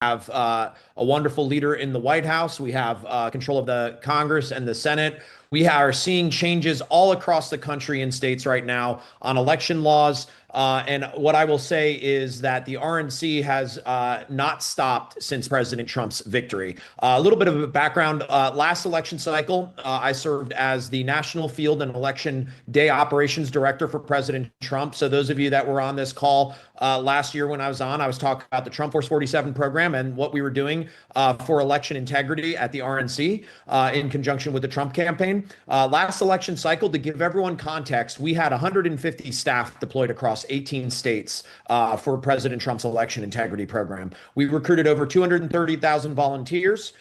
have a wonderful leader in the White House. We have control of the Congress and the Senate. We are seeing changes all across the country and states right now on election laws. And what I will say is that the RNC has not stopped since President Trump's victory. A little bit of a background. Last election cycle, I served as the National Field and Election Day Operations Director for President Trump. So those of you that were on this call last year when I was on, I was talking about the Trump Force 47 program and what we were doing for election integrity at the RNC in conjunction with the Trump campaign. Last election cycle, to give everyone context, we had 150 staff deployed across 18 states for President Trump's election integrity program. We recruited over 230,000 volunteers,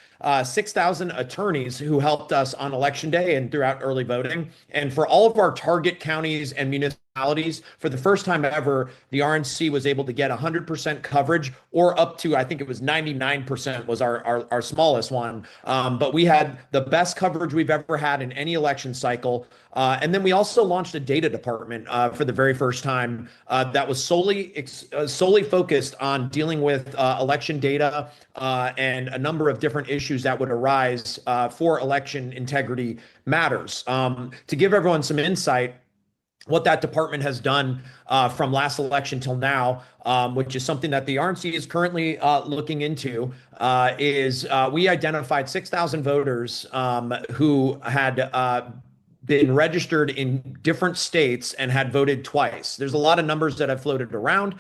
6,000 attorneys who helped us on election day and throughout early voting. And for all of our target counties and municipalities, for the first time ever, the RNC was able to get 100% coverage, or up to, I think it was 99% was our smallest one. But we had the best coverage we've ever had in any election cycle. And then we also launched a data department for the very first time that was solely focused on dealing with election data and a number of different issues that would arise for election integrity matters. To give everyone some insight, what that department has done from last election till now, which is something that the RNC is currently looking into, is we identified 6,000 voters who had been registered in different states and had voted twice. There's a lot of numbers that have floated around.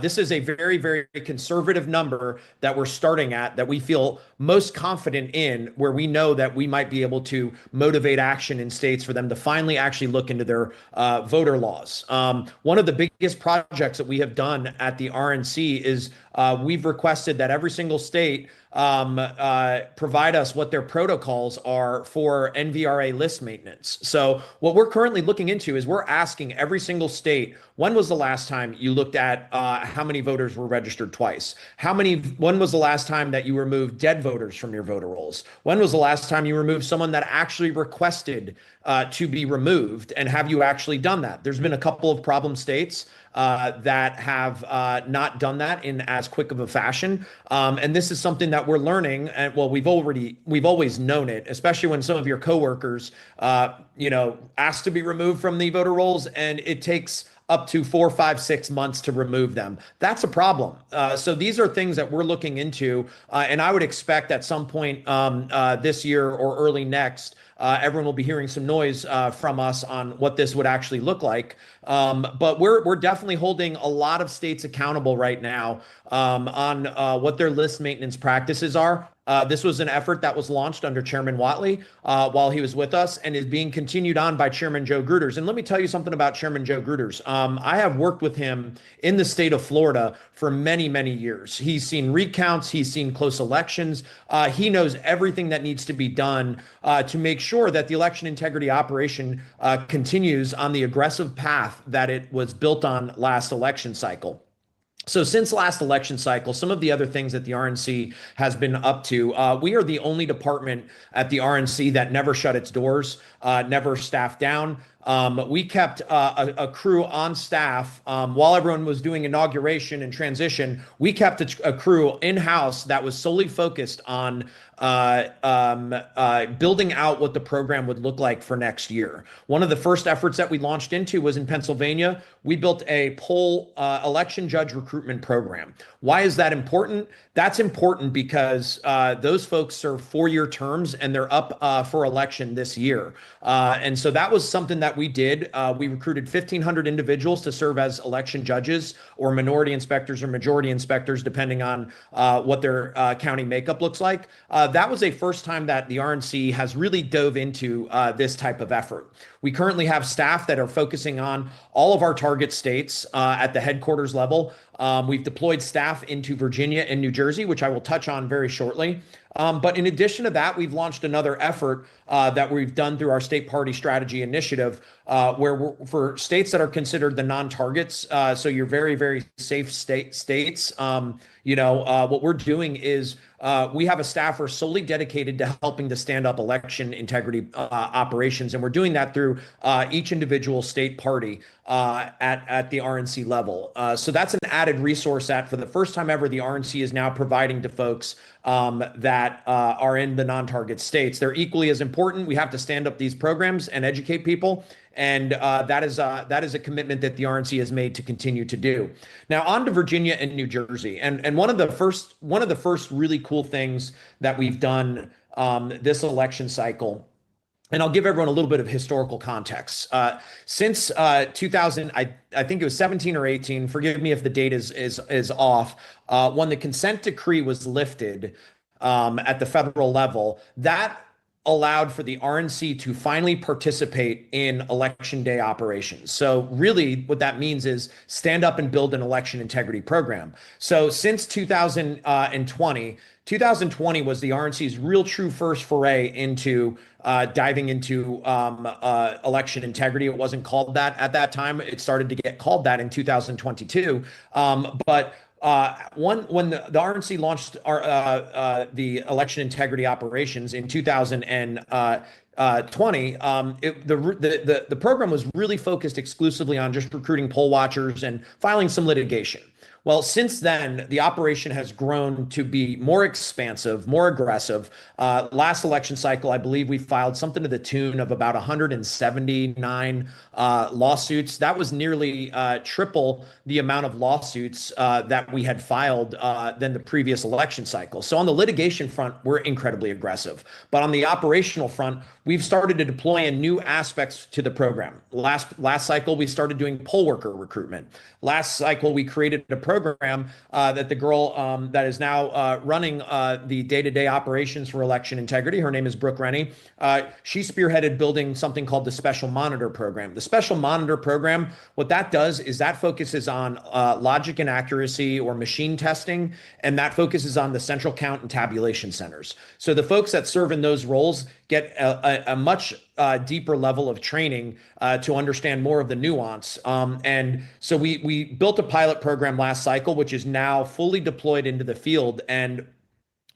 This is a very, very conservative number that we're starting at, that we feel most confident in, where we know that we might be able to motivate action in states for them to finally actually look into their voter laws. One of the biggest projects that we have done at the RNC is we've requested that every single state provide us what their protocols are for NVRA list maintenance. So what we're currently looking into is we're asking every single state, when was the last time you looked at how many voters were registered twice? When was the last time that you removed dead voters from your voter rolls? When was the last time you removed someone that actually requested to be removed? And have you actually done that? There's been a couple of problem states that have not done that in as quick of a fashion. And this is something that we're learning. And well, we've always known it, especially when some of your coworkers, ask to be removed from the voter rolls, and it takes up to 4, 5, 6 months to remove them. That's a problem. So these are things that we're looking into, and I would expect at some point this year or early next, everyone will be hearing some noise from us on what this would actually look like. But we're definitely holding a lot of states accountable right now on what their list maintenance practices are. This was an effort that was launched under Chairman Whatley while he was with us, and is being continued on by Chairman Joe Gruters. And let me tell you something about Chairman Joe Gruters. I have worked with him in the state of Florida for many, many years. He's seen recounts. He's seen close elections. He knows everything that needs to be done to make sure that the election integrity operation continues on the aggressive path that it was built on last election cycle. So since last election cycle, some of the other things that the RNC has been up to, we are the only department at the RNC that never shut its doors, never staffed down. We kept a crew on staff while everyone was doing inauguration and transition. We kept a crew in-house that was solely focused on building out what the program would look like for next year. One of the first efforts that we launched into was in Pennsylvania. We built a poll election judge recruitment program. Why is that important? That's important because those folks serve 4-year terms, and they're up for election this year. And so that was something that we did. We recruited 1,500 individuals to serve as election judges, or minority inspectors, or majority inspectors, depending on what their county makeup looks like. That was a first time that the RNC has really dove into this type of effort. We currently have staff that are focusing on all of our target states at the headquarters level. We've deployed staff into Virginia and New Jersey, which I will touch on very shortly. But in addition to that, we've launched another effort that we've done through our state party strategy initiative, for states that are considered the non-targets, so you're very, very safe states. What we're doing is we have a staffer solely dedicated to helping to stand up election integrity operations, and we're doing that through each individual state party at the RNC level. So that's an added resource that, for the first time ever, the RNC is now providing to folks that are in the non-target states. They're equally as important. We have to stand up these programs and educate people. And that is a commitment that the RNC has made to continue to do. Now, on to Virginia and New Jersey, and one of the first really cool things that we've done this election cycle. And I'll give everyone a little bit of historical context. Since 2000, I think it was 17 or 18. Forgive me if the date is off. When the consent decree was lifted at the federal level, that allowed for the RNC to finally participate in election day operations. So really what that means is stand up and build an election integrity program. So since 2020 was the RNC's real true first foray into diving into election integrity. It wasn't called that at that time. It started to get called that in 2022. But when the RNC launched the election integrity operations in 2020, the program was really focused exclusively on just recruiting poll watchers and filing some litigation. Well, since then, the operation has grown to be more expansive, more aggressive. Last election cycle, I believe we filed something to the tune of about 179 lawsuits. That was nearly triple the amount of lawsuits that we had filed than the previous election cycle. So on the litigation front, we're incredibly aggressive. But on the operational front, we've started to deploy in new aspects to the program. Last cycle, we started doing poll worker recruitment. Last cycle, we created a program that the girl that is now running the day-to-day operations for election integrity, her name is Brooke Rennie. She spearheaded building something called the Special Monitor Program. The Special Monitor Program, what that does is that focuses on logic and accuracy or machine testing, and that focuses on the central count and tabulation centers. So the folks that serve in those roles get a much deeper level of training to understand more of the nuance. And so we built a pilot program last cycle, which is now fully deployed into the field. And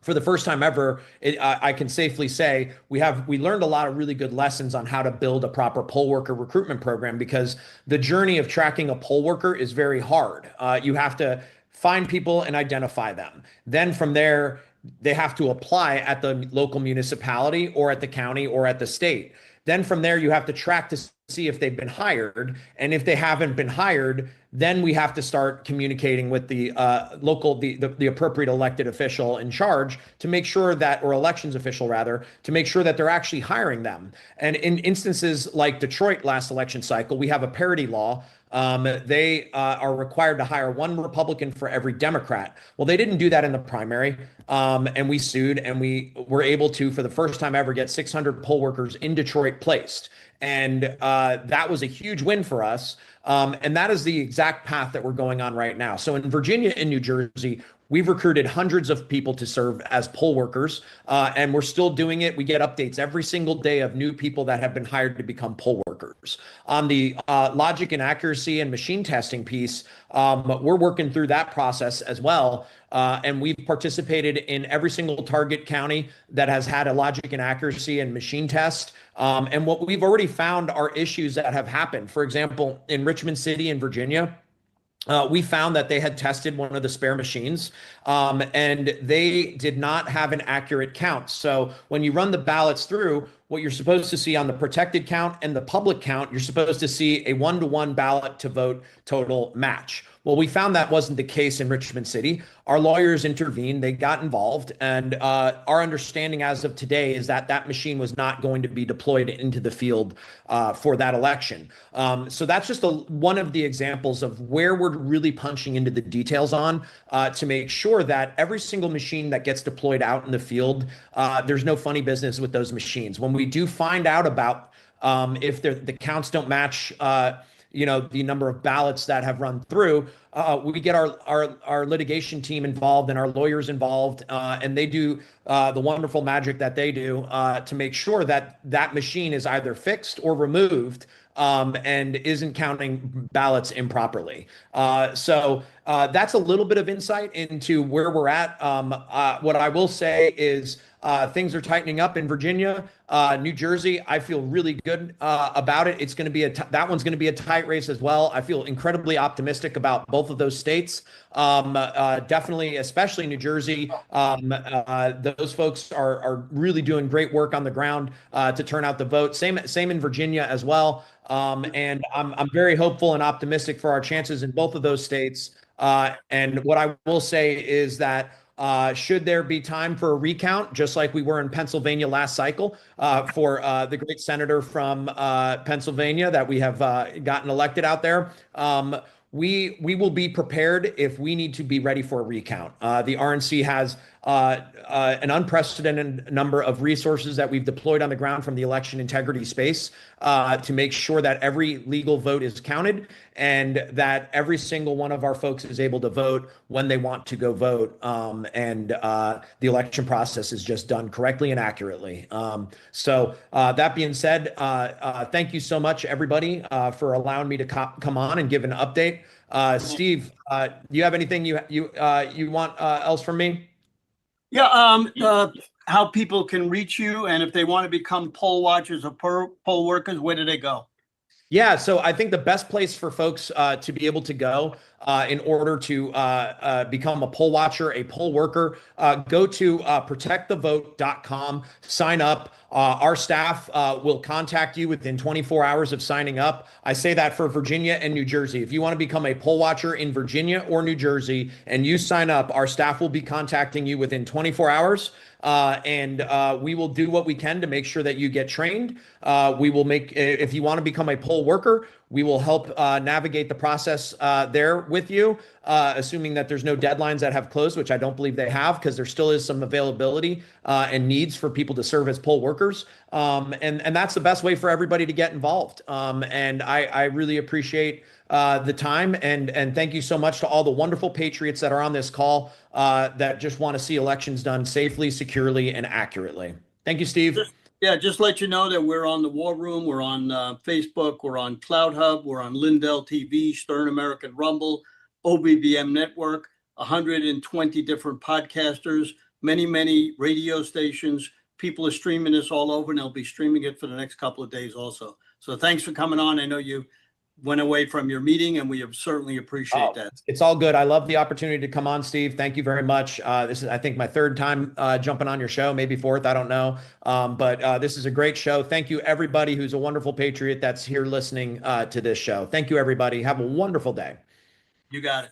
for the first time ever, I can safely say we learned a lot of really good lessons on how to build a proper poll worker recruitment program, because the journey of tracking a poll worker is very hard. You have to find people and identify them. Then from there, they have to apply at the local municipality or at the county or at the state. Then from there, you have to track to see if they've been hired. And if they haven't been hired, then we have to start communicating with the the appropriate elected official in charge to make sure that, or elections official rather, to make sure that they're actually hiring them. And in instances like Detroit last election cycle, we have a parity law. They are required to hire one Republican for every Democrat. Well, they didn't do that in the primary, and we sued, and we were able to, for the first time ever, get 600 poll workers in Detroit placed. And that was a huge win for us. And that is the exact path that we're going on right now. So in Virginia and New Jersey, we've recruited hundreds of people to serve as poll workers, and we're still doing it. We get updates every single day of new people that have been hired to become poll workers. On the logic and accuracy and machine testing piece, we're working through that process as well. And we've participated in every single target county that has had a logic and accuracy and machine test. And what we've already found are issues that have happened. For example, in Richmond City in Virginia, we found that they had tested one of the spare machines, and they did not have an accurate count. So when you run the ballots through, what you're supposed to see on the protected count and the public count, you're supposed to see a 1-to-1 ballot to vote total match. Well, we found that wasn't the case in Richmond City. Our lawyers intervened, they got involved, and our understanding as of today is that that machine was not going to be deployed into the field for that election. So that's just one of the examples of where we're really punching into the details on to make sure that every single machine that gets deployed out in the field, there's no funny business with those machines. When we do find out about if the counts don't match the number of ballots that have run through, we get our litigation team involved and our lawyers involved, and they do the wonderful magic that they do to make sure that that machine is either fixed or removed and isn't counting ballots improperly. So that's a little bit of insight into where we're at. What I will say is things are tightening up in Virginia, New Jersey. I feel really good about it. It's going to be that one's going to be a tight race as well. I feel incredibly optimistic about both of those states. Definitely, especially New Jersey. Those folks are really doing great work on the ground to turn out the vote. Same in Virginia as well. And I'm very hopeful and optimistic for our chances in both of those states. And what I will say is that should there be time for a recount, just like we were in Pennsylvania last cycle for the great senator from Pennsylvania that we have gotten elected out there, we will be prepared if we need to be ready for a recount. The RNC has an unprecedented number of resources that we've deployed on the ground from the election integrity space to make sure that every legal vote is counted and that every single one of our folks is able to vote when they want to go vote. And the election process is just done correctly and accurately. So that being said, thank you so much, everybody, for allowing me to come on and give an update. Steve, do you have anything you want else from me? Yeah, how people can reach you, and if they want to become poll watchers or poll workers, where do they go? Yeah, so I think the best place for folks to be able to go in order to become a poll watcher, a poll worker, go to protectthevote.com, sign up. Our staff will contact you within 24 hours of signing up. I say that for Virginia and New Jersey. If you want to become a poll watcher in Virginia or New Jersey and you sign up, our staff will be contacting you within 24 hours. And we will do what we can to make sure that you get trained. We will if you want to become a poll worker, we will help navigate the process there with you, assuming that there's no deadlines that have closed, which I don't believe they have, because there still is some availability and needs for people to serve as poll workers. And that's the best way for everybody to get involved. And I really appreciate the time, and thank you so much to all the wonderful patriots that are on this call that just want to see elections done safely, securely, and accurately. Thank you, Steve. Just let you know that we're on the War Room, we're on Facebook, we're on Cloud Hub, we're on Lindell TV, Stern American Rumble, OBBM Network, 120 different podcasters, many radio stations. People are streaming this all over, and they'll be streaming it for the next couple of days also. So thanks for coming on. I know you went away from your meeting, and we certainly appreciate that. It's all good. I love the opportunity to come on, Steve. Thank you very much. This is, I think, my third time jumping on your show, maybe fourth, I don't know. But this is a great show. Thank you, everybody who's a wonderful patriot that's here listening to this show. Thank you, everybody. Have a wonderful day. You got it.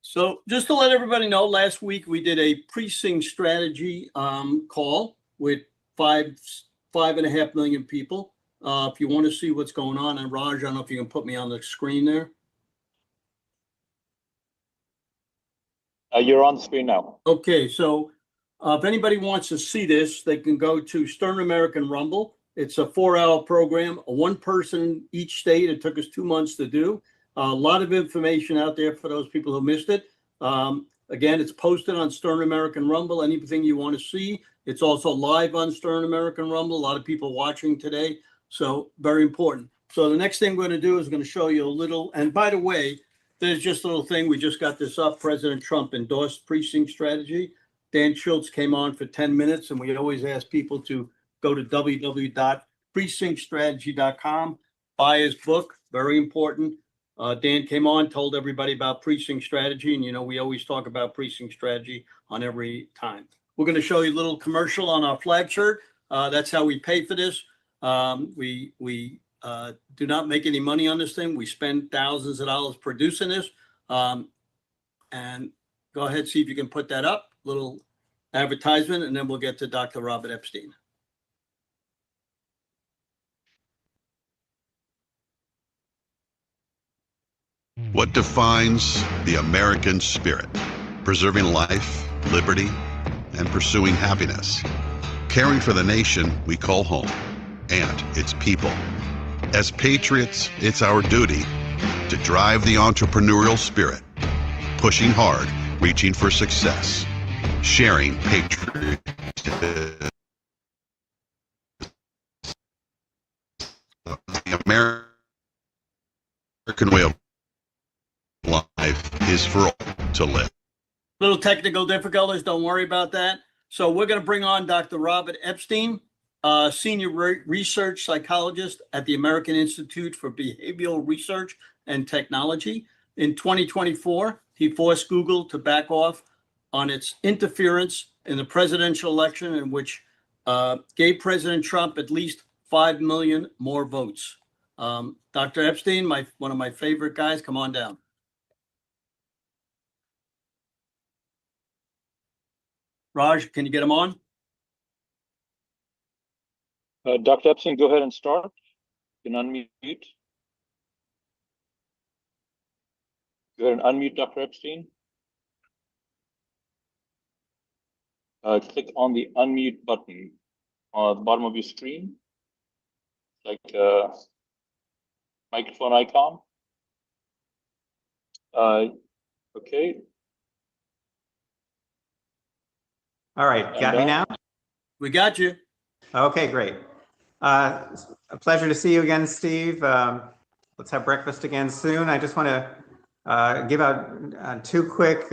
So just to let everybody know, last week we did a precinct strategy call with 5.5 million people. If you want to see what's going on, and Raj, I don't know if you can put me on the screen there. You're on the screen now. Okay, so if anybody wants to see this, they can go to Stern American Rumble. It's a 4-hour program, one person each state. It took us 2 months to do. A lot of information out there for those people who missed it. Again, it's posted on Stern American Rumble. Anything you want to see. It's also live on Stern American Rumble. A lot of people watching today. So very important. So the next thing we're going to do is going to show you a little, and by the way, there's just a little thing. We just got this up. President Trump endorsed precinct strategy. Dan Schultz came on for 10 minutes, and we always ask people to go to www.precinctstrategy.com, buy his book. Very important. Dan came on, told everybody about precinct strategy, and you know we always talk about precinct strategy on every time. We're going to show you a little commercial on our flag shirt. That's how we pay for this. We do not make any money on this thing. We spend thousands of dollars producing this. And go ahead, see if you can put that up, little advertisement, and then we'll get to Dr. Robert Epstein. What defines the American spirit? Preserving life, liberty, and pursuing happiness. Caring for the nation we call home and its people. As patriots, it's our duty to drive the entrepreneurial spirit, pushing hard, reaching for success, sharing patriotism. The American American way of life is for all to live. Little technical difficulties, don't worry about that. So we're going to bring on Dr. Robert Epstein, senior research psychologist at the American Institute for Behavioral Research and Technology. In 2024, he forced Google to back off on its interference in the presidential election, in which gave President Trump at least 5 million more votes. Dr. Epstein, one of my favorite guys, come on down. Raj, can you get him on? Dr. Epstein, go ahead and start. You can unmute. Go ahead and unmute Dr. Epstein. Click on the unmute button on the bottom of your screen, like a microphone icon. Okay. All right, got me now? We got you. Okay, great. A pleasure to see you again, Steve. Let's have breakfast again soon. I just want to give out 2 quick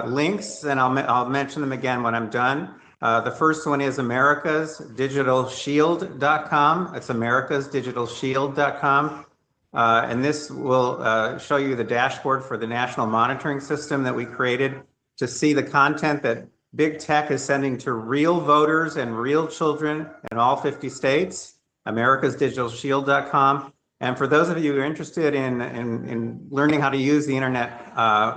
links, and I'll mention them again when I'm done. The first one is americasdigitalshield.com. It's americasdigitalshield.com. And this will show you the dashboard for the national monitoring system that we created to see the content that Big Tech is sending to real voters and real children in all 50 states, americasdigitalshield.com. And for those of you who are interested in learning how to use the internet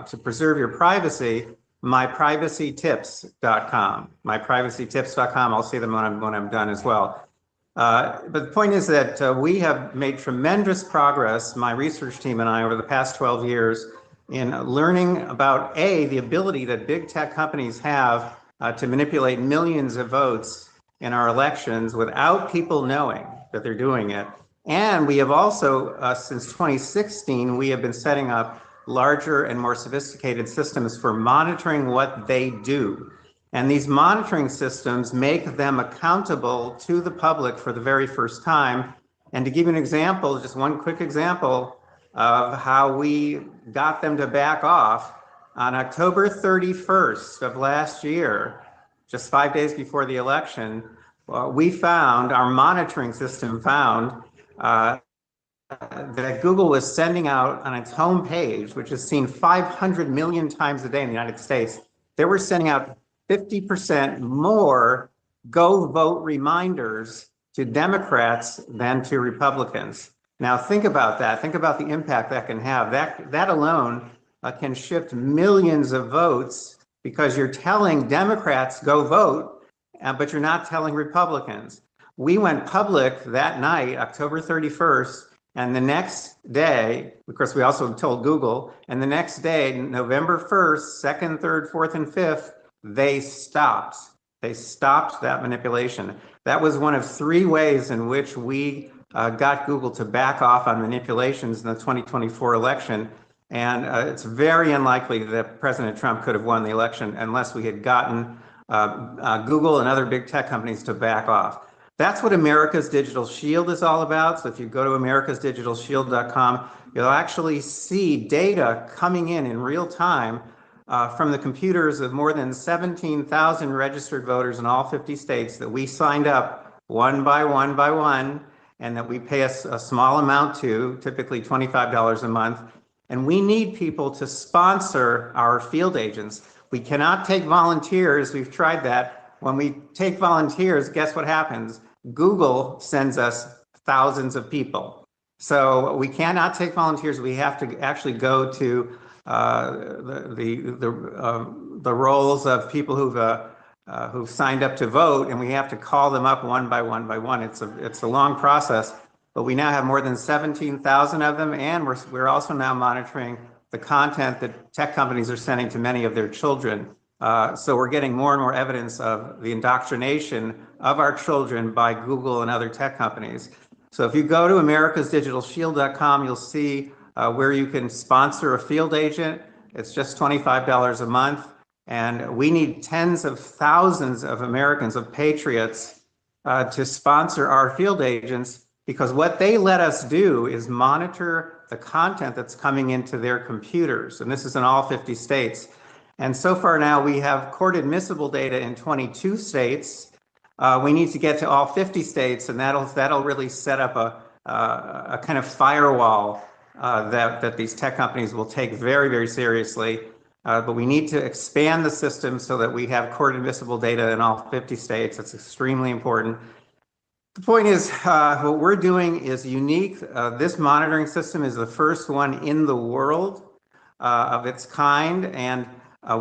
to preserve your privacy, myprivacytips.com. Myprivacytips.com. I'll see them when I'm done as well. But the point is that we have made tremendous progress, my research team and I, over the past 12 years, in learning about the ability that big tech companies have to manipulate millions of votes in our elections without people knowing that they're doing it. And we have also, since 2016, we have been setting up larger and more sophisticated systems for monitoring what they do. And these monitoring systems make them accountable to the public for the very first time. And to give you an example, just one quick example of how we got them to back off, on October 31st of last year, just 5 days before the election, we found, our monitoring system found, that Google was sending out on its homepage, which is seen 500 million times a day in the United States, they were sending out 50% more go vote reminders to Democrats than to Republicans. Now think about that. Think about the impact that can have. That alone can shift millions of votes because you're telling Democrats go vote, but you're not telling Republicans. We went public that night, October 31st, and the next day, of course, we also told Google, and the next day, November 1st, 2nd, 3rd, 4th, and 5th, they stopped. They stopped that manipulation. That was one of 3 ways in which we got Google to back off on manipulations in the 2024 election. And it's very unlikely that President Trump could have won the election unless we had gotten Google and other big tech companies to back off. That's what America's Digital Shield is all about. So if you go to americasdigitalshield.com, you'll actually see data coming in real time from the computers of more than 17,000 registered voters in all 50 states that we signed up one by one, and that we pay a small amount to, typically $25 a month. And we need people to sponsor our field agents. We cannot take volunteers. We've tried that. When we take volunteers, guess what happens? Google sends us thousands of people. So we cannot take volunteers. We have to actually go to the roles of people who've signed up to vote, and we have to call them up one by one. It's a long process, but we now have more than 17,000 of them, and we're also now monitoring the content that tech companies are sending to many of their children. So we're getting more and more evidence of the indoctrination of our children by Google and other tech companies. So if you go to americasdigitalshield.com, you'll see where you can sponsor a field agent. It's just $25 a month. And we need tens of thousands of Americans, of patriots, to sponsor our field agents, because what they let us do is monitor the content that's coming into their computers. And this is in all 50 states. And so far now we have court admissible data in 22 states. We need to get to all 50 states, and that'll really set up a kind of firewall that these tech companies will take very, very seriously. But we need to expand the system so that we have court admissible data in all 50 states. That's extremely important. The point is, what we're doing is unique. This monitoring system is the first one in the world of its kind, and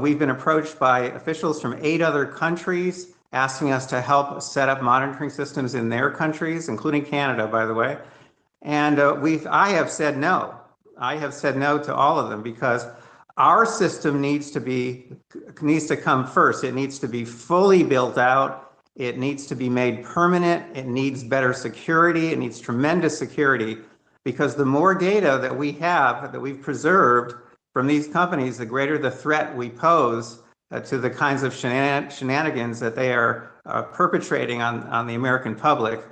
we've been approached by officials from 8 other countries asking us to help set up monitoring systems in their countries, including Canada, by the way. And I have said no. I have said no to all of them because our system needs to come first. It needs to be fully built out. It needs to be made permanent. It needs better security. It needs tremendous security, because the more data that we have, that we've preserved from these companies, the greater the threat we pose to the kinds of shenanigans that they are perpetrating on the American public.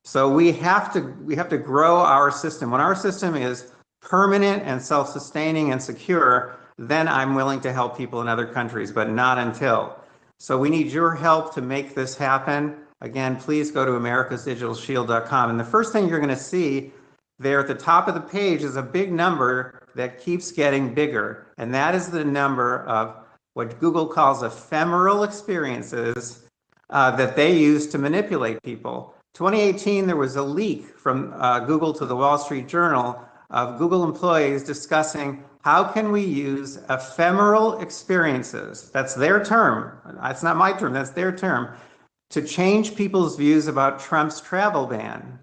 So we have to grow our system. When our system is permanent and self-sustaining and secure, then I'm willing to help people in other countries, but not until. So we need your help to make this happen. Again, please go to americasdigitalshield.com. And the first thing you're going to see there at the top of the page is a big number that keeps getting bigger. And that is the number of what Google calls ephemeral experiences that they use to manipulate people. 2018, there was a leak from Google to the Wall Street Journal of Google employees discussing how can we use ephemeral experiences, that's their term, that's not my term, that's their term, to change people's views about Trump's travel ban.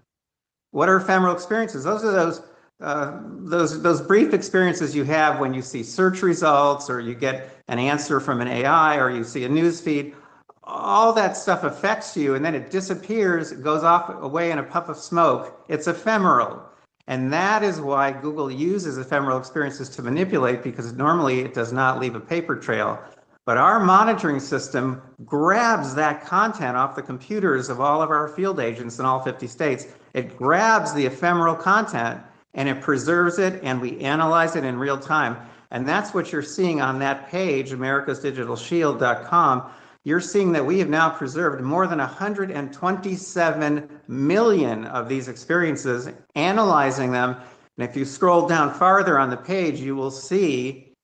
What are ephemeral experiences? Those are those brief experiences you have when you see search results, or you get an answer from an AI, or you see a news feed. All that stuff affects you, and then it disappears, it goes away in a puff of smoke. It's ephemeral. And that is why Google uses ephemeral experiences to manipulate, because normally it does not leave a paper trail. But our monitoring system grabs that content off the computers of all of our field agents in all 50 states. It grabs the ephemeral content and it preserves it, and we analyze it in real time. And that's what you're seeing on that page, americasdigitalshield.com. You're seeing that we have now preserved more than 127 million of these experiences, analyzing them. And if you scroll down farther on the page, you will see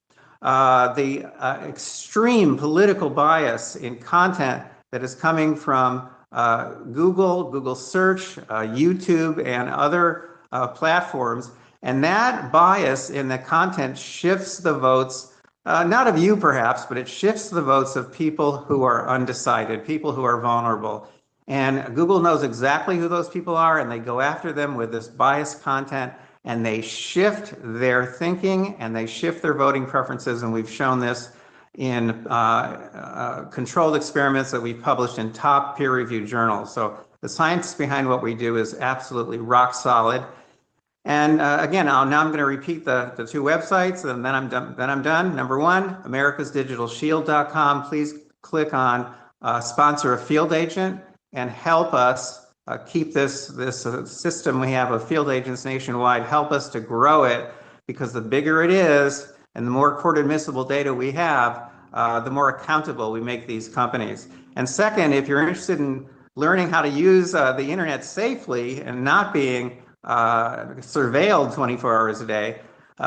the extreme political bias in content that is coming from Google Search, YouTube, and other platforms. And that bias in the content shifts the votes, not of you perhaps, but it shifts the votes of people who are undecided, people who are vulnerable. And Google knows exactly who those people are, and they go after them with this biased content, and they shift their thinking and they shift their voting preferences. And we've shown this in controlled experiments that we've published in top peer-reviewed journals. So the science behind what we do is absolutely rock solid. And again, now I'm going to repeat the 2 websites, and then I'm done. Number 1, americasdigitalshield.com. Please click on sponsor a field agent and help us keep this system we have of field agents nationwide. Help us to grow it, because the bigger it is and the more court admissible data we have, the more accountable we make these companies. And second, if you're interested in learning how to use the internet safely and not being surveilled 24 hours a day,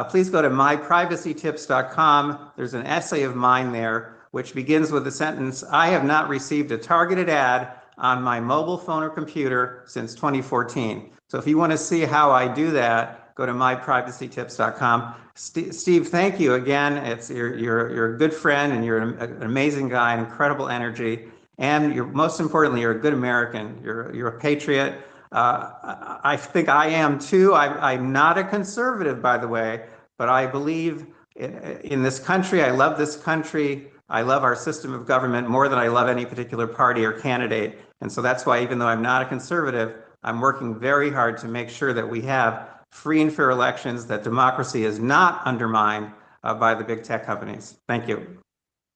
please go to myprivacytips.com. There's an essay of mine there which begins with the sentence, "I have not received a targeted ad on my mobile phone or computer since 2014. So if you want to see how I do that, go to myprivacytips.com. Steve, thank you again. You're a good friend, and you're an amazing guy, an incredible energy, and most importantly, you're a good American. You're a patriot. I think I am too. I'm not a conservative, by the way, but I believe in this country. I love this country. I love our system of government more than I love any particular party or candidate. And so that's why, even though I'm not a conservative, I'm working very hard to make sure that we have free and fair elections, that democracy is not undermined by the big tech companies. Thank you.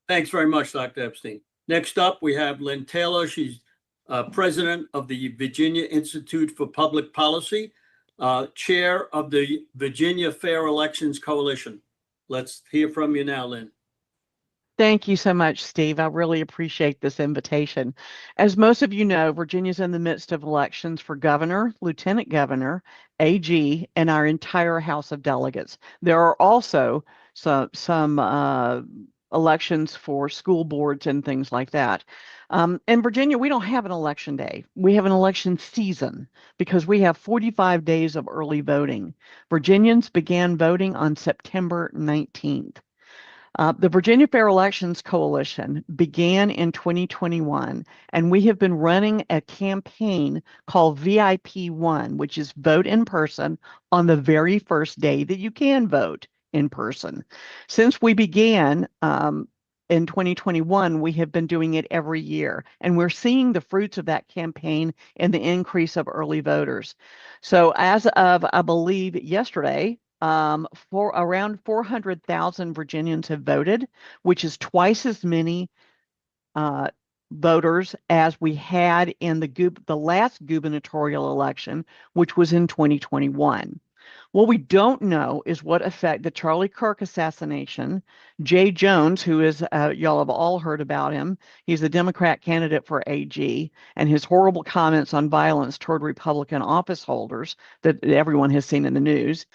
Thanks very much, Dr. Epstein. Next up, we have Lynn Taylor. She's president of the Virginia Institute for Public Policy. chair of the Virginia Fair Elections Coalition. Let's hear from you now, Lynn. Thank you so much, Steve. I really appreciate this invitation. As most of you know, Virginia's in the midst of elections for governor, lieutenant governor, AG, and our entire House of Delegates. There are also some elections for school boards and things like that. In Virginia, we don't have an election day. We have an election season because we have 45 days of early voting. Virginians began voting on September 19th. The Virginia Fair Elections Coalition began in 2021, and we have been running a campaign called VIP1, which is vote in person on the very first day that you can vote in person. Since we began in 2021, we have been doing it every year, and we're seeing the fruits of that campaign in the increase of early voters. So as of, I believe, yesterday, for around 400,000 Virginians have voted, which is twice as many voters as we had in the last gubernatorial election, which was in 2021. What we don't know is what effect the Charlie Kirk assassination, Jay Jones, who is, y'all have all heard about him, he's the Democrat candidate for AG, and his horrible comments on violence toward Republican office holders that everyone has seen in the news,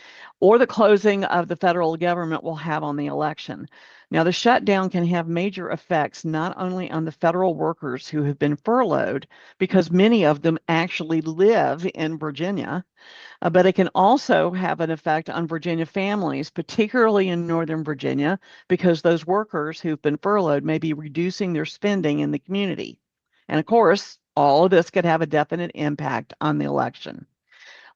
or the closing of the federal government will have on the election. Now, the shutdown can have major effects not only on the federal workers who have been furloughed, because many of them actually live in Virginia, but it can also have an effect on Virginia families, particularly in Northern Virginia, because those workers who've been furloughed may be reducing their spending in the community. And of course, all of this could have a definite impact on the election.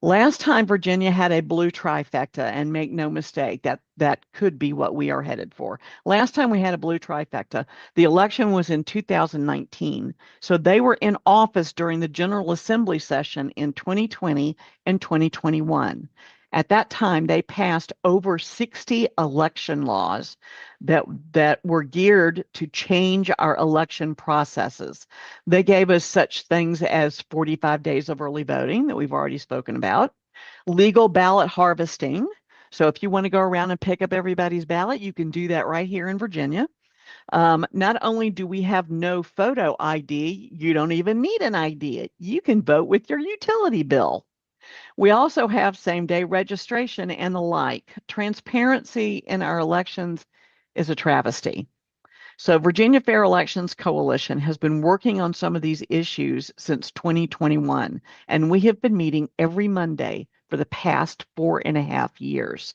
Last time Virginia had a blue trifecta, and make no mistake, that could be what we are headed for. Last time we had a blue trifecta, the election was in 2019. So they were in office during the General Assembly session in 2020 and 2021. At that time, they passed over 60 election laws that were geared to change our election processes. They gave us such things as 45 days of early voting that we've already spoken about, legal ballot harvesting. So if you want to go around and pick up everybody's ballot, you can do that right here in Virginia. Not only do we have no photo ID, you don't even need an ID. You can vote with your utility bill. We also have same-day registration and the like. Transparency in our elections is a travesty. So Virginia Fair Elections Coalition has been working on some of these issues since 2021, and we have been meeting every Monday for the past 4.5 years.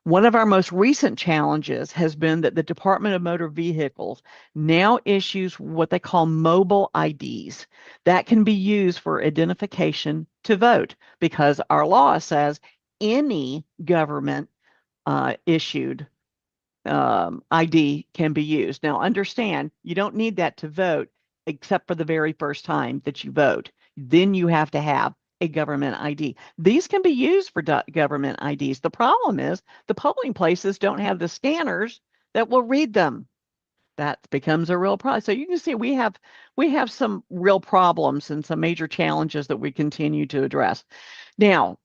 One of our most recent challenges has been that the Department of Motor Vehicles now issues what they call mobile IDs that can be used for identification to vote, because our law says any government issued ID can be used. Now, understand, you don't need that to vote except for the very first time that you vote. Then you have to have a government ID. These can be used for government IDs. The problem is the polling places don't have the scanners that will read them. That becomes a real problem. So you can see we have some real problems and some major challenges that we continue to address. Now,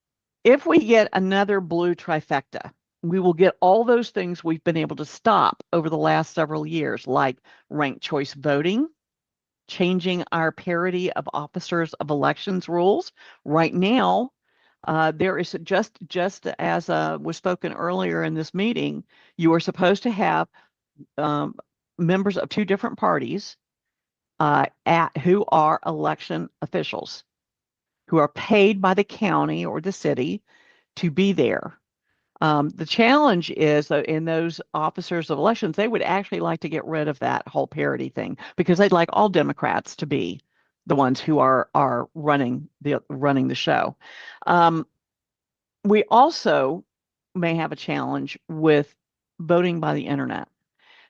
if we get another blue trifecta, we will get all those things we've been able to stop over the last several years, like ranked choice voting, changing our parity of officers of elections rules. Right now, there is just as was spoken earlier in this meeting, you are supposed to have members of two different parties who are election officials, who are paid by the county or the city to be there. The challenge is that in those officers of elections, they would actually like to get rid of that whole parity thing, because they'd like all Democrats to be the ones who are running the show. We also may have a challenge with voting by the internet.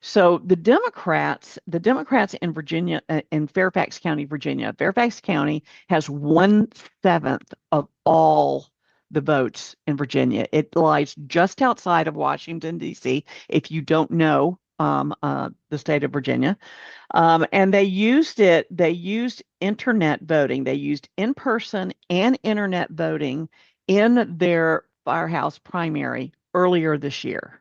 So the Democrats in Virginia, in Fairfax County, Virginia, Fairfax County has 1/7 of all the votes in Virginia. It lies just outside of Washington, D.C., if you don't know the state of Virginia. And they used internet voting. They used in-person and internet voting in their firehouse primary earlier this year.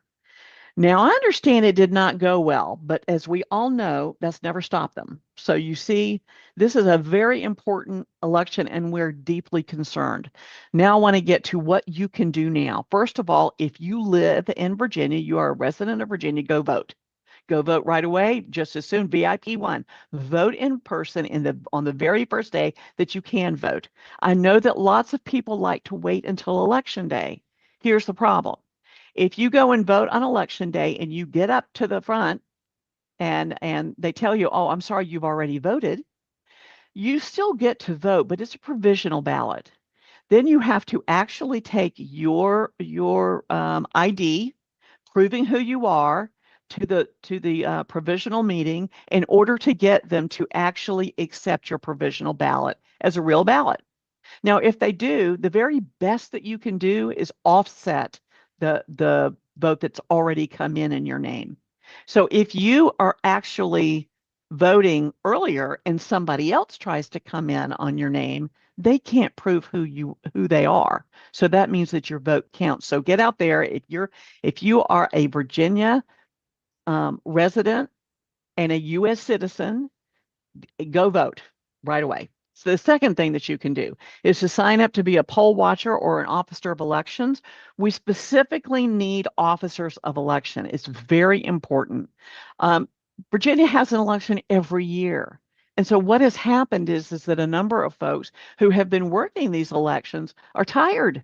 Now, I understand it did not go well, but as we all know, that's never stopped them. So you see, this is a very important election, and we're deeply concerned. Now, I want to get to what you can do now. First of all, if you live in Virginia, you are a resident of Virginia, go vote. Go vote right away, just as soon. VIP 1, vote in person on the very first day that you can vote. I know that lots of people like to wait until election day. Here's the problem. If you go and vote on election day and you get up to the front and they tell you, oh, I'm sorry, you've already voted, you still get to vote, but it's a provisional ballot. Then you have to actually take your ID, proving who you are, to the provisional meeting in order to get them to actually accept your provisional ballot as a real ballot. Now, if they do, the very best that you can do is offset the vote that's already come in your name. So if you are actually voting earlier and somebody else tries to come in on your name, they can't prove who they are. So that means that your vote counts. So get out there. If you are a Virginia resident and a U.S. citizen, go vote right away. So the second thing that you can do is to sign up to be a poll watcher or an officer of elections. We specifically need officers of election. It's very important. Virginia has an election every year. And so what has happened is that a number of folks who have been working these elections are tired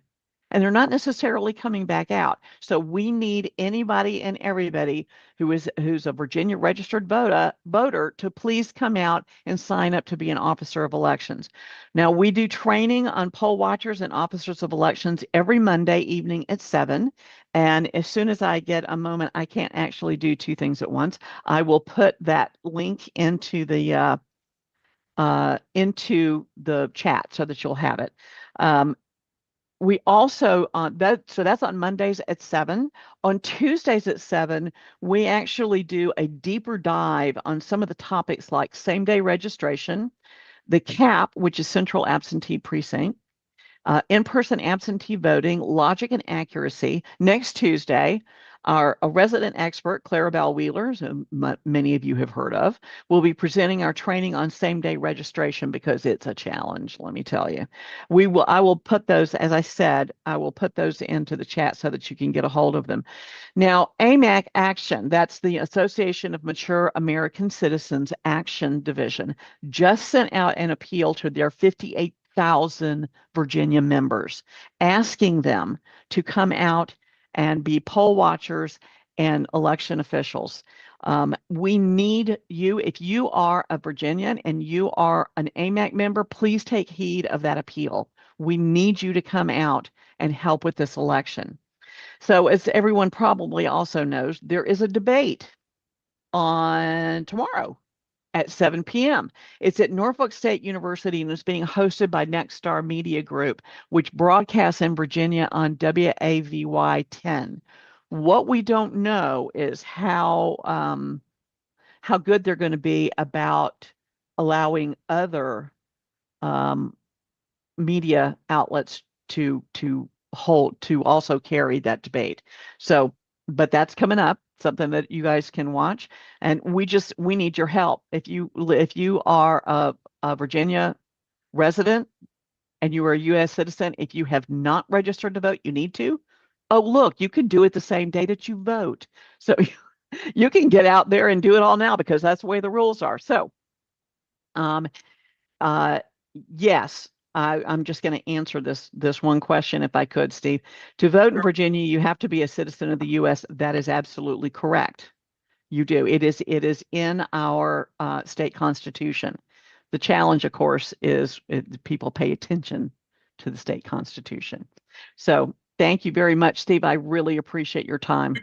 and they're not necessarily coming back out. So we need anybody and everybody who's a Virginia registered voter to please come out and sign up to be an officer of elections. Now, we do training on poll watchers and officers of elections every Monday evening at 7. And as soon as I get a moment, I can't actually do two things at once. I will put that link into the chat so that you'll have it. We also, so that's on Mondays at 7. On Tuesdays at 7, we actually do a deeper dive on some of the topics like same-day registration, the CAP, which is Central Absentee Precinct, in-person absentee voting, logic and accuracy. Next Tuesday, a resident expert, Clarabelle Wheeler, who many of you have heard of, will be presenting our training on same-day registration because it's a challenge, let me tell you. I will put those, as I said, I will put those into the chat so that you can get a hold of them. Now, AMAC Action, that's the Association of Mature American Citizens Action Division, just sent out an appeal to their 58,000 Virginia members, asking them to come out and be poll watchers and election officials. We need you. If you are a Virginian and you are an AMAC member, please take heed of that appeal. We need you to come out and help with this election. So as everyone probably also knows, there is a debate on tomorrow at 7 p.m. It's at Norfolk State University and it's being hosted by Next Star Media Group, which broadcasts in Virginia on WAVY 10. What we don't know is how good they're going to be about allowing other media outlets to also carry that debate. So, but that's coming up, something that you guys can watch, and we need your help. If you are a Virginia resident and you are a U.S. citizen, if you have not registered to vote, you need to. Oh, look, you can do it the same day that you vote. So you can get out there and do it all now because that's the way the rules are. So, yes. I'm just going to answer this one question if I could, Steve. To vote in Virginia, you have to be a citizen of the U.S. That is absolutely correct. You do. It is in our state constitution. The challenge, of course, is people pay attention to the state constitution. So thank you very much, Steve. I really appreciate your time.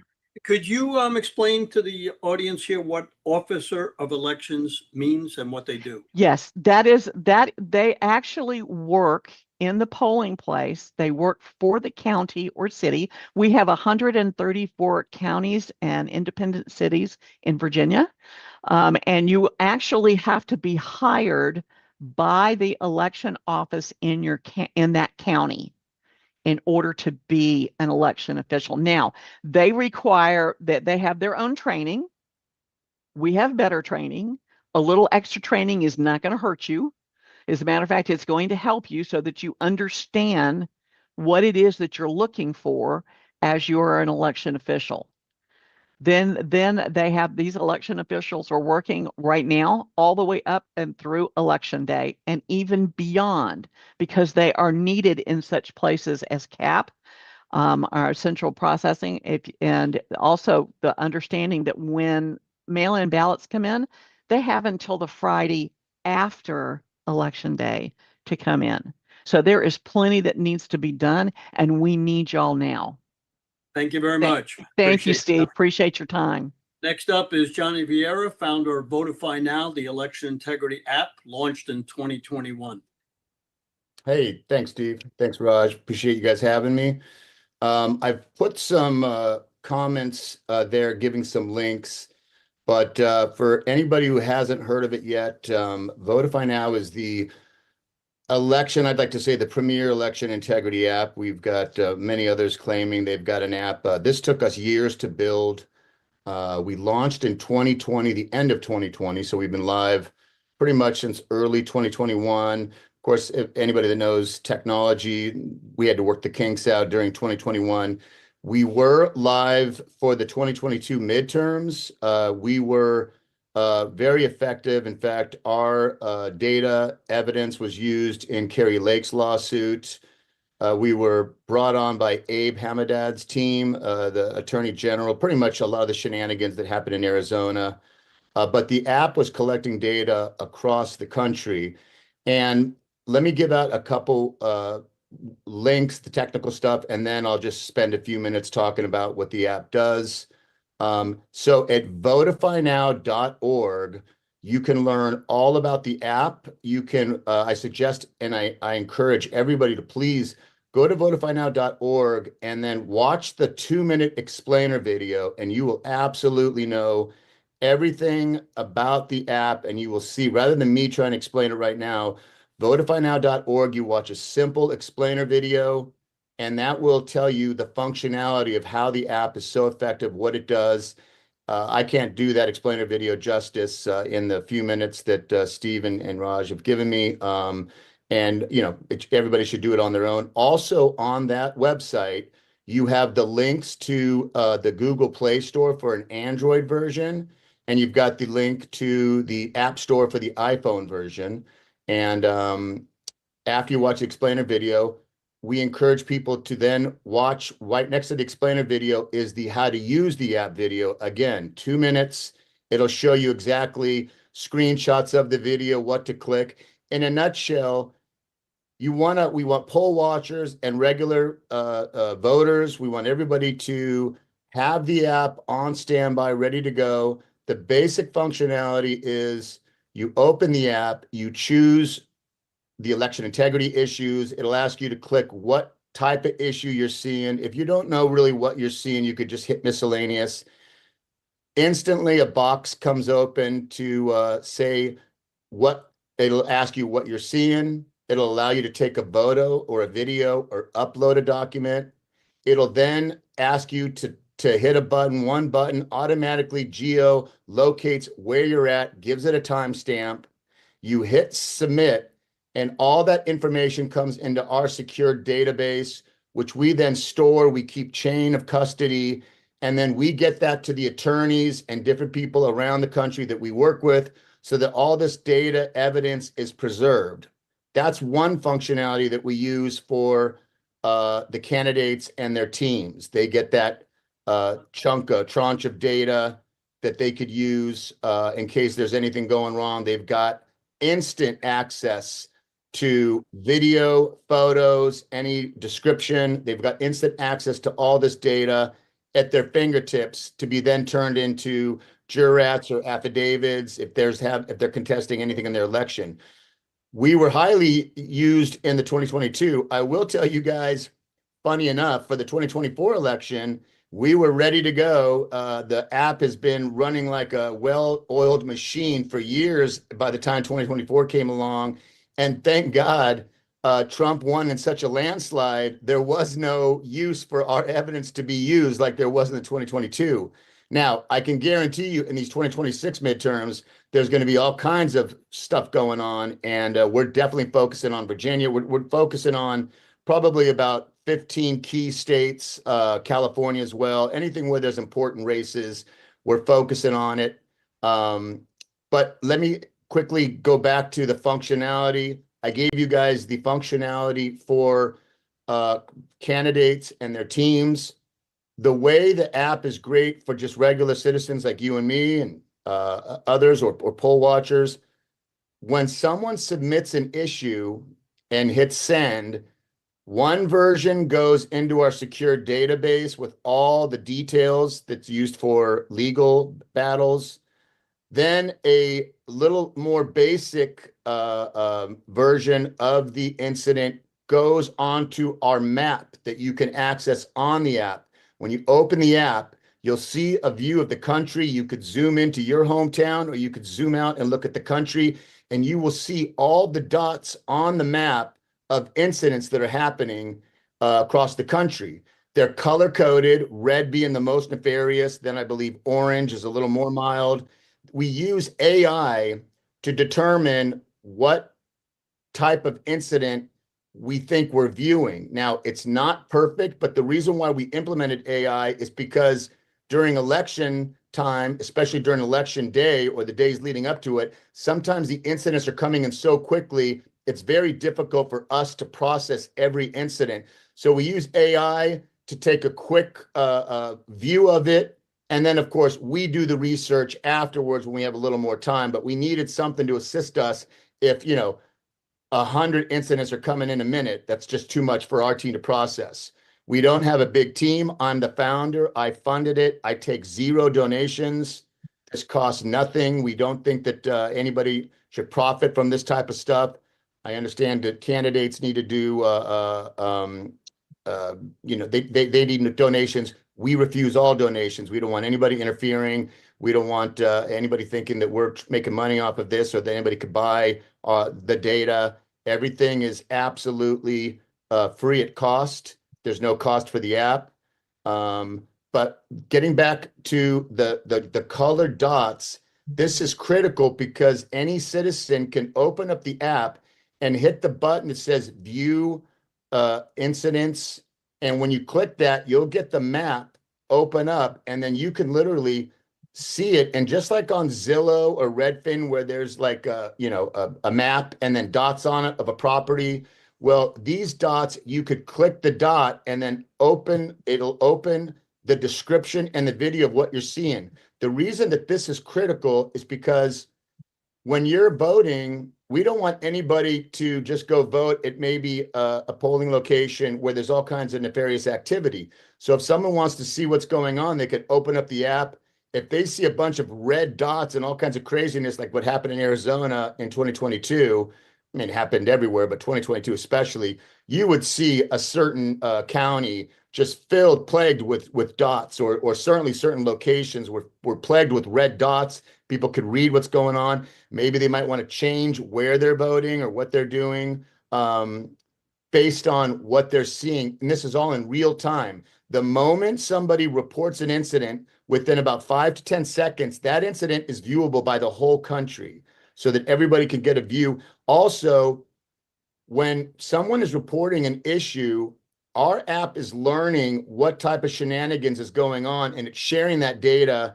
Could you explain to the audience here what officer of elections means and what they do? Yes, they actually work in the polling place. They work for the county or city. We have 134 counties and independent cities in Virginia. And you actually have to be hired by the election office in that county. in order to be an election official. Now, they require that they have their own training. We have better training. A little extra training is not going to hurt you. As a matter of fact, it's going to help you so that you understand what it is that you're looking for as you're an election official. Then they have these election officials are working right now all the way up and through election day and even beyond, because they are needed in such places as CAP, our central processing, and also the understanding that when mail-in ballots come in, they have until the Friday after election day to come in. So there is plenty that needs to be done, and we need y'all now. Thank you very much. Thank you, Appreciate Steve. that. Appreciate your time. Next up is Johnny Vieira, founder of Votify Now, the election integrity app launched in 2021. Hey, thanks, Steve. Thanks, Raj. Appreciate you guys having me. I've put some comments there, giving some links. But for anybody who hasn't heard of it yet, Votify Now is the I'd like to say the premier election integrity app. We've got many others claiming they've got an app. This took us years to build. We launched in 2020, the end of 2020. So we've been live pretty much since early 2021. Of course, if anybody that knows technology, we had to work the kinks out during 2021. We were live for the 2022 midterms. We were very effective. In fact, our data evidence was used in Kari Lake's lawsuit. We were brought on by Abe Hamadad's team, the Attorney General, pretty much a lot of the shenanigans that happened in Arizona. But the app was collecting data across the country. And let me give out a couple links, the technical stuff, and then I'll just spend a few minutes talking about what the app does. So at votifynow.org, you can learn all about the app. You can, I suggest, and I encourage everybody to please go to votifynow.org and then watch the 2-minute explainer video, and you will absolutely know everything about the app. And you will see, rather than me trying to explain it right now, votifynow.org, you watch a simple explainer video, and that will tell you the functionality of how the app is so effective, what it does. I can't do that explainer video justice in the few minutes that Steve and Raj have given me. And, you know, everybody should do it on their own. Also on that website, you have the links to the Google Play Store for an Android version, and you've got the link to the App Store for the iPhone version. And after you watch the explainer video, we encourage people to then watch right next to the explainer video is the how to use the app video. Again, 2 minutes. It'll show you exactly screenshots of the video, what to click. In a nutshell, we want poll watchers and regular voters. We want everybody to have the app on standby, ready to go. The basic functionality is you open the app, you choose the election integrity issues. It'll ask you to click what type of issue you're seeing. If you don't know really what you're seeing, you could just hit miscellaneous. Instantly, a box comes open to say what, it'll ask you what you're seeing. It'll allow you to take a photo or a video or upload a document. It'll then ask you to hit a button. One button automatically geo-locates where you're at, gives it a timestamp. You hit submit, and all that information comes into our secure database, which we then store. We keep chain of custody, and then we get that to the attorneys and different people around the country that we work with so that all this data evidence is preserved. That's one functionality that we use for the candidates and their teams. They get that tranche of data that they could use in case there's anything going wrong. They've got instant access to video, photos, any description. They've got instant access to all this data at their fingertips to be then turned into jurats or affidavits if they're contesting anything in their election. We were highly used in the 2022. I will tell you guys, funny enough, for the 2024 election, we were ready to go. The app has been running like a well-oiled machine for years by the time 2024 came along. And thank God Trump won in such a landslide, there was no use for our evidence to be used like there was in the 2022. Now, I can guarantee you in these 2026 midterms, there's going to be all kinds of stuff going on, and we're definitely focusing on Virginia. We're focusing on probably about 15 key states, California as well. Anything where there's important races, we're focusing on it. But let me quickly go back to the functionality. I gave you guys the functionality for candidates and their teams. The way the app is great for just regular citizens like you and me and others or poll watchers, when someone submits an issue and hits send, one version goes into our secure database with all the details that's used for legal battles. Then a little more basic version of the incident goes onto our map that you can access on the app. When you open the app, you'll see a view of the country. You could zoom into your hometown, or you could zoom out and look at the country, and you will see all the dots on the map of incidents that are happening across the country. They're color coded, red being the most nefarious. Then I believe orange is a little more mild. We use AI to determine what type of incident we think we're viewing. Now, it's not perfect, but the reason why we implemented AI is because during election time, especially during election day or the days leading up to it, sometimes the incidents are coming in so quickly, it's very difficult for us to process every incident. So we use AI to take a quick view of it. And then, of course, we do the research afterwards when we have a little more time. But we needed something to assist us if, 100 incidents are coming in a minute. That's just too much for our team to process. We don't have a big team. I'm the founder. I funded it. I take 0 donations. This costs nothing. We don't think that anybody should profit from this type of stuff. I understand that candidates need to do, they need donations. We refuse all donations. We don't want anybody interfering. We don't want anybody thinking that we're making money off of this or that anybody could buy the data. Everything is absolutely free at cost. There's no cost for the app. But getting back to the colored dots, this is critical because any citizen can open up the app and hit the button that says view incidents. And when you click that, you'll get the map open up, and then you can literally see it. And just like on Zillow or Redfin, where there's like a map and then dots on it of a property, well, these dots, you could click the dot and then it'll open the description and the video of what you're seeing. The reason that this is critical is because when you're voting, we don't want anybody to just go vote at maybe a polling location where there's all kinds of nefarious activity. So if someone wants to see what's going on, they could open up the app. If they see a bunch of red dots and all kinds of craziness, like what happened in Arizona in 2022, I mean, it happened everywhere, but 2022 especially, you would see a certain county just plagued with dots, or certainly certain locations were plagued with red dots. People could read what's going on. Maybe they might want to change where they're voting or what they're doing based on what they're seeing. And this is all in real time. The moment somebody reports an incident, within about 5 to 10 seconds, that incident is viewable by the whole country so that everybody can get a view. Also, when someone is reporting an issue, our app is learning what type of shenanigans is going on, and it's sharing that data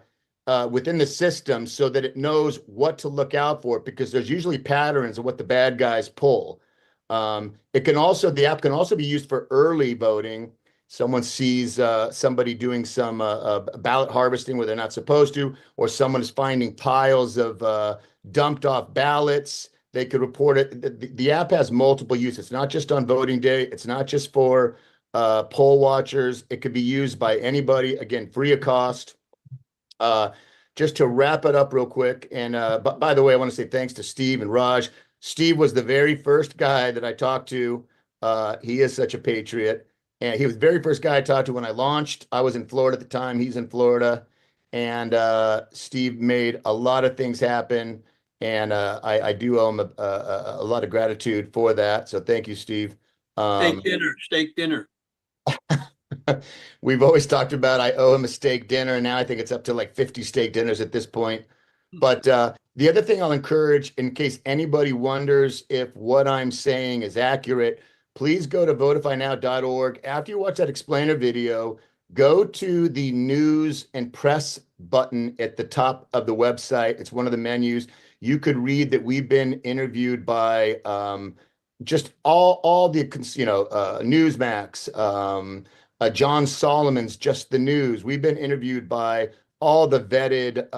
within the system so that it knows what to look out for, because there's usually patterns of what the bad guys pull. The app can also be used for early voting. Someone sees somebody doing some ballot harvesting where they're not supposed to, or someone is finding piles of dumped off ballots. They could report it. The app has multiple uses. It's not just on voting day. It's not just for poll watchers. It could be used by anybody, again, free of cost. Just to wrap it up real quick, and but by the way, I want to say thanks to Steve and Raj. Steve was the very first guy that I talked to. He is such a patriot. And he was the very first guy I talked to when I launched. I was in Florida at the time. He's in Florida. And Steve made a lot of things happen. And I do owe him a lot of gratitude for that. So thank you, Steve. Steak dinner. We've always talked about I owe him a steak dinner, and now I think it's up to like 50 steak dinners at this point. But the other thing I'll encourage, in case anybody wonders if what I'm saying is accurate, please go to votifynow.org. After you watch that explainer video, go to the news and press button at the top of the website. It's one of the menus. You could read that we've been interviewed by just all the, Newsmax, John Solomon's Just the News. We've been interviewed by all the vetted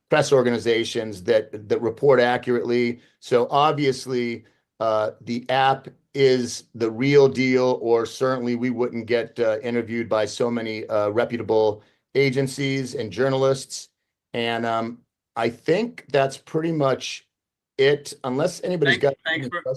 press organizations that report accurately. So obviously, the app is the real deal, or certainly we wouldn't get interviewed by so many reputable agencies and journalists. And I think that's pretty much it, unless anybody's got.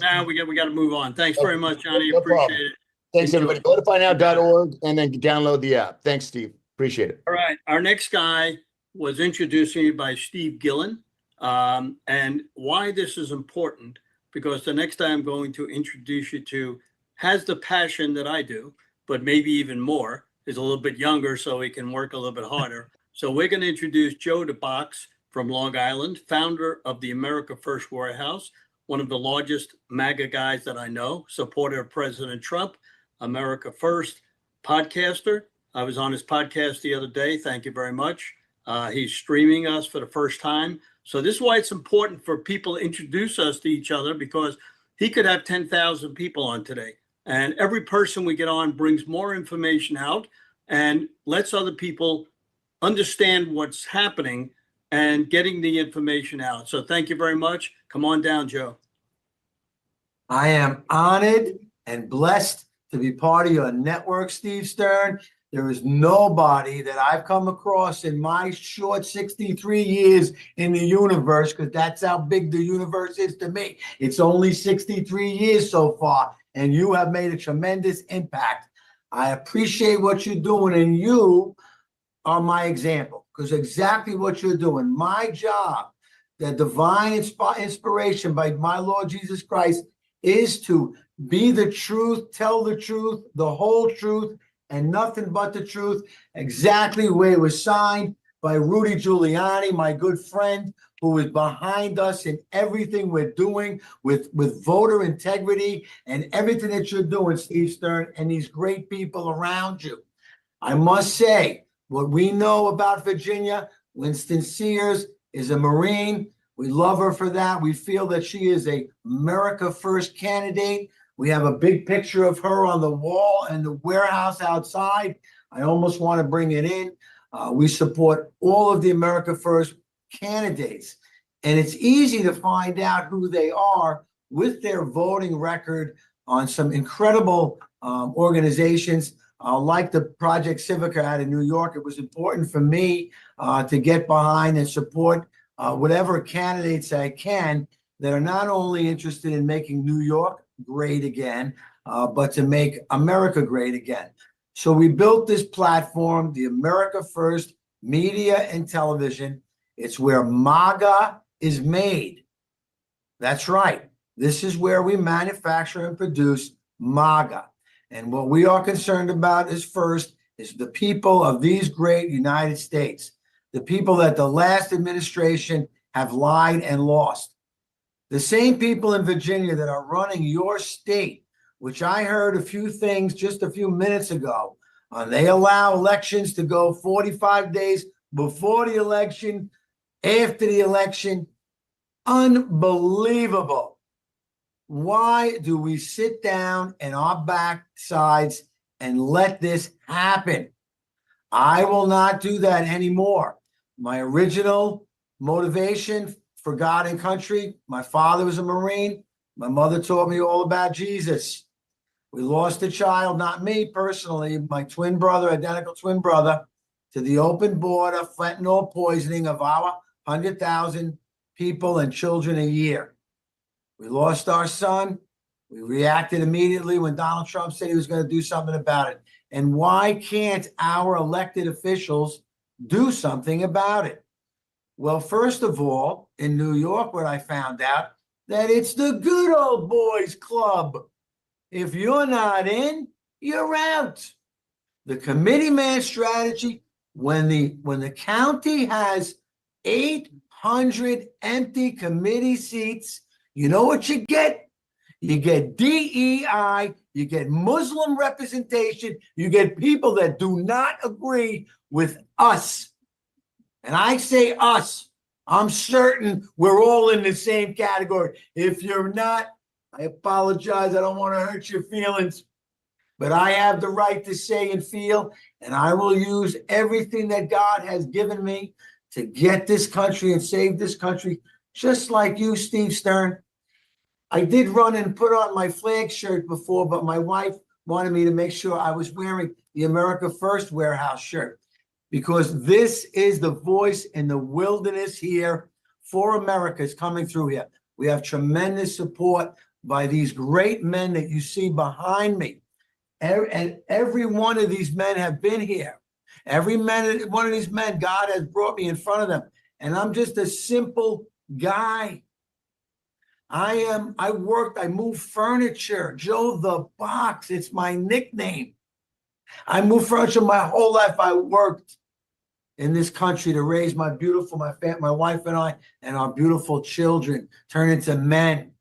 Now we got to move on. Thanks very much, Johnny. No Appreciate problem. it. Thanks, everybody. Votifynow.org and then download the app. Thanks, Steve. Appreciate it. All right. Our next guy was introduced to me by Steve Gillen. And why this is important, because the next guy I'm going to introduce you to has the passion that I do, but maybe even more, is a little bit younger, so he can work a little bit harder. So we're going to introduce Joe DeBox from Long Island, founder of the America First Warehouse, one of the largest MAGA guys that I know, supporter of President Trump, America First podcaster. I was on his podcast the other day. Thank you very much. He's streaming us for the first time. So this is why it's important for people to introduce us to each other, because he could have 10,000 people on today. And every person we get on brings more information out and lets other people understand what's happening and getting the information out. So thank you very much. Come on down, Joe. I am honored and blessed to be part of your network, Steve Stern. There is nobody that I've come across in my short 63 years in the universe, because that's how big the universe is to me. It's only 63 years so far, and you have made a tremendous impact. I appreciate what you're doing, and you are my example, because exactly what you're doing, my job, the divine inspiration by my Lord Jesus Christ, is to be the truth, tell the truth, the whole truth, and nothing but the truth, exactly the way it was signed by Rudy Giuliani, my good friend, who is behind us in everything we're doing with voter integrity and everything that you're doing, Steve Stern, and these great people around you. I must say, what we know about Virginia, Winston Sears is a Marine. We love her for that. We feel that she is a America First candidate. We have a big picture of her on the wall and the warehouse outside. I almost want to bring it in. We support all of the America First candidates. And it's easy to find out who they are with their voting record on some incredible organizations like the Project Civica out of New York. It was important for me to get behind and support whatever candidates I can that are not only interested in making New York great again, but to make America great again. So we built this platform, the America First Media and Television. It's where MAGA is made. That's right. This is where we manufacture and produce MAGA. And what we are concerned about is the people of these great United States, the people that the last administration have lied and lost. The same people in Virginia that are running your state, which I heard a few things just a few minutes ago. They allow elections to go 45 days before the election, after the election. Unbelievable. Why do we sit down in our backsides and let this happen? I will not do that anymore. My original motivation for God and country, my father was a Marine. My mother taught me all about Jesus. We lost a child, not me personally, my twin brother, identical twin brother, to the open border fentanyl poisoning of our 100,000 people and children a year. We lost our son. We reacted immediately when Donald Trump said he was going to do something about it. And why can't our elected officials do something about it? Well, first of all, in New York, what I found out that it's the good old boys club. If you're not in, you're out. The committee man strategy, when the county has 800 empty committee seats, you know what you get? You get DEI, you get Muslim representation, you get people that do not agree with us. And I say us, I'm certain we're all in the same category. If you're not, I apologize. I don't want to hurt your feelings, but I have the right to say and feel, and I will use everything that God has given me to get this country and save this country, just like you, Steve Stern. I did run and put on my flag shirt before, but my wife wanted me to make sure I was wearing the America First warehouse shirt, because this is the voice in the wilderness here for America is coming through here. We have tremendous support by these great men that you see behind me. And every one of these men have been here. Every one of these men, God has brought me in front of them. And I'm just a simple guy. I moved furniture. Joe the Box, it's my nickname. I moved furniture my whole life. I worked in this country to raise my wife and I, and our beautiful children turn into men.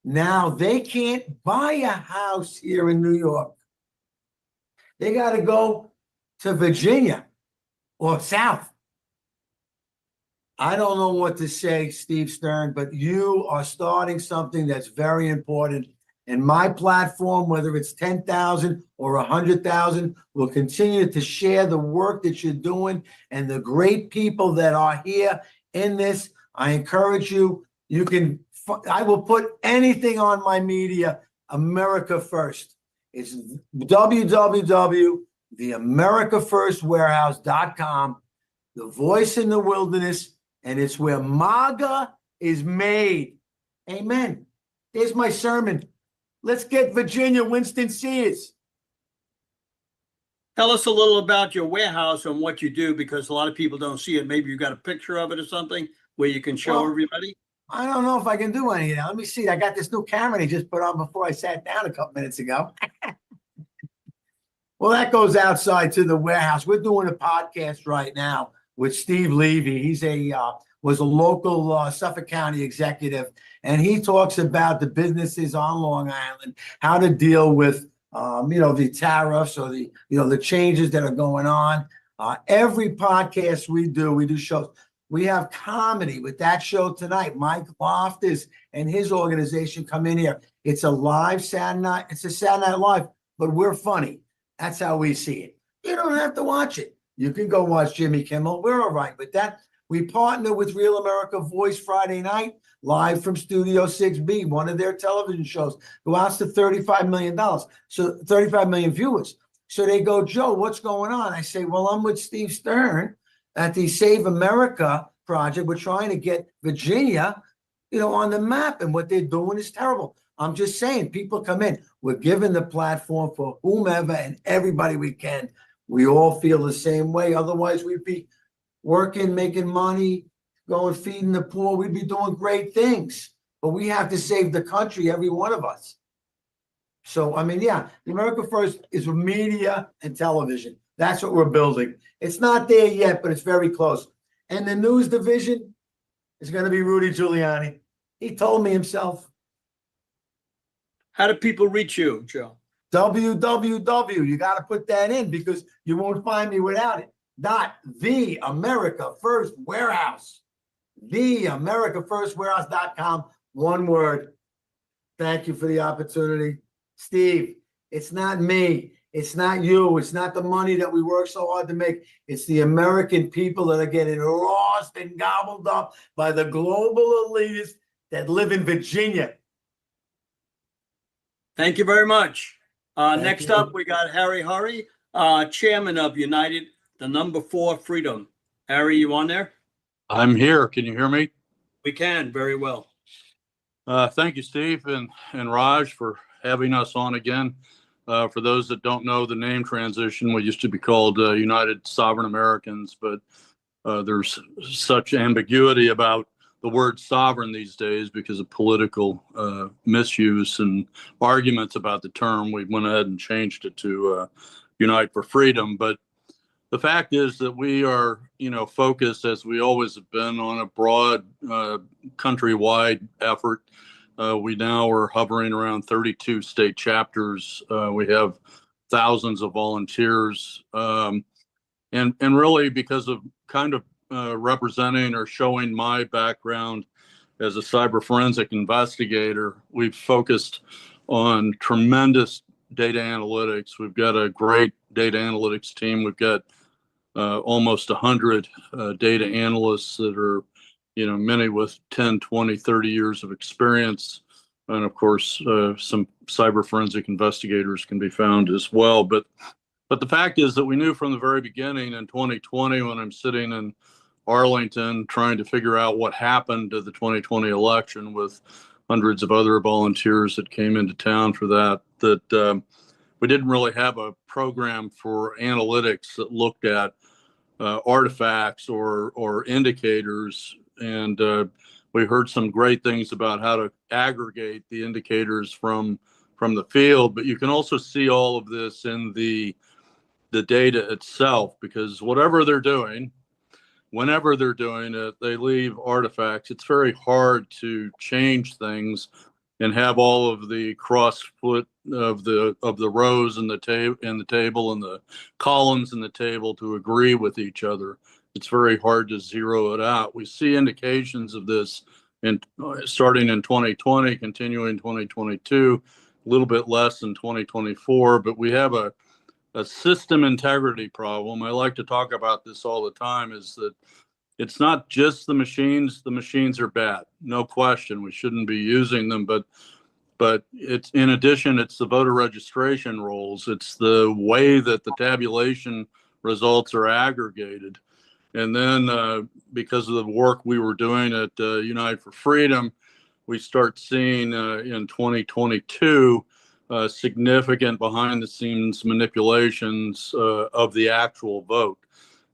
Now they can't buy a house here in New York. They got to go to Virginia or south. I don't know what to say, Steve Stern, but you are starting something that's very important. And my platform, whether it's 10,000 or 100,000, will continue to share the work that you're doing and the great people that are here in this. I encourage you. I will put anything on my media, America First. It's www.theamericafirstwarehouse.com, the voice in the wilderness, and it's where MAGA is made. Amen. Here's my sermon. Let's get Virginia, Winston Sears. Tell us a little about your warehouse and what you do, because a lot of people don't see it. Maybe you got a picture of it or something where you can show everybody. I don't know if I can do any of that. Let me see. I got this new camera they just put on before I sat down a couple minutes ago. Well, that goes outside to the warehouse. We're doing a podcast right now with Steve Levy. He's was a local Suffolk County executive, and he talks about the businesses on Long Island, how to deal with the tariffs or the changes that are going on. Every podcast we do shows. We have comedy with that show tonight. Mike Loftus and his organization come in here. It's a live Saturday night. It's a Saturday Night Live, but we're funny. That's how we see it. You don't have to watch it. You can go watch Jimmy Kimmel. We're all right with that. We partner with Real America Voice Friday night, live from Studio 6B, one of their television shows. Go out to $35 million. So 35 million viewers. So they go, Joe, what's going on? I say, well, I'm with Steve Stern at the Save America project. We're trying to get Virginia, on the map, and what they're doing is terrible. I'm just saying, people come in. We're giving the platform for whomever and everybody we can. We all feel the same way. Otherwise, we'd be working, making money, going feeding the poor. We'd be doing great things. But we have to save the country, every one of us. So, the America First is media and television. That's what we're building. It's not there yet, but it's very close. And the news division is going to be Rudy Giuliani. He told me himself. How do people reach you, Joe? www. You got to put that in because you won't find me without it. The America First Warehouse. TheAmericaFirstWarehouse.com. One word. Thank you for the opportunity. Steve, it's not me. It's not you. It's not the money that we work so hard to make. It's the American people that are getting lost and gobbled up by the global elitists that live in Virginia. Thank you very much. Next up, we got Harry Hurry, chairman of United, the number 4 Freedom. Harry, you on there? I'm here. Can you hear me? We can, very well. Thank you, Steve and Raj, for having us on again. For those that don't know the name transition, we used to be called United Sovereign Americans, but there's such ambiguity about the word sovereign these days because of political misuse and arguments about the term. We went ahead and changed it to Unite for Freedom. But the fact is that we are, focused, as we always have been, on a broad countrywide effort. We now are hovering around 32 state chapters. We have thousands of volunteers. And really because of kind of representing or showing my background as a cyber forensic investigator, we've focused on tremendous data analytics. We've got a great data analytics team. We've got almost 100 data analysts that are, many with 10, 20, 30 years of experience. And of course, some cyber forensic investigators can be found as well. But the fact is that we knew from the very beginning in 2020, when I'm sitting in Arlington trying to figure out what happened to the 2020 election with hundreds of other volunteers that came into town for that we didn't really have a program for analytics that looked at artifacts or indicators. And we heard some great things about how to aggregate the indicators from the field, but you can also see all of this in the data itself, because whatever they're doing, whenever they're doing it, they leave artifacts. It's very hard to change things and have all of the crossfoot of the rows in the table and the columns in the table to agree with each other. It's very hard to zero it out. We see indications of this starting in 2020, continuing 2022, a little bit less in 2024, but we have a system integrity problem. I like to talk about this all the time, is that it's not just the machines. The machines are bad, no question. We shouldn't be using them, but it's, in addition, it's the voter registration rolls. It's the way that the tabulation results are aggregated. And then because of the work we were doing at Unite for Freedom, we start seeing in 2022 significant behind the scenes manipulations of the actual vote.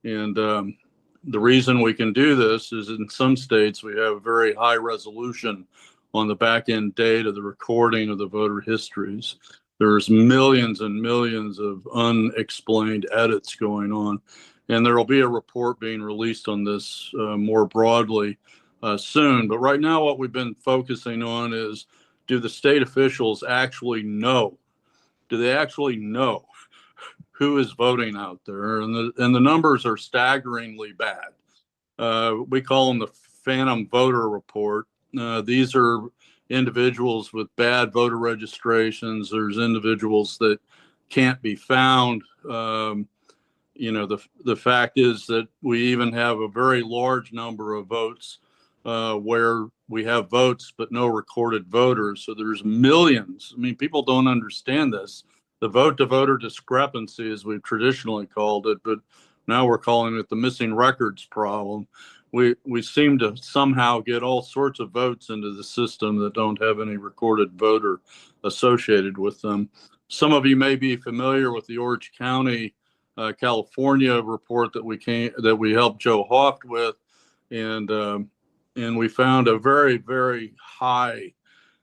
And the reason we can do this is in some states we have very high resolution on the back end data, the recording of the voter histories. There's millions and millions of unexplained edits going on. And there will be a report being released on this more broadly soon. But right now, what we've been focusing on is, do the state officials actually know? Do they actually know who is voting out there? And the numbers are staggeringly bad. We call them the phantom voter report. These are individuals with bad voter registrations. There's individuals that can't be found. The fact is that we even have a very large number of votes where we have votes but no recorded voters. So there's millions. I mean, people don't understand this. The vote-to-voter discrepancy, as we've traditionally called it, but now we're calling it the missing records problem. We seem to somehow get all sorts of votes into the system that don't have any recorded voter associated with them. Some of you may be familiar with the Orange County, California report that we helped Joe Hoft with, and we found a very, very high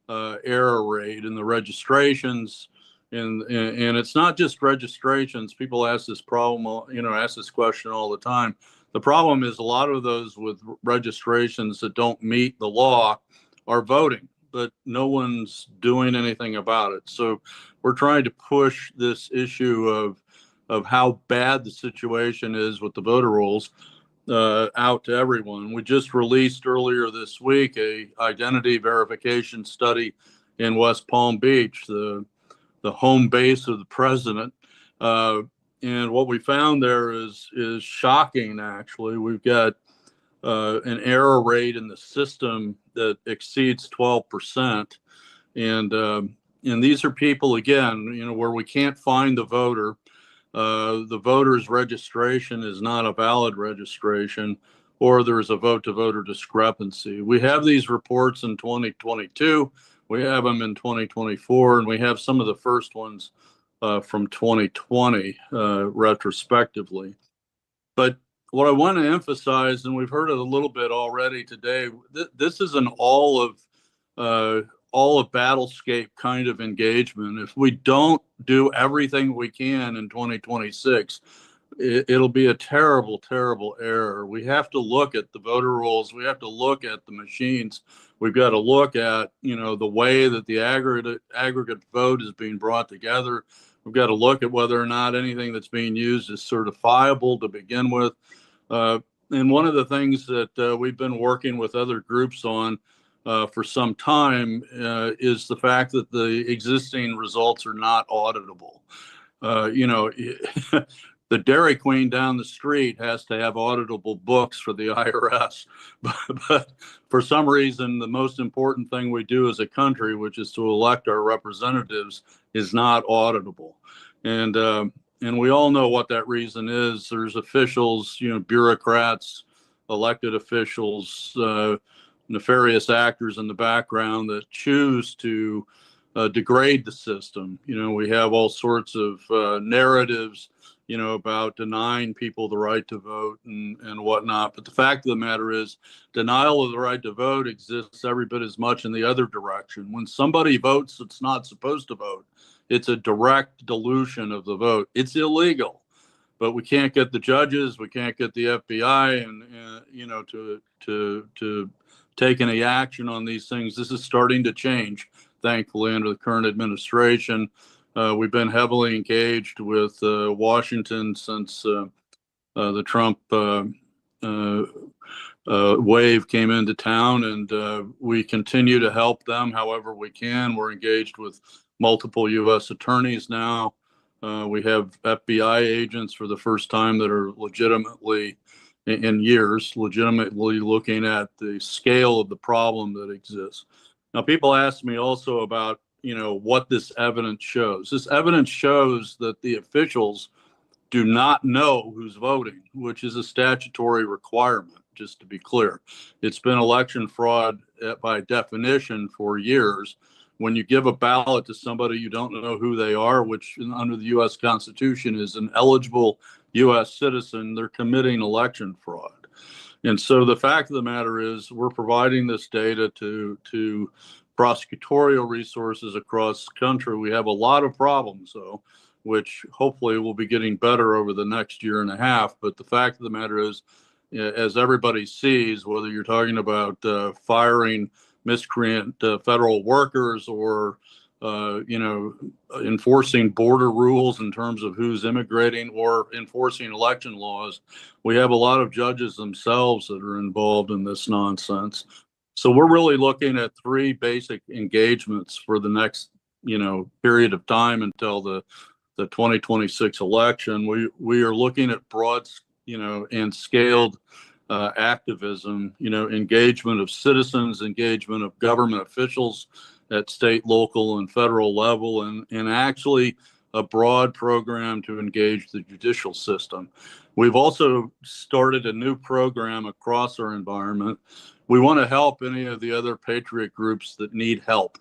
error rate in the registrations. And it's not just registrations. People ask this question all the time. The problem is a lot of those with registrations that don't meet the law are voting, but no one's doing anything about it. So we're trying to push this issue of how bad the situation is with the voter rolls out to everyone. We just released earlier this week a identity verification study in West Palm Beach, the home base of the president. And what we found there is shocking, actually. We've got an error rate in the system that exceeds 12%. And these are people, again, where we can't find the voter. The voter's registration is not a valid registration, or there's a vote-to-voter discrepancy. We have these reports in 2022. We have them in 2024, and we have some of the first ones from 2020 retrospectively. But what I want to emphasize, and we've heard it a little bit already today, this is an all of battlescape kind of engagement. If we don't do everything we can in 2026, it'll be a terrible, terrible error. We have to look at the voter rolls. We have to look at the machines. We've got to look at, the way that the aggregate vote is being brought together. We've got to look at whether or not anything that's being used is certifiable to begin with. And one of the things that we've been working with other groups on for some time is the fact that the existing results are not auditable. The Dairy Queen down the street has to have auditable books for the IRS, but for some reason, the most important thing we do as a country, which is to elect our representatives, is not auditable. And we all know what that reason is. There's officials, bureaucrats, elected officials, nefarious actors in the background that choose to degrade the system. We have all sorts of narratives, about denying people the right to vote and whatnot. But the fact of the matter is, denial of the right to vote exists every bit as much in the other direction. When somebody votes that's not supposed to vote, it's a direct dilution of the vote. It's illegal, but we can't get the judges, we can't get the FBI, and to take any action on these things. This is starting to change, thankfully, under the current administration. We've been heavily engaged with Washington since the Trump wave came into town, and we continue to help them however we can. We're engaged with multiple U.S. attorneys now. We have FBI agents for the first time that are legitimately, in years, legitimately looking at the scale of the problem that exists. Now, people ask me also about, what this evidence shows. This evidence shows that the officials do not know who's voting, which is a statutory requirement, just to be clear. It's been election fraud by definition for years. When you give a ballot to somebody you don't know who they are, which under the U.S. Constitution is an eligible U.S. citizen, they're committing election fraud. And so the fact of the matter is we're providing this data to prosecutorial resources across the country. We have a lot of problems, though, which hopefully will be getting better over the next year and a half. But the fact of the matter is, as everybody sees, whether you're talking about firing miscreant federal workers or enforcing border rules in terms of who's immigrating or enforcing election laws, we have a lot of judges themselves that are involved in this nonsense. So we're really looking at three basic engagements for the next period of time until the 2026 election. We are looking at broad and scaled activism, engagement of citizens, engagement of government officials at state, local, and federal level, and actually a broad program to engage the judicial system. We've also started a new program across our environment. We want to help any of the other patriot groups that need help.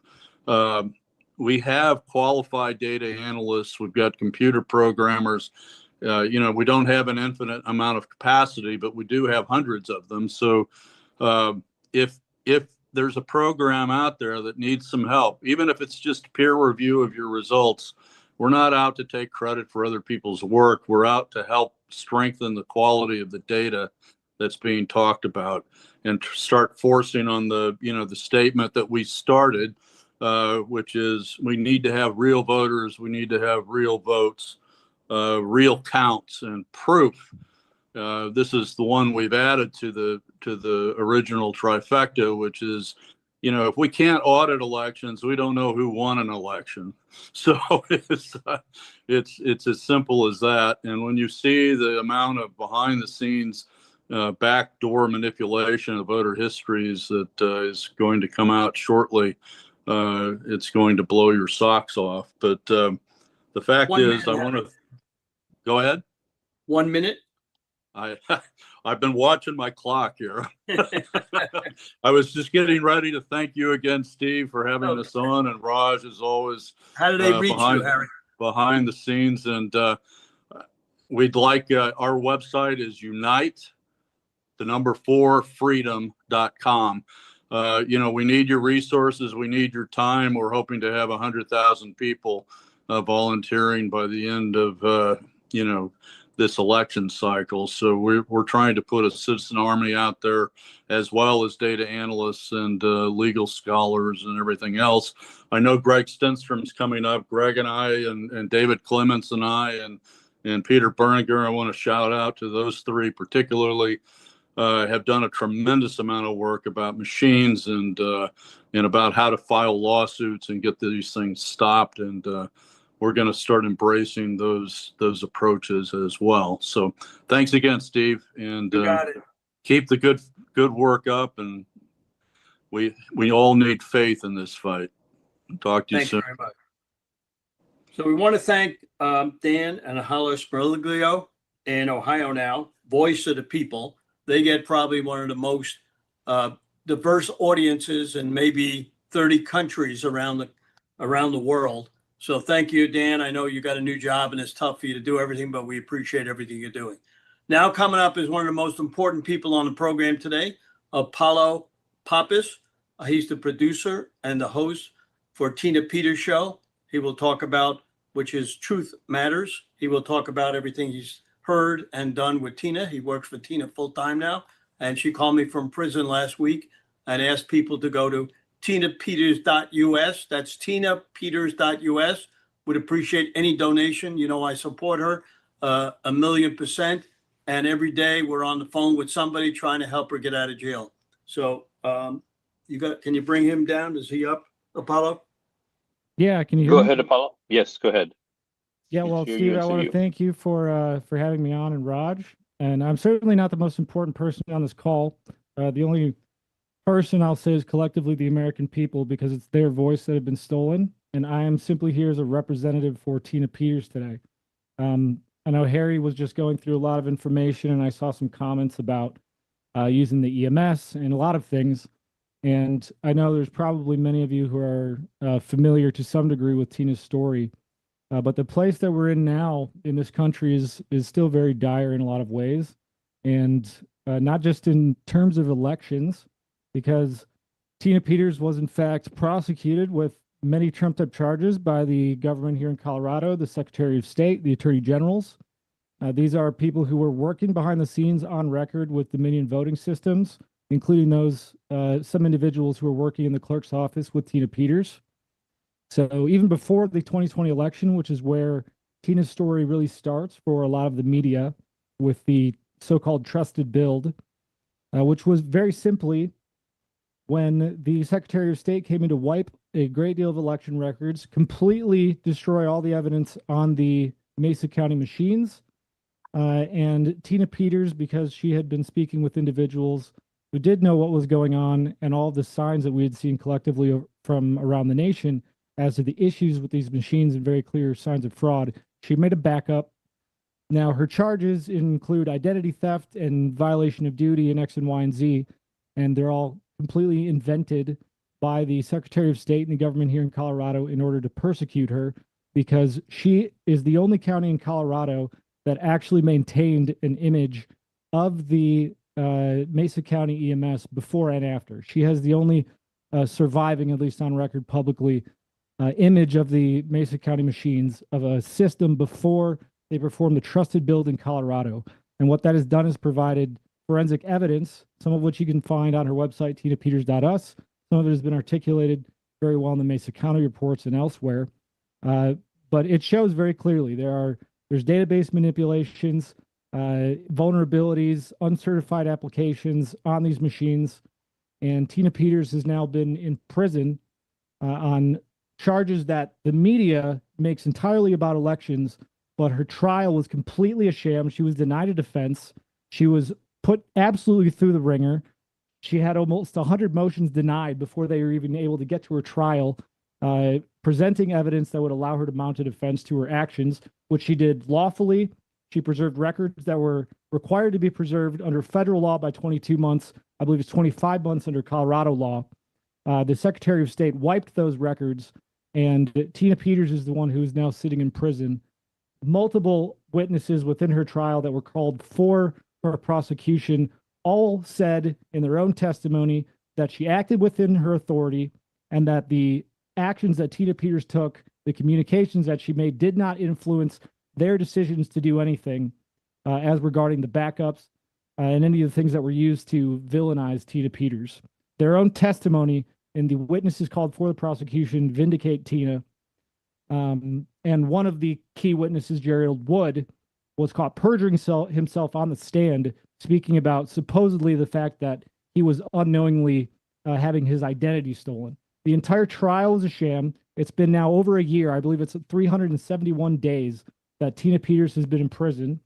We have qualified data analysts. We've got computer programmers. We don't have an infinite amount of capacity, but we do have hundreds of them. So if there's a program out there that needs some help, even if it's just peer review of your results, we're not out to take credit for other people's work. We're out to help strengthen the quality of the data that's being talked about and start forcing on the statement that we started, which is we need to have real voters. We need to have real votes. Real counts and proof. This is the one we've added to the original trifecta, which is, if we can't audit elections, we don't know who won an election. So it's as simple as that. And when you see the amount of behind the scenes backdoor manipulation of voter histories that is going to come out shortly, it's going to blow your socks off. But the fact is, I want to. Go ahead. 1 minute. I've been watching my clock here. I was just getting ready to thank you again, Steve, for having us on, and Raj, as always. How do they reach you, Harry? Behind the scenes, and we'd like, our website is unite4freedom.com. We need your resources. We need your time. We're hoping to have 100,000 people volunteering by the end of, this election cycle. So we're trying to put a citizen army out there, as well as data analysts and legal scholars and everything else. I know Greg Stenstrom's coming up. Greg and I and David Clements and I and Peter Berninger, I want to shout out to those three particularly, have done a tremendous amount of work about machines and about how to file lawsuits and get these things stopped. And we're going to start embracing those approaches as well. So thanks again, Steve, and You got it. keep the good work up. And we all need faith in this fight. Talk to you Thanks soon. very much. So we want to thank Dan and Hala Sperliglio in Ohio now, Voice of the People. They get probably one of the most diverse audiences in maybe 30 countries around the world. So thank you, Dan. I know you got a new job and it's tough for you to do everything, but we appreciate everything you're doing. Now coming up is one of the most important people on the program today, Apollo Pappas. He's the producer and the host for Tina Peters' show. He will talk about, which is Truth Matters. He will talk about everything he's heard and done with Tina. He works for Tina full time now. And she called me from prison last week and asked people to go to tinapeters.us. That's tinapeters.us. Would appreciate any donation. You know, I support her 1,000,000%. And every day we're on the phone with somebody trying to help her get out of jail. So can you bring him down? Is he up, Apollo? Yeah, can you hear Go me? ahead, Apollo. Yes, go ahead. Yeah, well, Hear Steve, you and I see want to you. thank you for having me on, and Raj. And I'm certainly not the most important person on this call. The only person I'll say is collectively the American people, because it's their voice that have been stolen. And I am simply here as a representative for Tina Peters today. I know Harry was just going through a lot of information, and I saw some comments about using the EMS and a lot of things. And I know there's probably many of you who are familiar to some degree with Tina's story. But the place that we're in now in this country is still very dire in a lot of ways. And not just in terms of elections, because Tina Peters was in fact prosecuted with many trumped-up charges by the government here in Colorado, the Secretary of State, the Attorney Generals. These are people who were working behind the scenes on record with Dominion voting systems, including those some individuals who were working in the clerk's office with Tina Peters. So even before the 2020 election, which is where Tina's story really starts for a lot of the media with the so-called trusted build, which was very simply when the Secretary of State came in to wipe a great deal of election records, completely destroy all the evidence on the Mesa County machines. And Tina Peters, because she had been speaking with individuals who did know what was going on and all the signs that we had seen collectively from around the nation as to the issues with these machines and very clear signs of fraud, she made a backup. Now, her charges include identity theft and violation of duty in X and Y and Z, and they're all completely invented by the Secretary of State and the government here in Colorado in order to persecute her, because she is the only county in Colorado that actually maintained an image of the Mesa County EMS before and after. She has the only surviving, at least on record publicly, image of the Mesa County machines of a system before they performed the trusted build in Colorado. And what that has done is provided forensic evidence, some of which you can find on her website, tinapeters.us. Some of it has been articulated very well in the Mesa County reports and elsewhere. But it shows very clearly there's database manipulations, vulnerabilities, uncertified applications on these machines. And Tina Peters has now been in prison on charges that the media makes entirely about elections, but her trial was completely a sham. She was denied a defense. She was put absolutely through the ringer. She had almost 100 motions denied before they were even able to get to her trial, presenting evidence that would allow her to mount a defense to her actions, which she did lawfully. She preserved records that were required to be preserved under federal law by 22 months. I believe it's 25 months under Colorado law. The Secretary of State wiped those records, and Tina Peters is the one who is now sitting in prison multiple witnesses within her trial that were called for her prosecution all said in their own testimony that she acted within her authority and that the actions that Tina Peters took, the communications that she made, did not influence their decisions to do anything as regarding the backups and any of the things that were used to villainize Tina Peters. Their own testimony and the witnesses called for the prosecution vindicate Tina. And one of the key witnesses, Gerald Wood, was caught perjuring himself on the stand, speaking about supposedly the fact that he was unknowingly having his identity stolen. The entire trial is a sham. It's been now over a year. I believe it's 371 days that Tina Peters has been in prison,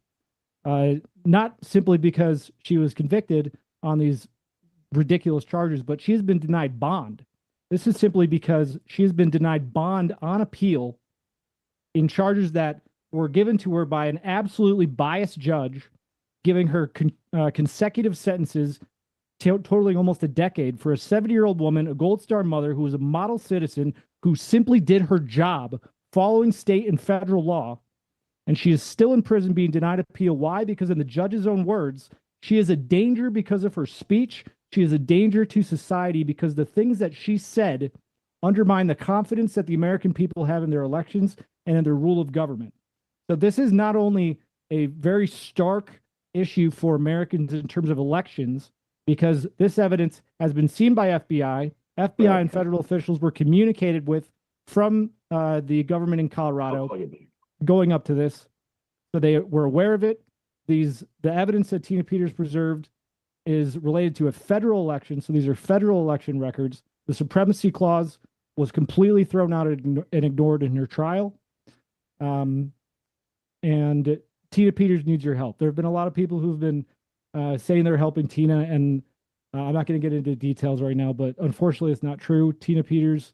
not simply because she was convicted on these ridiculous charges, but she has been denied bond. This is simply because she has been denied bond on appeal in charges that were given to her by an absolutely biased judge, giving her consecutive sentences totaling almost a decade for a 70-year-old woman, a Gold Star mother who was a model citizen who simply did her job following state and federal law. And she is still in prison being denied appeal. Why? Because in the judge's own words, she is a danger because of her speech. She is a danger to society because the things that she said undermine the confidence that the American people have in their elections and in their rule of government. So this is not only a very stark issue for Americans in terms of elections, because this evidence has been seen by FBI. FBI and federal officials were communicated with from the government in Colorado going up to this. So they were aware of it. The evidence that Tina Peters preserved is related to a federal election. So these are federal election records. The supremacy clause was completely thrown out and ignored in her trial. And Tina Peters needs your help. There have been a lot of people who've been saying they're helping Tina, and I'm not going to get into details right now, but unfortunately it's not true. Tina Peters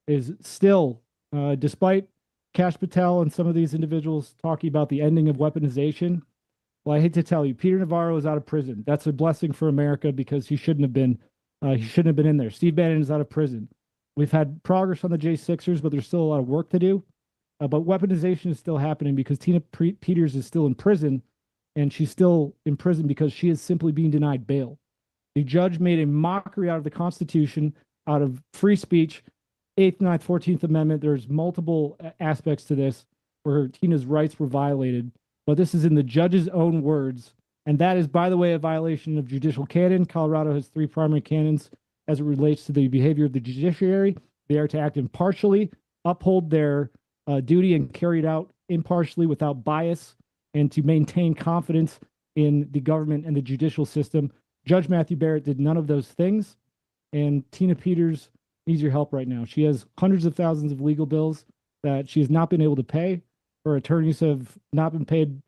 is still, despite Kash Patel and some of these individuals talking about the ending of weaponization, well, I hate to tell you, Peter Navarro is out of prison. That's a blessing for America because he shouldn't have been in there. Steve Bannon is out of prison. We've had progress on the J6ers, but there's still a lot of work to do. But weaponization is still happening because Tina Peters is still in prison, and she's still in prison because she is simply being denied bail. The judge made a mockery out of the Constitution, out of free speech, 8th, 9th, 14th Amendment. There's multiple aspects to this where Tina's rights were violated, but this is in the judge's own words. And that is, by the way, a violation of judicial canon. Colorado has 3 primary canons as it relates to the behavior of the judiciary. They are to act impartially, uphold their duty, and carry it out impartially without bias, and to maintain confidence in the government and the judicial system. Judge Matthew Barrett did none of those things, and Tina Peters needs your help right now. She has hundreds of thousands of legal bills that she has not been able to pay. Her attorneys have not been paid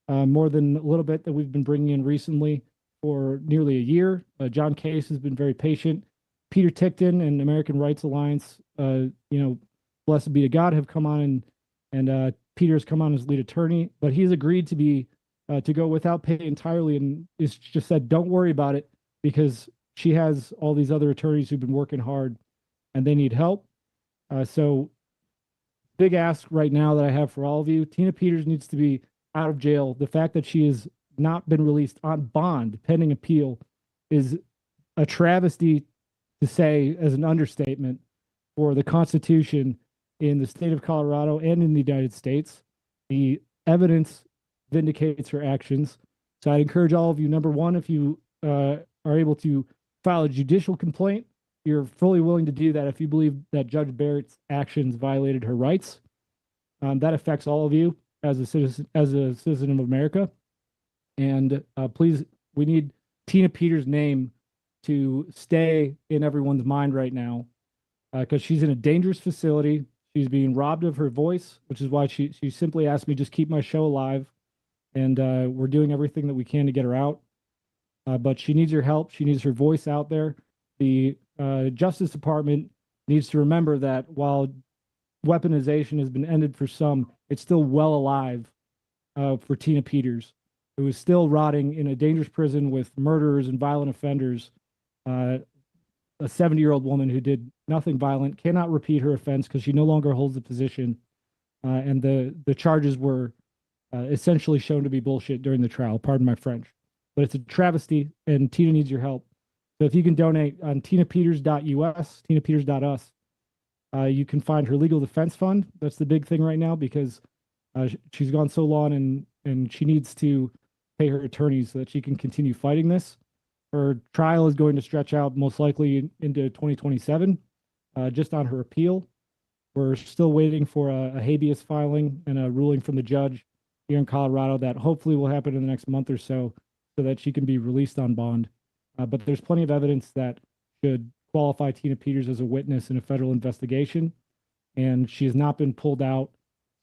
more than a little bit that we've been bringing in recently for nearly a year. John Case has been very patient. Peter Tickton and American Rights Alliance, blessed be to God, have come on, and Peter has come on as lead attorney, but he's agreed to be to go without pay entirely, and it's just said, don't worry about it, because she has all these other attorneys who've been working hard and they need help. So big ask right now that I have for all of you: Tina Peters needs to be out of jail. The fact that she has not been released on bond pending appeal is a travesty, to say as an understatement, for the Constitution in the state of Colorado and in the United States. The evidence vindicates her actions. So I'd encourage all of you, number one, if you are able to file a judicial complaint, you're fully willing to do that if you believe that Judge Barrett's actions violated her rights. That affects all of you as a citizen of America. And please, we need Tina Peters' name to stay in everyone's mind right now, because she's in a dangerous facility. She's being robbed of her voice, which is why she simply asked me, just keep my show alive. And we're doing everything that we can to get her out. But she needs your help. She needs her voice out there. The Justice Department needs to remember that while weaponization has been ended for some, it's still well alive for Tina Peters, who is still rotting in a dangerous prison with murderers and violent offenders. A 70-year-old woman who did nothing violent cannot repeat her offense because she no longer holds the position. And the charges were essentially shown to be bullshit during the trial. Pardon my French, but it's a travesty, and Tina needs your help. So if you can donate on tinapeters.us, tinapeters.us, you can find her legal defense fund. That's the big thing right now, because she's gone so long, and she needs to pay her attorneys so that she can continue fighting this. Her trial is going to stretch out most likely into 2027, just on her appeal. We're still waiting for a habeas filing and a ruling from the judge here in Colorado that hopefully will happen in the next month or so that she can be released on bond. But there's plenty of evidence that should qualify Tina Peters as a witness in a federal investigation, and she has not been pulled out.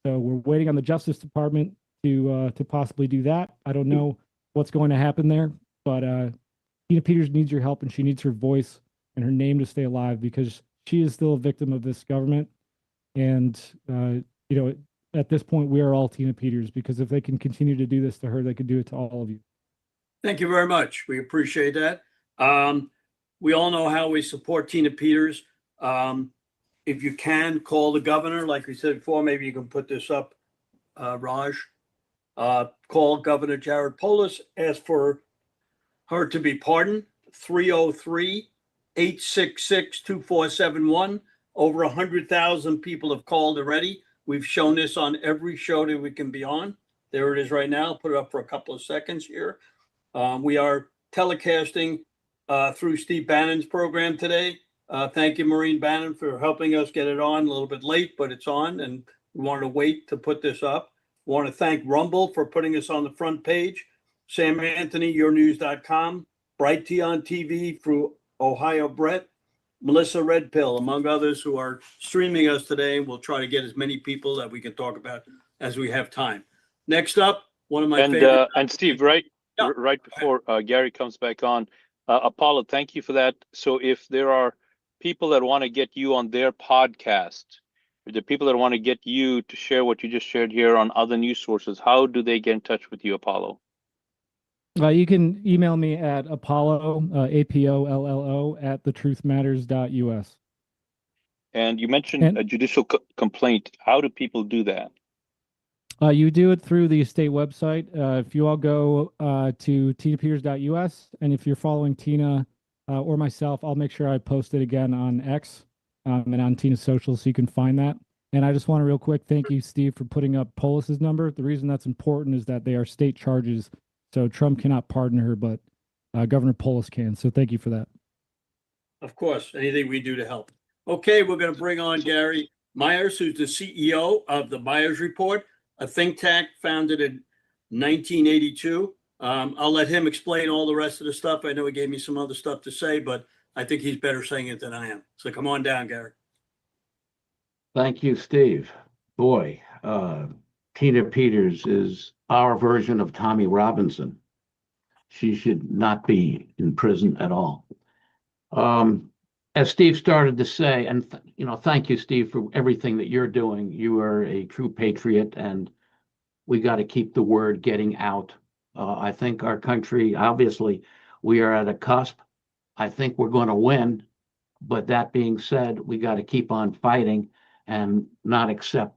So we're waiting on the Justice Department to possibly do that. I don't know what's going to happen there, but Tina Peters needs your help, and she needs her voice and her name to stay alive, because she is still a victim of this government. And at this point, we are all Tina Peters, because if they can continue to do this to her, they could do it to all of you. Thank you very much. We appreciate that. We all know how we support Tina Peters. If you can, call the governor. Like we said before, maybe you can put this up, Raj. Call Governor Jared Polis, ask for her to be pardoned. 303-866-2471. Over 100,000 people have called already. We've shown this on every show that we can be on. There it is right now. I'll put it up for a couple of seconds here. We are telecasting through Steve Bannon's program today. Thank you, Maureen Bannon, for helping us get it on. A little bit late, but it's on, and we wanted to wait to put this up. We want to thank Rumble for putting us on the front page. Sam Anthony, YourNews.com, Bright T on TV through Ohio Brett, Melissa Red Pill, among others who are streaming us today. We'll try to get as many people that we can talk about as we have time. Next up, one of my favorite. And Steve, right before Gary comes back on, Apollo, thank you for that. So if there are people that want to get you on their podcast, or the people that want to get you to share what you just shared here on other news sources, how do they get in touch with you, Apollo? You can email me at Apollo, APOLLO, at thetruthmatters.us. And you mentioned a judicial complaint. How do people do that? You do it through the state website. If you all go to tinapeters.us, and if you're following Tina or myself, I'll make sure I post it again on X and on Tina's social, so you can find that. And I just want to real quick thank you, Steve, for putting up Polis's number. The reason that's important is that they are state charges, so Trump cannot pardon her, but Governor Polis can. So thank you for that. Of course, anything we do to help. Okay, we're going to bring on Gary Myers, who's the CEO of the Myers Report, a think tank founded in 1982. I'll let him explain all the rest of the stuff. I know he gave me some other stuff to say, but I think he's better saying it than I am. So come on down, Gary. Thank you, Steve. Boy, Tina Peters is our version of Tommy Robinson. She should not be in prison at all. As Steve started to say, and thank you, Steve, for everything that you're doing. You are a true patriot, and we got to keep the word getting out. I think our country, obviously, we are at a cusp. I think we're going to win. But that being said, we got to keep on fighting and not accept,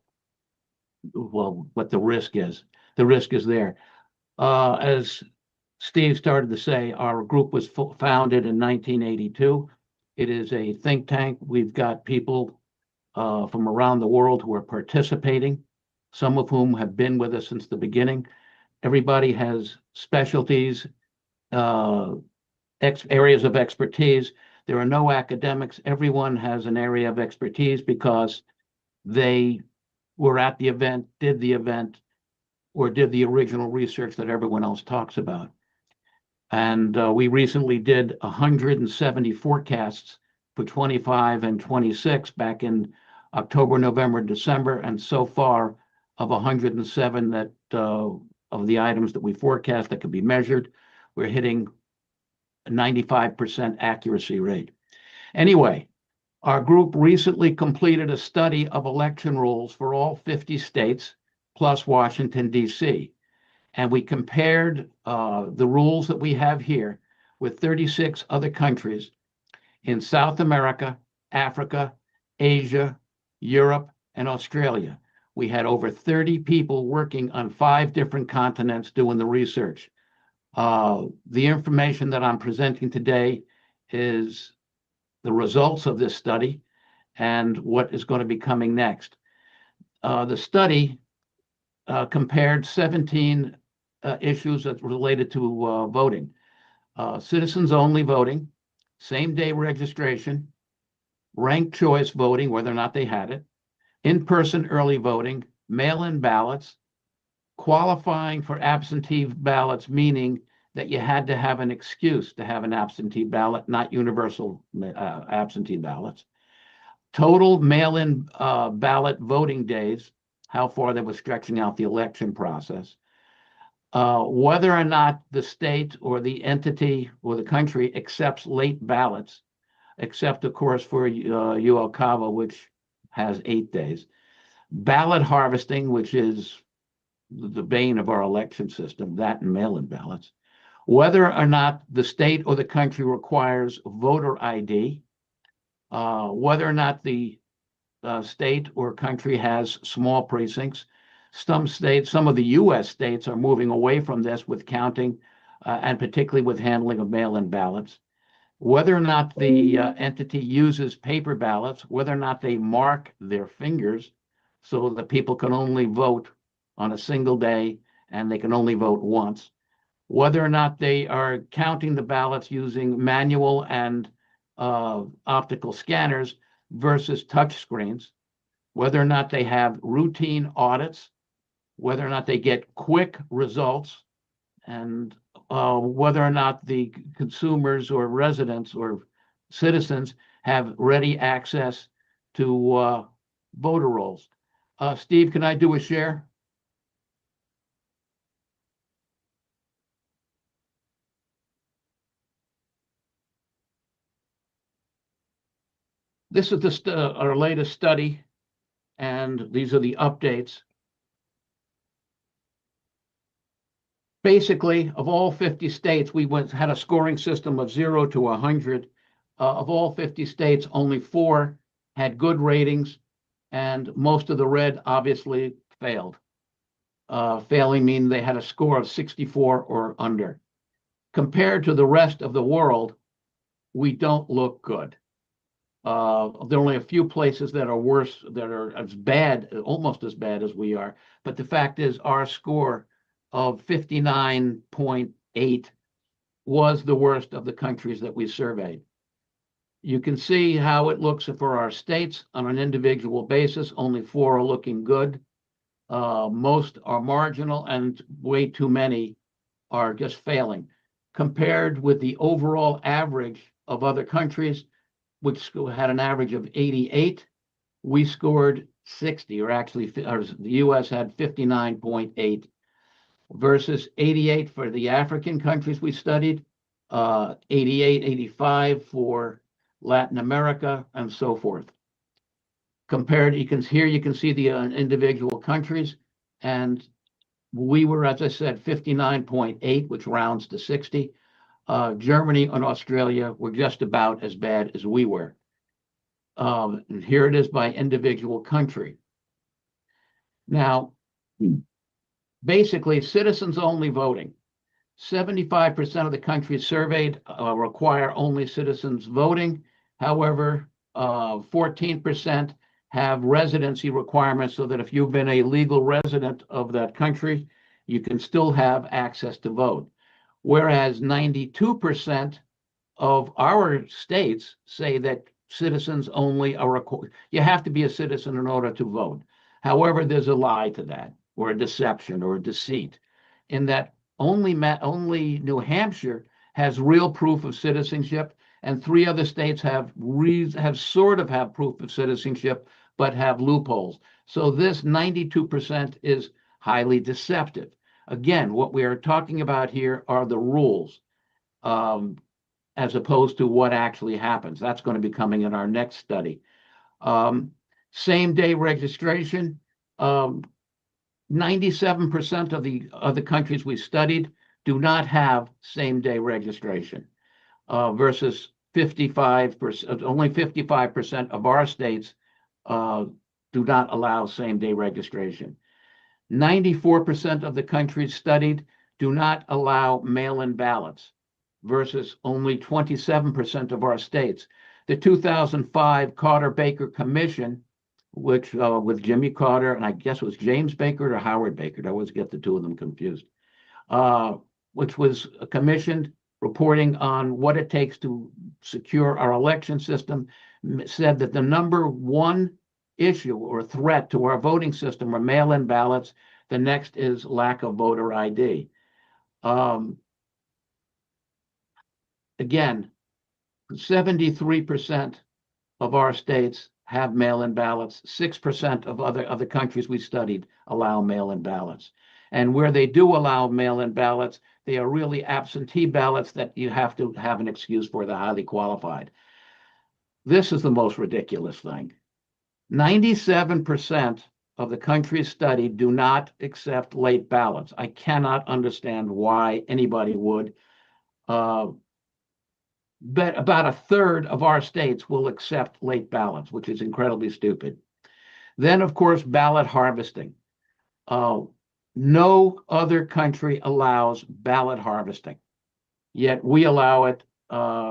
what the risk is. The risk is there. As Steve started to say, our group was founded in 1982. It is a think tank. We've got people from around the world who are participating, some of whom have been with us since the beginning. Everybody has specialties, areas of expertise. There are no academics. Everyone has an area of expertise because they were at the event, did the event, or did the original research that everyone else talks about. And we recently did 170 forecasts for 25 and 26 back in October, November, December. And so far, of 107 that of the items that we forecast that could be measured, we're hitting a 95% accuracy rate. Anyway, our group recently completed a study of election rules for all 50 states plus Washington, D.C. And we compared the rules that we have here with 36 other countries in South America, Africa, Asia, Europe, and Australia. We had over 30 people working on 5 different continents doing the research. The information that I'm presenting today is the results of this study and what is going to be coming next. The study compared 17 issues that related to voting. Citizens-only voting, same-day registration, ranked choice voting, whether or not they had it, in-person early voting, mail-in ballots, qualifying for absentee ballots, meaning that you had to have an excuse to have an absentee ballot, not universal absentee ballots, total mail-in ballot voting days, how far they were stretching out the election process, whether or not the state or the entity or the country accepts late ballots, except, of course, for UOCAVA, which has 8 days, ballot harvesting, which is the bane of our election system, that and mail-in ballots, whether or not the state or the country requires voter ID, whether or not the state or country has small precincts. Some states, some of the US states are moving away from this with counting and particularly with handling of mail-in ballots. Whether or not the entity uses paper ballots, whether or not they mark their fingers so that people can only vote on a single day and they can only vote once, whether or not they are counting the ballots using manual and optical scanners versus touch screens, whether or not they have routine audits, whether or not they get quick results, and whether or not the consumers or residents or citizens have ready access to voter rolls. Steve, can I do a share? This is our latest study, and these are the updates. Basically, of all 50 states, we had a scoring system of 0 to 100. Of all 50 states, only 4 had good ratings, and most of the red obviously failed. Failing means they had a score of 64 or under. Compared to the rest of the world, we don't look good. There are only a few places that are worse, that are as bad, almost as bad as we are. But the fact is, our score of 59.8 was the worst of the countries that we surveyed. You can see how it looks for our states on an individual basis. Only 4 are looking good. Most are marginal, and way too many are just failing. Compared with the overall average of other countries, which had an average of 88, we scored 60, or actually the US had 59.8 versus 88 for the African countries we studied, 88, 85 for Latin America, and so forth. Compared, you can see the individual countries, and we were, as I said, 59.8, which rounds to 60. Germany and Australia were just about as bad as we were. And here it is by individual country. Now, basically, citizens-only voting. 75% of the countries surveyed require only citizens voting. However, 14% have residency requirements so that if you've been a legal resident of that country, you can still have access to vote. Whereas 92% of our states say that citizens only are required. You have to be a citizen in order to vote. However, there's a lie to that, or a deception, or a deceit, in that only New Hampshire has real proof of citizenship, and 3 other states have sort of have proof of citizenship, but have loopholes. So this 92% is highly deceptive. Again, what we are talking about here are the rules, as opposed to what actually happens. That's going to be coming in our next study. Same-day registration. 97% of the countries we studied do not have same-day registration, versus 55%. Only 55% of our states do not allow same-day registration. 94% of the countries studied do not allow mail-in ballots versus only 27% of our states. The 2005 Carter-Baker Commission, which with Jimmy Carter, and I guess it was James Baker or Howard Baker, I always get the two of them confused, which was commissioned reporting on what it takes to secure our election system, said that the number one issue or threat to our voting system are mail-in ballots. The next is lack of voter ID. Again, 73% of our states have mail-in ballots. 6% of other countries we studied allow mail-in ballots. And where they do allow mail-in ballots, they are really absentee ballots that you have to have an excuse for. They're highly qualified. This is the most ridiculous thing. 97% of the countries studied do not accept late ballots. I cannot understand why anybody would. But about a third of our states will accept late ballots, which is incredibly stupid. Then, of course, ballot harvesting. No other country allows ballot harvesting, yet we allow it.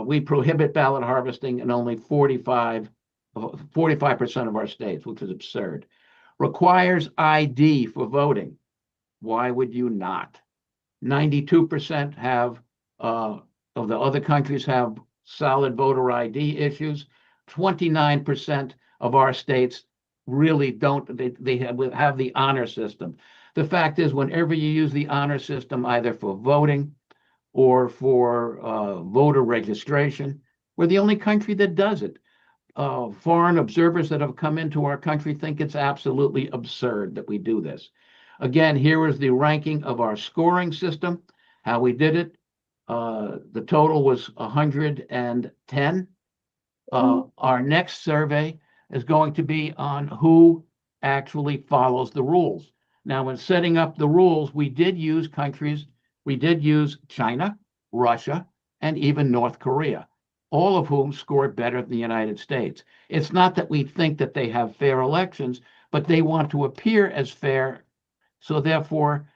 We prohibit ballot harvesting in only 45% of our states, which is absurd. Requires ID for voting. Why would you not? 92% have of the other countries have solid voter ID issues. 29% of our states really don't. They have the honor system. The fact is, whenever you use the honor system, either for voting or for voter registration, we're the only country that does it. Foreign observers that have come into our country think it's absolutely absurd that we do this. Again, here is the ranking of our scoring system, how we did it. The total was 110. Our next survey is going to be on who actually follows the rules. Now, when setting up the rules, we did use countries, we did use China, Russia, and even North Korea, all of whom scored better than the United States. It's not that we think that they have fair elections, but they want to appear as fair. So therefore,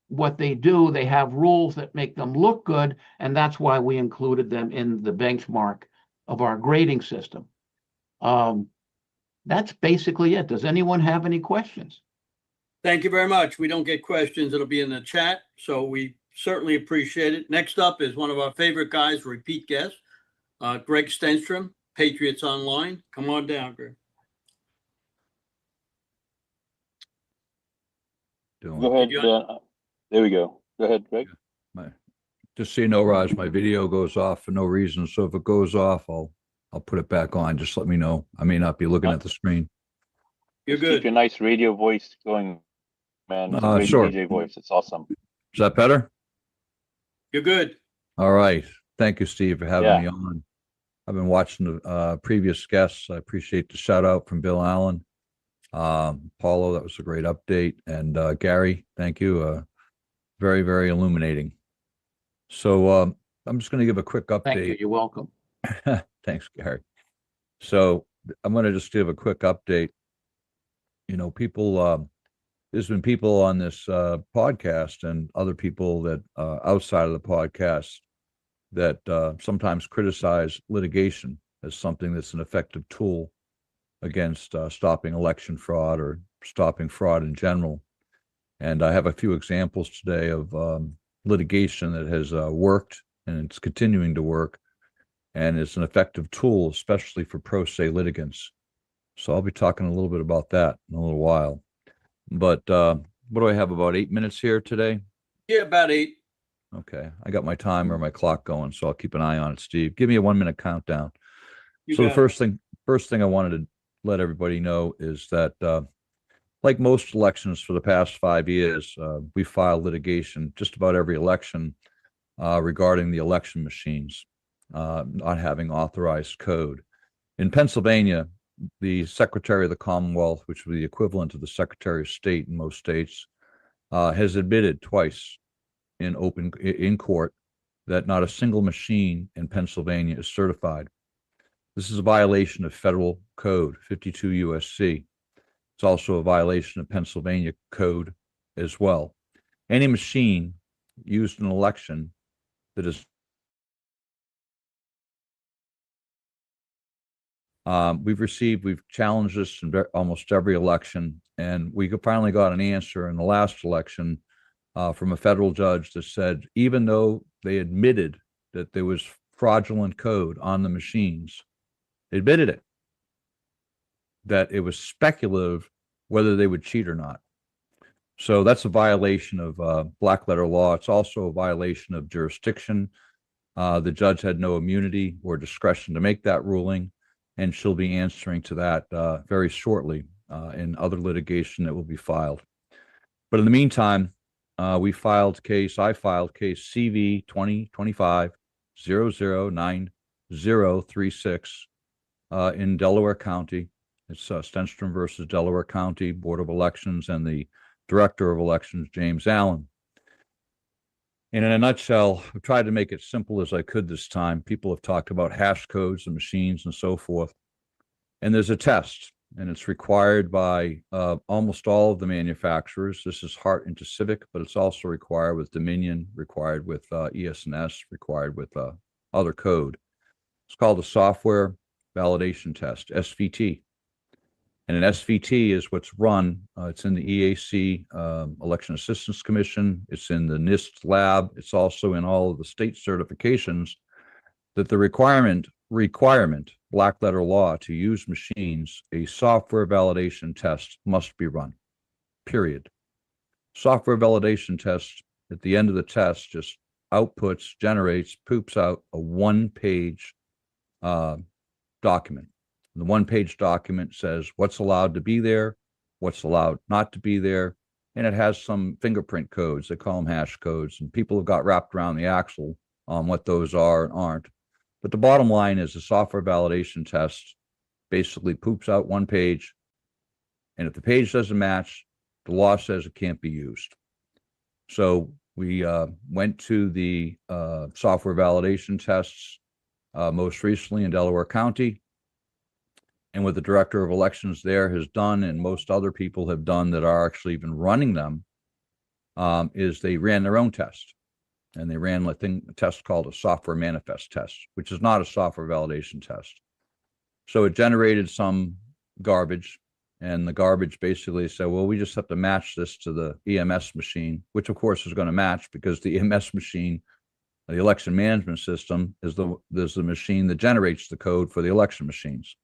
what they do, they have rules that make them look good, and that's why we included them in the benchmark of our grading system. That's basically it. Does anyone have any questions? Thank you very much. We don't get questions. It'll be in the chat, so we certainly appreciate it. Next up is one of our favorite guys, repeat guest, Greg Stenstrom, Patriots Online. Come on down, Greg. Go ahead. There we go. Go ahead, Greg. Just so you know, Raj, my video goes off for no reason. So if it goes off, I'll put it back on. Just let me know. I may not be looking at the screen. You're good. Keep your nice radio voice going, man. It's a great sure. DJ voice. It's awesome. Is that better? You're good. All right. Thank you, Steve, for having me on. I've been watching the previous guests. I appreciate the shout out from Bill Allen. Paulo, that was a great update. And Gary, thank you. Very, very illuminating. So I'm just going to give a quick update. Thank you. You're welcome. Thanks, Gary. So I'm going to just give a quick update. You know, people, there's been people on this podcast and other people that outside of the podcast that sometimes criticize litigation as something that's an effective tool against stopping election fraud or stopping fraud in general. And I have a few examples today of litigation that has worked and it's continuing to work. And it's an effective tool, especially for pro se litigants. So I'll be talking a little bit about that in a little while. But what do I have, about 8 minutes here today? Yeah, about 8. Okay. I got my timer, my clock going, so I'll keep an eye on it, Steve. Give me a 1 minute countdown. So the first thing I wanted to let everybody know is that like most elections for the past 5 years, we file litigation just about every election regarding the election machines not having authorized code. In Pennsylvania, the Secretary of the Commonwealth, which would be the equivalent of the Secretary of State in most states, has admitted twice in court that not a single machine in Pennsylvania is certified. This is a violation of federal code 52 USC. It's also a violation of Pennsylvania code as well. Any machine used in an election that is we've challenged this in almost every election, and we finally got an answer in the last election from a federal judge that said, even though they admitted that there was fraudulent code on the machines, they admitted it, that it was speculative whether they would cheat or not. So that's a violation of black letter law. It's also a violation of jurisdiction. The judge had no immunity or discretion to make that ruling, and she'll be answering to that very shortly in other litigation that will be filed. But in the meantime, I filed case CV 2025-009036 in Delaware County. It's Stenstrom versus Delaware County Board of Elections and the Director of Elections, James Allen. And in a nutshell, I tried to make it simple as I could this time. People have talked about hash codes and machines and so forth. And there's a test, and it's required by almost all of the manufacturers. This is Hart into Civic, but it's also required with Dominion, required with ES&S, required with other code. It's called a software validation test, SVT. And an SVT is what's run. It's in the EAC, Election Assistance Commission. It's in the NIST lab. It's also in all of the state certifications that the requirement, black letter law, to use machines, a software validation test must be run, period. Software validation test, at the end of the test, just outputs, generates, poops out a one-page document. The one-page document says what's allowed to be there, what's allowed not to be there, and it has some fingerprint codes. They call them hash codes, and people have got wrapped around the axle on what those are and aren't. But the bottom line is the software validation test basically poops out one page, and if the page doesn't match, the law says it can't be used. So we went to the software validation tests most recently in Delaware County. And what the Director of Elections there has done, and most other people have done that are actually even running them, is they ran their own test. And they ran a test called a software manifest test, which is not a software validation test. So it generated some garbage, and the garbage basically said, well, we just have to match this to the EMS machine, which of course is going to match because the EMS machine, the election management system, is the machine that generates the code for the election machines.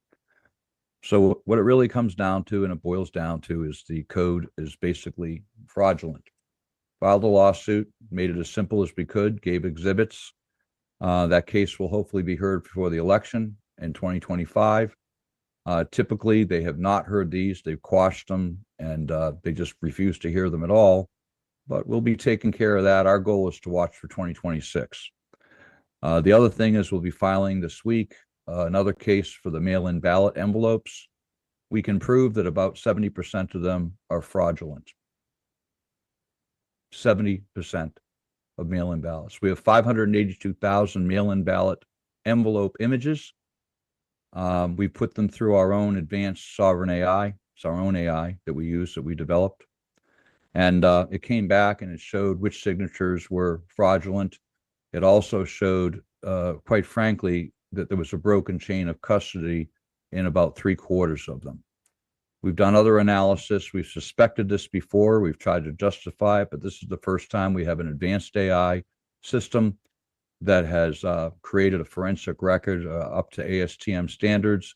So what it really comes down to, and it boils down to, is the code is basically fraudulent. Filed a lawsuit, made it as simple as we could, gave exhibits. That case will hopefully be heard before the election in 2025. Typically, they have not heard these. They've quashed them, and they just refuse to hear them at all. But we'll be taking care of that. Our goal is to watch for 2026. The other thing is we'll be filing this week another case for the mail-in ballot envelopes. We can prove that about 70% of them are fraudulent. 70% of mail-in ballots. We have 582,000 mail-in ballot envelope images. We put them through our own advanced sovereign AI. It's our own AI that we use, that we developed. And it came back and it showed which signatures were fraudulent. It also showed, quite frankly, that there was a broken chain of custody in about 3/4 of them. We've done other analysis. We've suspected this before. We've tried to justify it, but this is the first time we have an advanced AI system that has created a forensic record up to ASTM standards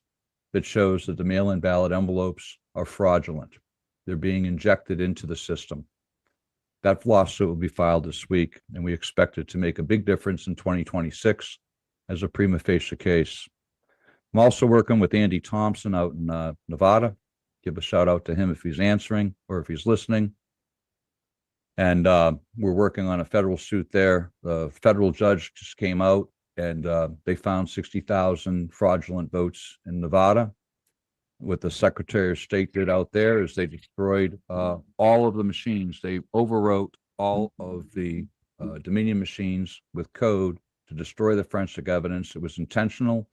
that shows that the mail-in ballot envelopes are fraudulent. They're being injected into the system. That lawsuit will be filed this week, and we expect it to make a big difference in 2026 as a prima facie case. I'm also working with Andy Thompson out in Nevada. Give a shout out to him if he's answering or if he's listening. And we're working on a federal suit there. The federal judge just came out and they found 60,000 fraudulent votes in Nevada. What the Secretary of State did out there is they destroyed all of the machines. They overwrote all of the Dominion machines with code to destroy the forensic evidence. It was intentional.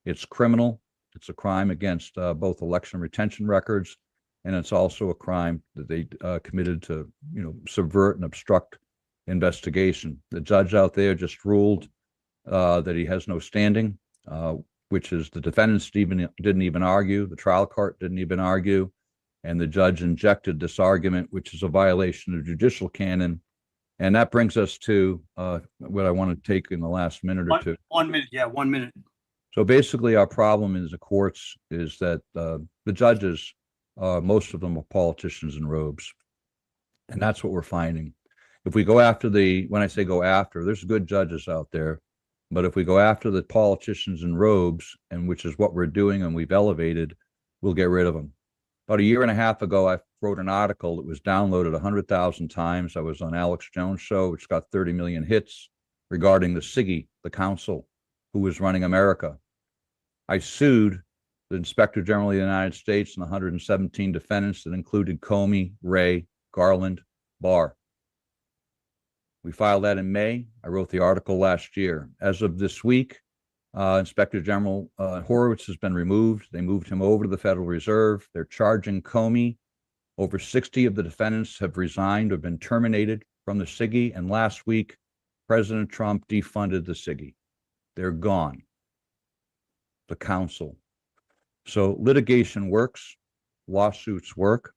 It's criminal. It's a crime against both election retention records and it's also a crime that they committed to, subvert and obstruct investigation. The judge out there just ruled that he has no standing, which is the defendants didn't even argue, the trial court didn't even argue, and the judge injected this argument, which is a violation of judicial canon. And that brings us to what I want to take in the last minute or two. 1 minute, yeah, 1 minute. So basically, our problem in the courts is that the judges, most of them are politicians in robes, and that's what we're finding. If we go after when I say go after, there's good judges out there, but if we go after the politicians in robes, and which is what we're doing, and we've elevated, we'll get rid of them. About a year and a half ago, I wrote an article that was downloaded 100,000 times. I was on Alex Jones' show, which got 30 million hits, regarding the SIGI, the council who was running America. I sued the Inspector General of the United States and the 117 defendants that included Comey, Wray, Garland, Barr. We filed that in May. I wrote the article last year. As of this week, Inspector General Horowitz has been removed. They moved him over to the Federal Reserve. They're charging Comey. Over 60 of the defendants have resigned or been terminated from the SIGI. And last week, President Trump defunded the SIGI. They're gone. The council. So litigation works. Lawsuits work.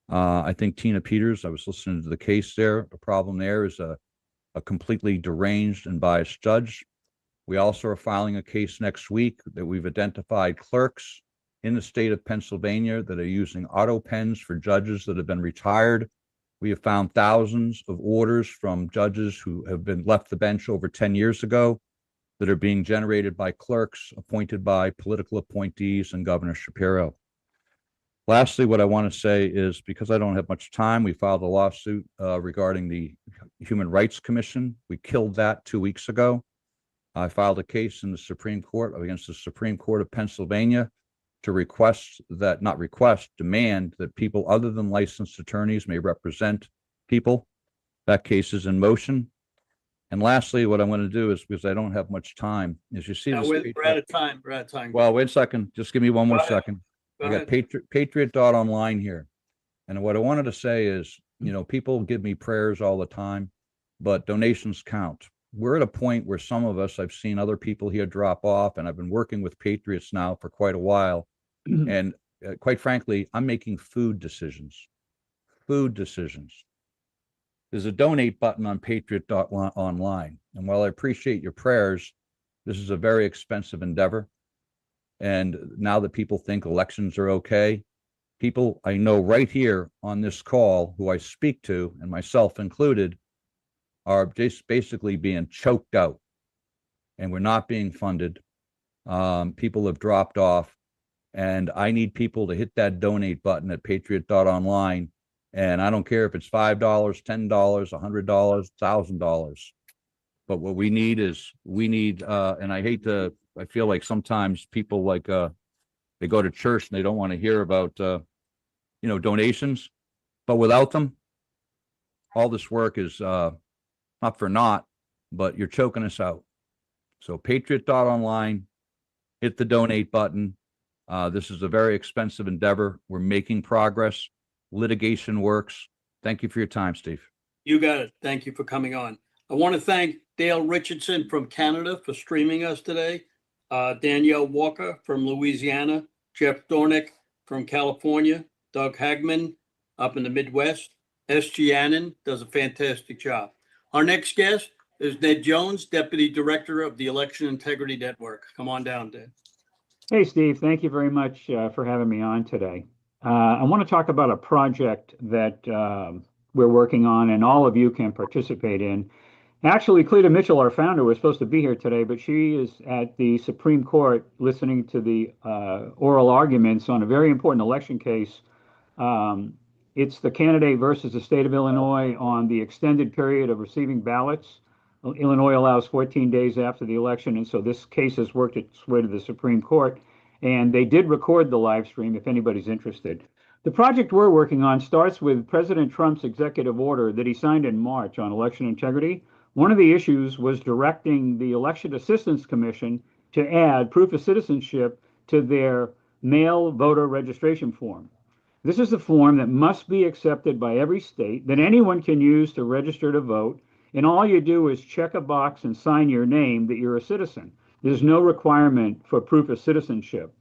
I think Tina Peters, I was listening to the case there. The problem there is a completely deranged and biased judge. We also are filing a case next week that we've identified clerks in the state of Pennsylvania that are using auto pens for judges that have been retired. We have found thousands of orders from judges who have been left the bench over 10 years ago that are being generated by clerks appointed by political appointees and Governor Shapiro. Lastly, what I want to say is, because I don't have much time, we filed a lawsuit regarding the Human Rights Commission. We killed that 2 weeks ago. I filed a case in the Supreme Court against the Supreme Court of Pennsylvania to demand that people other than licensed attorneys may represent people. That case is in motion. And lastly, what I'm going to do is, because I don't have much time, is you see this. We're out of time. We're out of time. Well, wait a second. Just give me one more Go ahead. second. Go I got ahead. Patriot.online here. And what I wanted to say is, people give me prayers all the time, but donations count. We're at a point where some of us, I've seen other people here drop off, and I've been working with Patriots now for quite a while. And quite frankly, I'm making food decisions. There's a donate button on Patriot.online. And while I appreciate your prayers, this is a very expensive endeavor. And now that people think elections are okay, people I know right here on this call who I speak to, and myself included, are just basically being choked out, and we're not being funded. People have dropped off, and I need people to hit that donate button at Patriot.online. And I don't care if it's $5, $10, $100, $1,000. But what we need, and I feel like sometimes people they go to church and they don't want to hear about, donations, but without them, all this work is not for naught, but you're choking us out. So Patriot.online, hit the donate button. This is a very expensive endeavor. We're making progress. Litigation works. Thank you for your time, Steve. You got it. Thank you for coming on. I want to thank Dale Richardson from Canada for streaming us today. Danielle Walker from Louisiana, Jeff Dornick from California, Doug Hagman up in the Midwest. S.G. Annan does a fantastic job. Our next guest is Ned Jones, Deputy Director of the Election Integrity Network. Come on down, Ned. Hey, Steve. Thank you very much for having me on today. I want to talk about a project that we're working on and all of you can participate in. Actually, Cleta Mitchell, our founder, was supposed to be here today, but she is at the Supreme Court listening to the oral arguments on a very important election case. It's the candidate versus the state of Illinois on the extended period of receiving ballots. Illinois allows 14 days after the election, and so this case has worked its way to the Supreme Court. And they did record the live stream if anybody's interested. The project we're working on starts with President Trump's executive order that he signed in March on election integrity. One of the issues was directing the Election Assistance Commission to add proof of citizenship to their mail voter registration form. This is the form that must be accepted by every state that anyone can use to register to vote. And all you do is check a box and sign your name that you're a citizen. There's no requirement for proof of citizenship.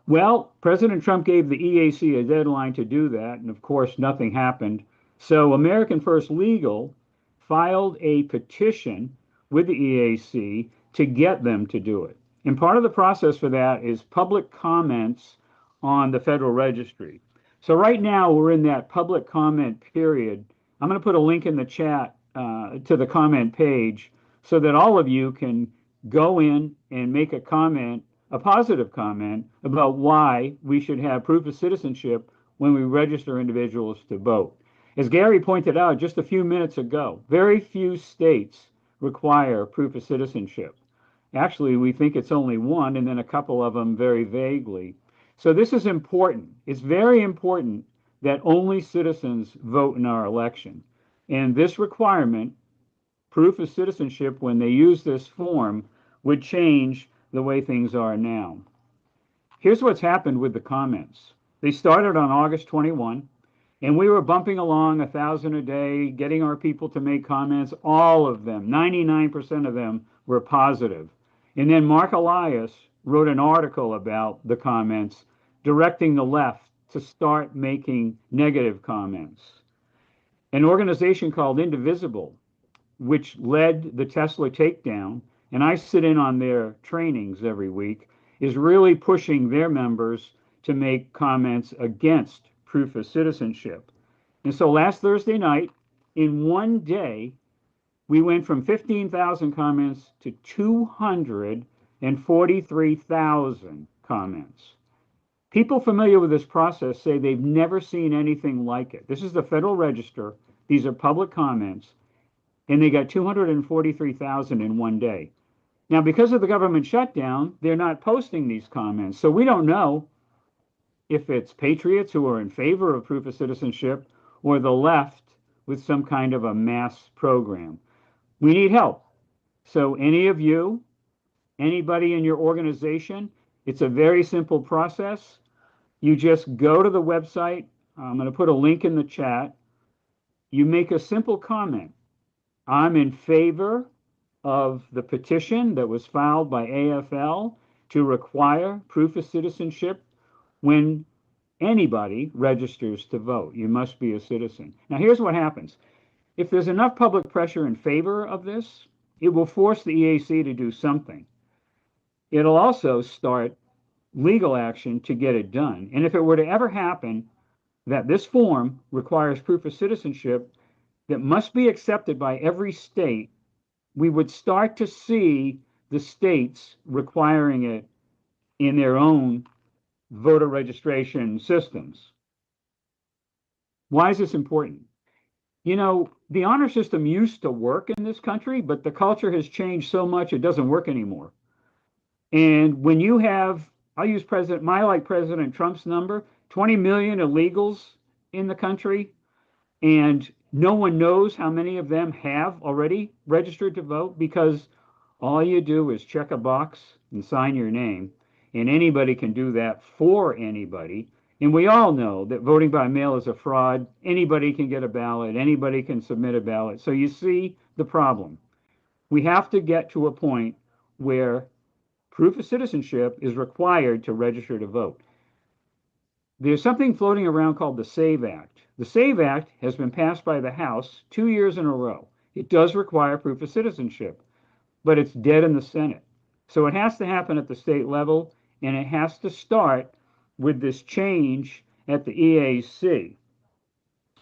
Well, President Trump gave the EAC a deadline to do that, and of course, nothing happened. So American First Legal filed a petition with the EAC to get them to do it. And part of the process for that is public comments on the Federal Registry. So right now, we're in that public comment period. I'm going to put a link in the chat to the comment page so that all of you can go in and make a comment, a positive comment about why we should have proof of citizenship when we register individuals to vote. As Gary pointed out just a few minutes ago, very few states require proof of citizenship. Actually, we think it's only one, and then a couple of them very vaguely. So this is important. It's very important that only citizens vote in our election. And this requirement, proof of citizenship, when they use this form, would change the way things are now. Here's what's happened with the comments. They started on August 21, and we were bumping along 1,000 a day, getting our people to make comments. All of them, 99% of them, were positive. And then Mark Elias wrote an article about the comments, directing the left to start making negative comments. An organization called Indivisible, which led the Tesla takedown, and I sit in on their trainings every week, is really pushing their members to make comments against proof of citizenship. And so last Thursday night, in one day, we went from 15,000 comments to 243,000 comments. People familiar with this process say they've never seen anything like it. This is the Federal Register. These are public comments, and they got 243,000 in one day. Now, because of the government shutdown, they're not posting these comments. So we don't know if it's patriots who are in favor of proof of citizenship or the left with some kind of a mass program. We need help. So any of you, anybody in your organization, it's a very simple process. You just go to the website. I'm going to put a link in the chat. You make a simple comment. I'm in favor of the petition that was filed by AFL to require proof of citizenship when anybody registers to vote. You must be a citizen. Now, here's what happens. If there's enough public pressure in favor of this, it will force the EAC to do something. It'll also start legal action to get it done. And if it were to ever happen that this form requires proof of citizenship that must be accepted by every state, we would start to see the states requiring it in their own voter registration systems. Why is this important? You know, the honor system used to work in this country, but the culture has changed so much it doesn't work anymore. And when you have, I'll use President Trump's number, 20 million illegals in the country, and no one knows how many of them have already registered to vote, because all you do is check a box and sign your name, and anybody can do that for anybody. And we all know that voting by mail is a fraud. Anybody can get a ballot. Anybody can submit a ballot. So you see the problem. We have to get to a point where proof of citizenship is required to register to vote. There's something floating around called the SAVE Act. The SAVE Act has been passed by the House 2 years in a row. It does require proof of citizenship, but it's dead in the Senate. So it has to happen at the state level, and it has to start with this change at the EAC.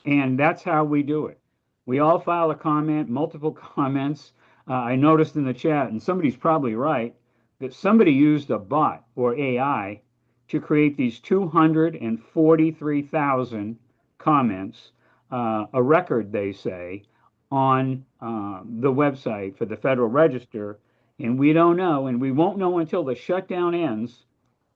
And that's how we do it. We all file a comment, multiple comments. I noticed in the chat, and somebody's probably right, that somebody used a bot or AI to create these 243,000 comments, a record, they say, on the website for the Federal Register. And we don't know, and we won't know until the shutdown ends,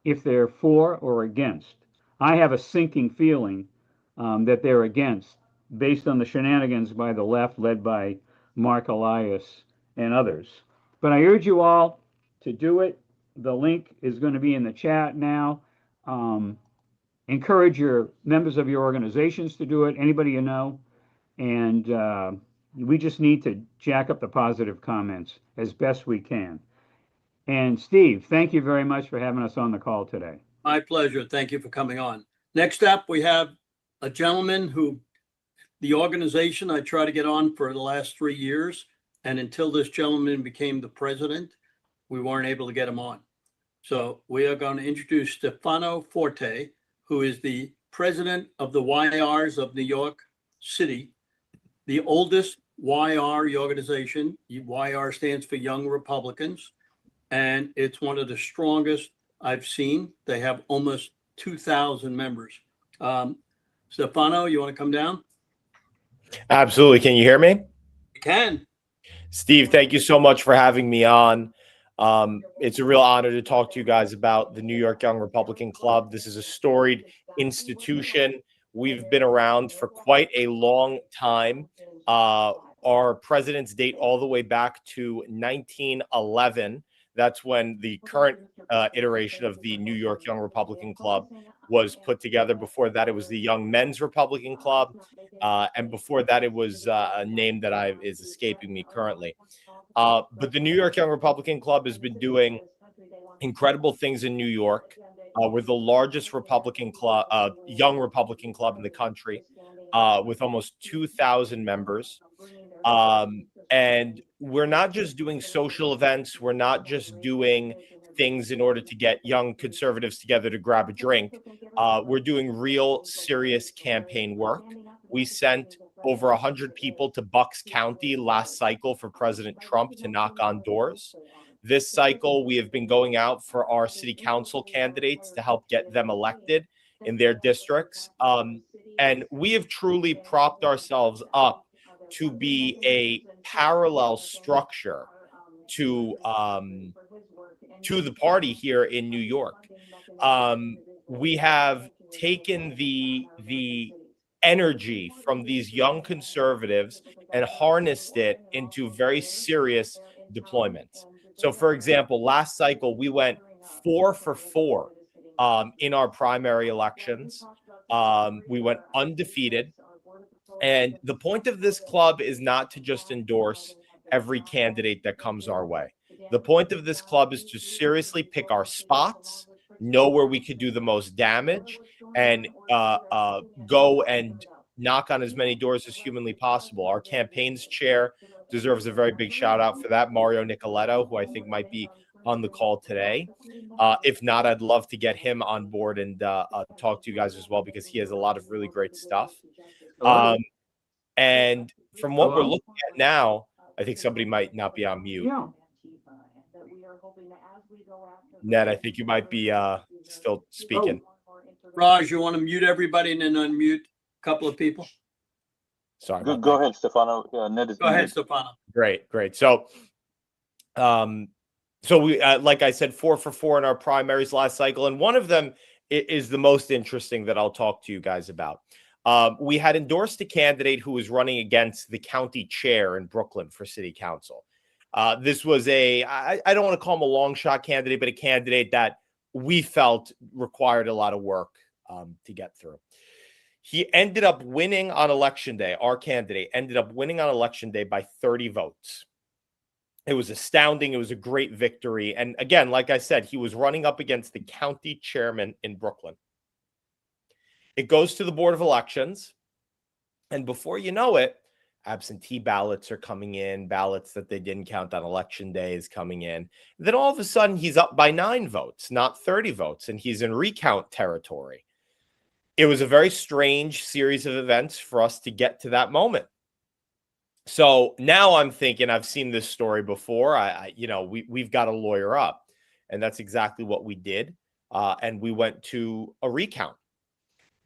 if they're for or against. I have a sinking feeling that they're against, based on the shenanigans by the left, led by Mark Elias and others. But I urge you all to do it. The link is going to be in the chat now. Encourage your members of your organizations to do it, anybody you know. And we just need to jack up the positive comments as best we can. And Steve, thank you very much for having us on the call today. My pleasure. Thank you for coming on. Next up, we have a gentleman who the organization I try to get on for the last 3 years. And until this gentleman became the president, we weren't able to get him on. So we are going to introduce Stefano Forte, who is the president of the YRs of New York City, the oldest YR organization. YR stands for Young Republicans, and it's one of the strongest I've seen. They have almost 2,000 members. Stefano, you want to come down? Absolutely. Can you hear me? You can. Steve, thank you so much for having me on. It's a real honor to talk to you guys about the New York Young Republican Club. This is a storied institution. We've been around for quite a long time. Our presidents date all the way back to 1911. That's when the current iteration of the New York Young Republican Club was put together. Before that, it was the Young Men's Republican Club. And before that, it was a name that is escaping me currently. But the New York Young Republican Club has been doing incredible things in New York. We're the largest Republican club, young Republican club in the country, with almost 2,000 members. And we're not just doing social events. We're not just doing things in order to get young conservatives together to grab a drink. We're doing real serious campaign work. We sent over 100 people to Bucks County last cycle for President Trump to knock on doors. This cycle, we have been going out for our city council candidates to help get them elected in their districts. And we have truly propped ourselves up to be a parallel structure to the party here in New York. We have taken the energy from these young conservatives and harnessed it into very serious deployments. So, for example, last cycle, we went 4 for 4 in our primary elections. We went undefeated. And the point of this club is not to just endorse every candidate that comes our way. The point of this club is to seriously pick our spots, know where we could do the most damage, and go and knock on as many doors as humanly possible. Our campaigns chair deserves a very big shout out for that, Mario Nicoletto, who I think might be on the call today. If not, I'd love to get him on board and talk to you guys as well, because he has a lot of really great stuff. And from what we're looking at now, I think somebody might not be on mute. Ned, I think you might be still speaking. Raj, you want to mute everybody and then unmute a couple of people? Sorry. Go ahead, Stefano. Ned is Go ahead, Stefano. Great. So, we, like I said, 4 for 4 in our primaries last cycle. And one of them is the most interesting that I'll talk to you guys about. We had endorsed a candidate who was running against the county chair in Brooklyn for city council. This was I don't want to call him a long shot candidate, but a candidate that we felt required a lot of work to get through. He ended up winning on election day. Our candidate ended up winning on election day by 30 votes. It was astounding. It was a great victory. And again, like I said, he was running up against the county chairman in Brooklyn. It goes to the Board of Elections. And before you know it, absentee ballots are coming in, ballots that they didn't count on election day is coming in. Then all of a sudden, he's up by 9 votes, not 30 votes, and he's in recount territory. It was a very strange series of events for us to get to that moment. So now I'm thinking, I've seen this story before. We've got to lawyer up, and that's exactly what we did. And we went to a recount.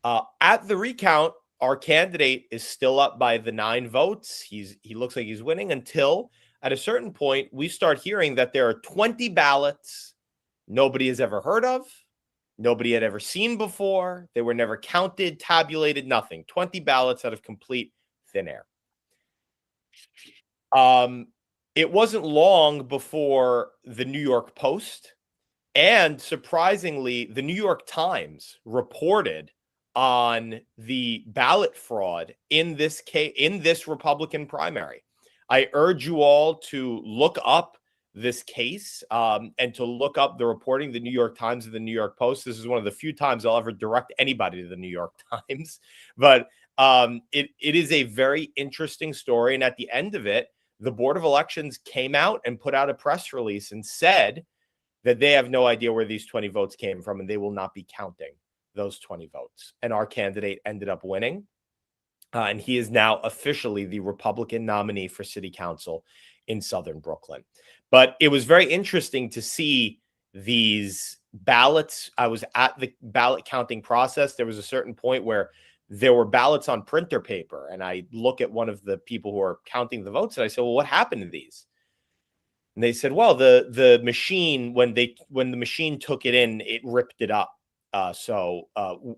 At the recount, our candidate is still up by the 9 votes. He looks like he's winning until at a certain point, we start hearing that there are 20 ballots nobody has ever heard of. Nobody had ever seen before. They were never counted, tabulated, nothing. 20 ballots out of complete thin air. It wasn't long before the New York Post And surprisingly, the New York Times reported on the ballot fraud in this case, in this Republican primary. I urge you all to look up this case and to look up the reporting, the New York Times and the New York Post. This is one of the few times I'll ever direct anybody to the New York Times, but it is a very interesting story. And at the end of it, the Board of Elections came out and put out a press release and said that they have no idea where these 20 votes came from and they will not be counting those 20 votes. And our candidate ended up winning. And he is now officially the Republican nominee for city council in Southern Brooklyn. But it was very interesting to see these ballots. I was at the ballot counting process. There was a certain point where there were ballots on printer paper. And I look at one of the people who are counting the votes and I said, well, what happened to these? And they said, well, the machine, when the machine took it in, it ripped it up. So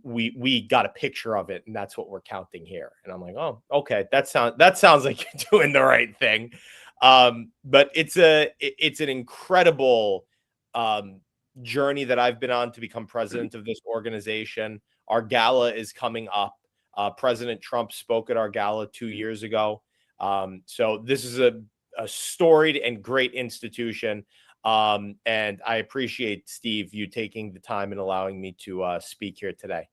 we got a picture of it, and that's what we're counting here. And I'm like, oh, okay, that sounds like you're doing the right thing. But it's an incredible journey that I've been on to become president of this organization. Our gala is coming up. President Trump spoke at our gala 2 years ago. So this is a storied and great institution. And I appreciate, Steve, you taking the time and allowing me to speak here today.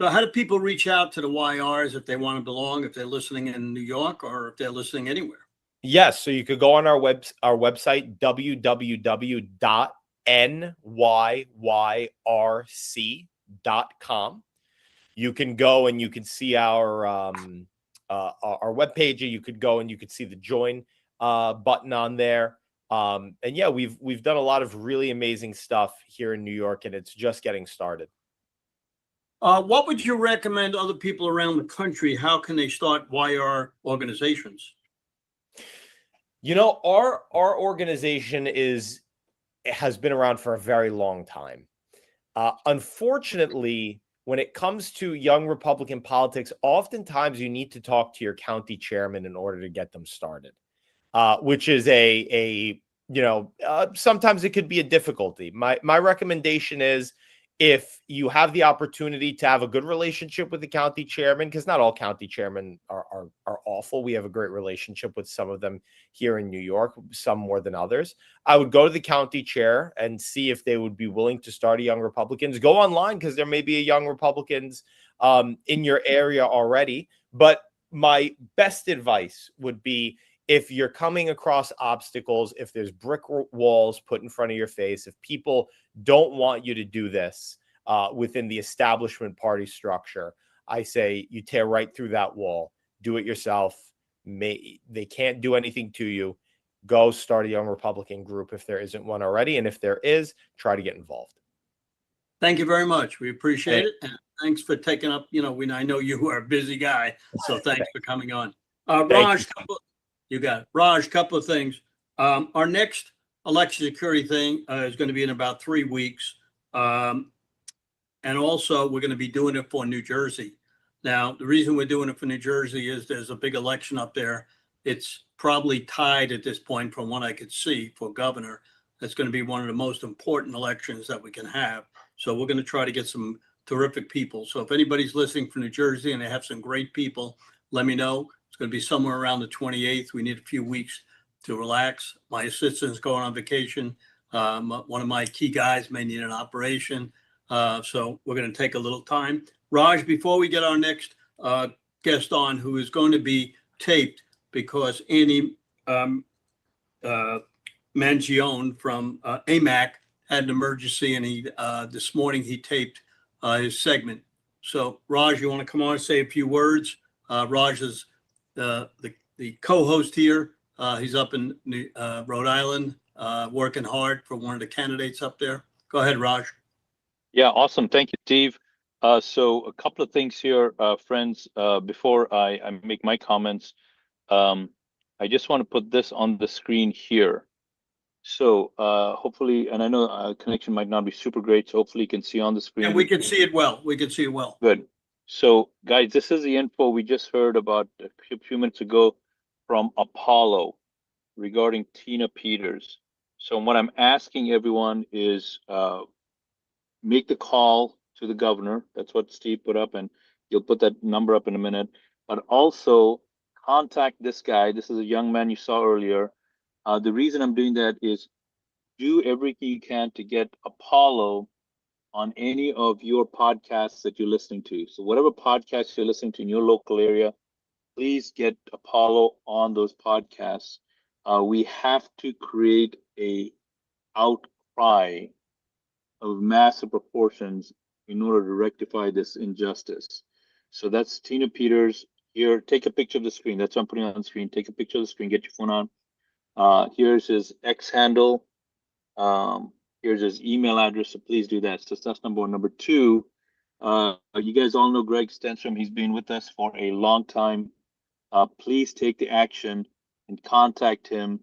So how do people reach out to the YRs if they want to belong, if they're listening in New York or if they're listening anywhere? Yes. So you could go on our website, www.nyyrc.com. You can go and you can see our webpage, and you could go and you could see the join button on there. And yeah, we've done a lot of really amazing stuff here in New York, and it's just getting started. What would you recommend other people around the country? How can they start YR organizations? You know, our organization has been around for a very long time. Unfortunately, when it comes to young Republican politics, oftentimes you need to talk to your county chairman in order to get them started. Which is sometimes it could be a difficulty. My recommendation is, if you have the opportunity to have a good relationship with the county chairman, because not all county chairmen are awful. We have a great relationship with some of them here in New York, some more than others. I would go to the county chair and see if they would be willing to start a Young Republicans. Go online, because there may be a Young Republicans in your area already. But my best advice would be, if you're coming across obstacles, if there's brick walls put in front of your face, if people don't want you to do this within the establishment party structure, I say you tear right through that wall. Do it yourself. They can't do anything to you. Go start a Young Republican group if there isn't one already. And if there is, try to get involved. Thank you very much. We appreciate it. And thanks for taking up, I know you are a busy guy, so thanks for coming on. Raj, you got it. Raj, couple of things. Our next election security thing is going to be in about 3 weeks. And also, we're going to be doing it for New Jersey. Now, the reason we're doing it for New Jersey is there's a big election up there. It's probably tied at this point, from what I could see, for governor. That's going to be one of the most important elections that we can have. So we're going to try to get some terrific people. So if anybody's listening from New Jersey and they have some great people, let me know. It's going to be somewhere around the 28th. We need a few weeks to relax. My assistant's going on vacation. One of my key guys may need an operation. So we're going to take a little time. Raj, before we get our next guest on, who is going to be taped, because Andy Mangione from AMAC had an emergency, and he this morning he taped his segment. So Raj, you want to come on and say a few words? Raj is the co-host here. He's up in Rhode Island, working hard for one of the candidates up there. Go ahead, Raj. Yeah, awesome. Thank you, Steve. So a couple of things here, friends, before I make my comments. I just want to put this on the screen here. So hopefully, and I know connection might not be super great, so hopefully you can see on the screen. And we can see it well. We can see it well. Good. So guys, this is the info we just heard about a few minutes ago from Apollo regarding Tina Peters. So what I'm asking everyone is make the call to the governor. That's what Steve put up, and you'll put that number up in a minute. But also contact this guy. This is a young man you saw earlier. The reason I'm doing that is do everything you can to get Apollo on any of your podcasts that you're listening to. So whatever podcast you're listening to in your local area, please get Apollo on those podcasts. We have to create a outcry of massive proportions in order to rectify this injustice. So that's Tina Peters here. Take a picture of the screen. That's what I'm putting on the screen. Take a picture of the screen. Get your phone on. Here's his X handle. Here's his email address. So please do that. So that's number one. Number two, you guys all know Greg Stenstrom. He's been with us for a long time. Please take the action and contact him.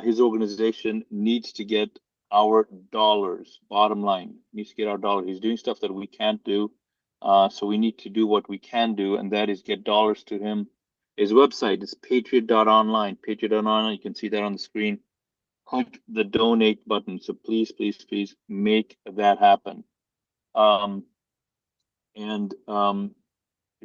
His organization needs to get our dollars. Bottom line, needs to get our dollars. He's doing stuff that we can't do. So we need to do what we can do, and that is get dollars to him. His website is patriot.online. Patriot.online. You can see that on the screen. Click the donate button. So please, please, please make that happen. In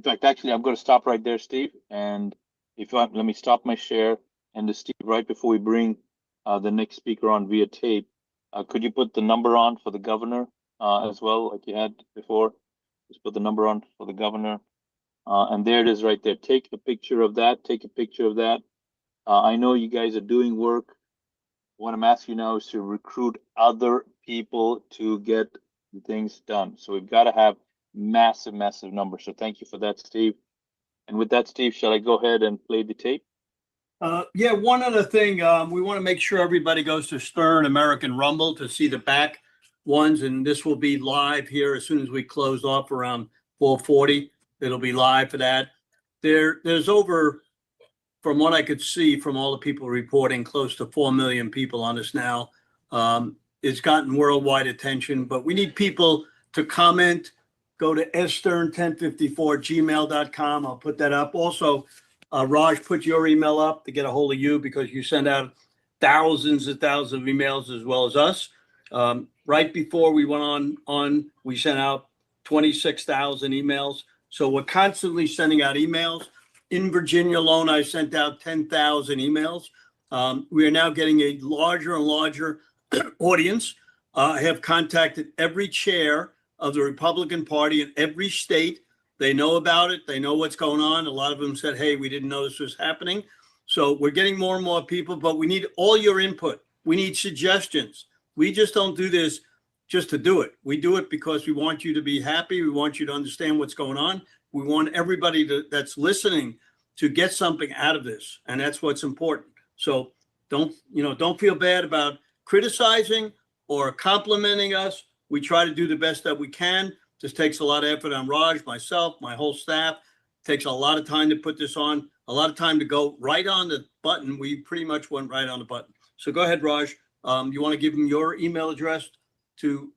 fact, actually, I'm going to stop right there, Steve. And if you want, let me stop my share. And Steve, right before we bring the next speaker on via tape, could you put the number on for the governor as well, like you had before? Just put the number on for the governor. And there it is right there. Take a picture of that. Take a picture of that. I know you guys are doing work. What I'm asking you now is to recruit other people to get things done. So we've got to have massive, massive numbers. So thank you for that, Steve. And with that, Steve, shall I go ahead and play the tape? Yeah, one other thing, we want to make sure everybody goes to Stern American Rumble to see the back ones, and this will be live here as soon as we close off around 4:40. It'll be live for that. There's over, from what I could see from all the people reporting, close to 4 million people on this now. It's gotten worldwide attention, but we need people to comment. Go to stern1054gmail.com. I'll put that up. Also, Raj, put your email up to get a hold of you because you send out thousands and thousands of emails as well as us. Right before we went on, we sent out 26,000 emails. So we're constantly sending out emails. In Virginia alone, I sent out 10,000 emails. We are now getting a larger and larger audience. I have contacted every chair of the Republican Party in every state. They know about it. They know what's going on. A lot of them said, hey, we didn't know this was happening. So we're getting more and more people, but we need all your input. We need suggestions. We just don't do this just to do it. We do it because we want you to be happy. We want you to understand what's going on. We want everybody that's listening to get something out of this. And that's what's important. So don't feel bad about criticizing or complimenting us. We try to do the best that we can. This takes a lot of effort on Raj, myself, my whole staff. It takes a lot of time to put this on, a lot of time to go right on the button. We pretty much went right on the button. So go ahead, Raj. You want to give them your email address to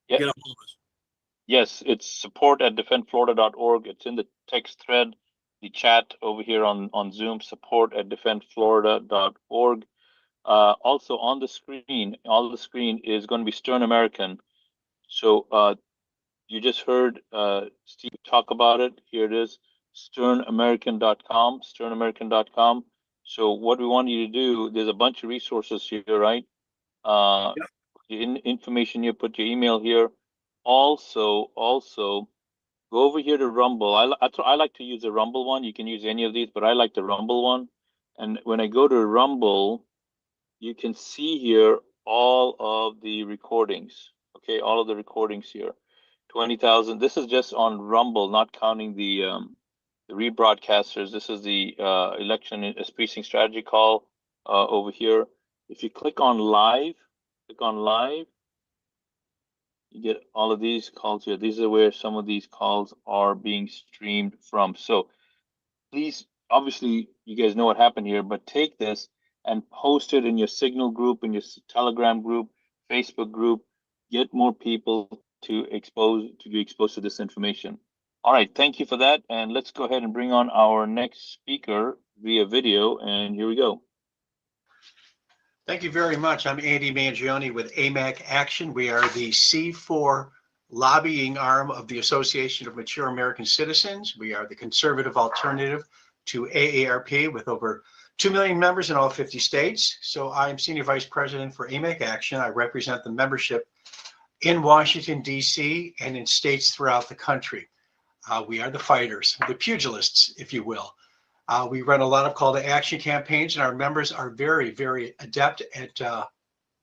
get a hold of us? Yes, it's support@defendflorida.org. It's in the text thread, the chat over here on Zoom, support@defendflorida.org. Also on the screen is going to be Stern American. So you just heard Steve talk about it. Here it is, sternamerican.com, sternamerican.com. So what we want you to do, there's a bunch of resources here, right? Yep. Information here, put your email here. Also, go over here to Rumble. I like to use the Rumble one. You can use any of these, but I like the Rumble one. And when I go to Rumble, you can see here all of the recordings. Okay, all of the recordings here. 20,000. This is just on Rumble, not counting the rebroadcasters. This is the election precinct strategy call over here. If you click on live, you get all of these calls here. These are where some of these calls are being streamed from. So please, obviously, you guys know what happened here, but take this and post it in your Signal group, in your Telegram group, Facebook group. Get more people to be exposed to this information. All right, thank you for that. And let's go ahead and bring on our next speaker via video. And here we go. Thank you very much. I'm Andy Mangione with AMAC Action. We are the C4 lobbying arm of the Association of Mature American Citizens. We are the conservative alternative to AARP with over 2 million members in all 50 states. So I'm Senior Vice President for AMAC Action. I represent the membership in Washington, D.C. and in states throughout the country. We are the fighters, the pugilists, if you will. We run a lot of call to action campaigns, and our members are very, very adept at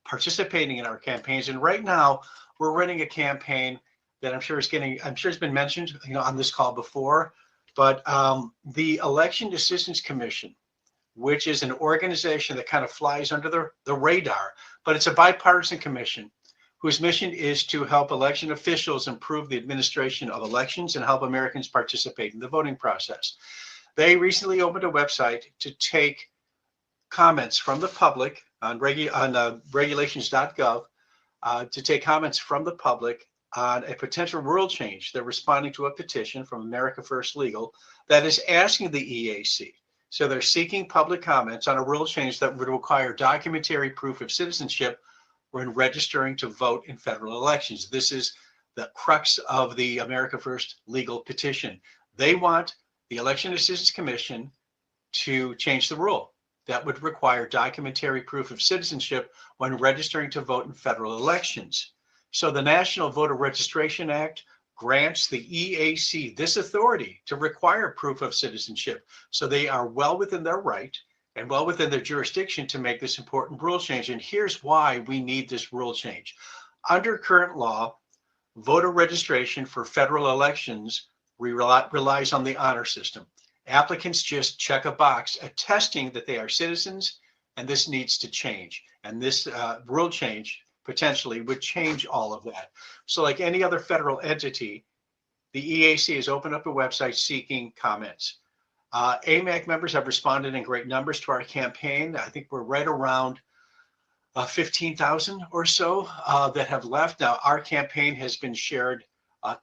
participating in our campaigns. And right now, we're running a campaign that I'm sure it's been mentioned, on this call before. But the Election Assistance Commission, which is an organization that kind of flies under the radar, but it's a bipartisan commission whose mission is to help election officials improve the administration of elections and help Americans participate in the voting process. They recently opened a website to take comments from the public on regulations.gov, to take comments from the public on a potential rule change. They're responding to a petition from America First Legal that is asking the EAC. So they're seeking public comments on a rule change that would require documentary proof of citizenship when registering to vote in federal elections. This is the crux of the America First Legal petition. They want the Election Assistance Commission to change the rule that would require documentary proof of citizenship when registering to vote in federal elections. So the National Voter Registration Act grants the EAC this authority to require proof of citizenship. So they are well within their right and well within their jurisdiction to make this important rule change. And here's why we need this rule change. Under current law, voter registration for federal elections relies on the honor system. Applicants just check a box attesting that they are citizens, and this needs to change. And this rule change potentially would change all of that. So like any other federal entity, the EAC has opened up a website seeking comments. AMAC members have responded in great numbers to our campaign. I think we're right around 15,000 or so that have left. Now, our campaign has been shared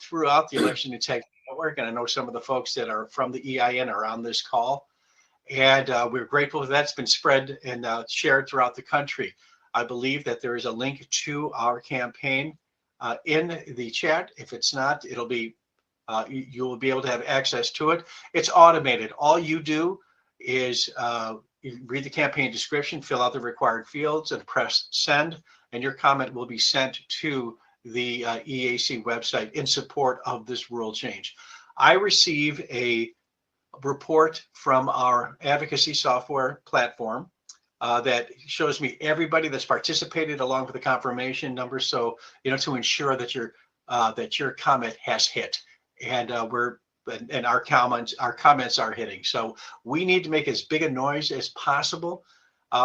throughout the Election Integrity Network, and I know some of the folks that are from the EIN are on this call. And we're grateful that that's been spread and shared throughout the country. I believe that there is a link to our campaign in the chat. If it's not, it'll be you will be able to have access to it. It's automated. All you do is you read the campaign description, fill out the required fields, and press send, and your comment will be sent to the EAC website in support of this rule change. I receive a report from our advocacy software platform that shows me everybody that's participated along with the confirmation number. So, to ensure that your comment has hit, and our comments are hitting. So we need to make as big a noise as possible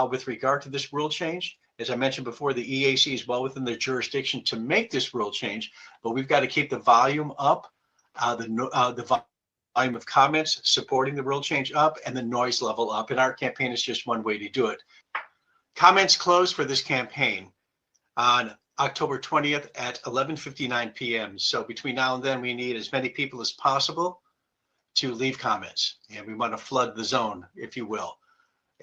with regard to this rule change. As I mentioned before, the EAC is well within their jurisdiction to make this rule change, but we've got to keep the volume up, the volume of comments supporting the rule change up, and the noise level up. And our campaign is just one way to do it. Comments close for this campaign on October 20th at 11:59 p.m. So between now and then, we need as many people as possible to leave comments, and we want to flood the zone, if you will.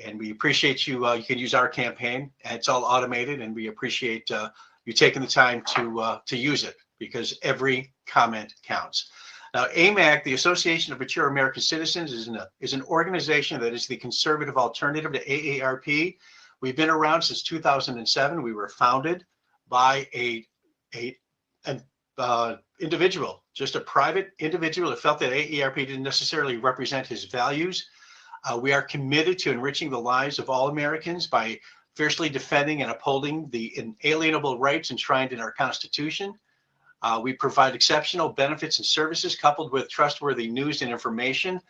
And we appreciate you. You can use our campaign, and it's all automated, and we appreciate you taking the time to use it, because every comment counts. Now, AMAC, the Association of Mature American Citizens, is an organization that is the conservative alternative to AARP. We've been around since 2007. We were founded by an individual, just a private individual who felt that AARP didn't necessarily represent his values. We are committed to enriching the lives of all Americans by fiercely defending and upholding the inalienable rights enshrined in our Constitution. We provide exceptional benefits and services coupled with trustworthy news and information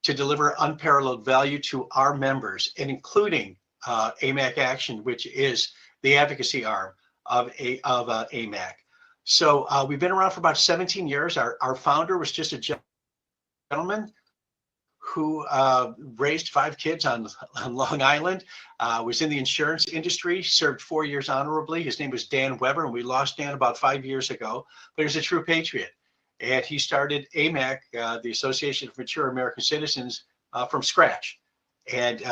to deliver unparalleled value to our members, and including AMAC Action, which is the advocacy arm of AMAC. So we've been around for about 17 years. Our founder was just a gentleman who raised 5 kids on Long Island, was in the insurance industry, served 4 years honorably. His name was Dan Weber, and we lost Dan about 5 years ago, but he was a true patriot. And he started AMAC, the Association of Mature American Citizens, from scratch. And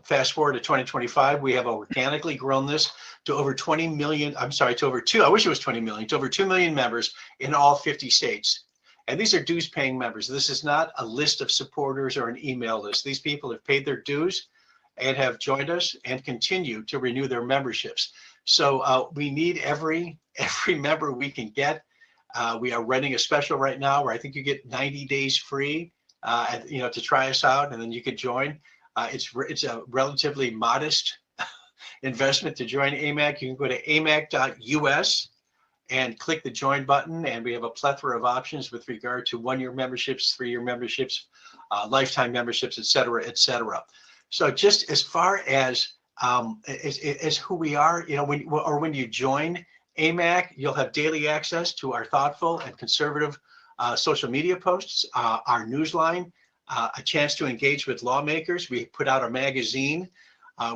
fast forward to 2025, we have organically grown this to over 20 million. I'm sorry, to over two. I wish it was 20 million. To over 2 million members in all 50 states. And these are dues paying members. This is not a list of supporters or an email list. These people have paid their dues and have joined us and continue to renew their memberships. So we need every member we can get. We are running a special right now where I think you get 90 days free, to try us out, and then you could join. It's a relatively modest investment to join AMAC. You can go to amac.us and click the join button, and we have a plethora of options with regard to 1-year memberships, 3-year memberships, lifetime memberships, et cetera, et cetera. So just as far as who we are, when you join AMAC, you'll have daily access to our thoughtful and conservative social media posts, our newsline, a chance to engage with lawmakers. We put out a magazine.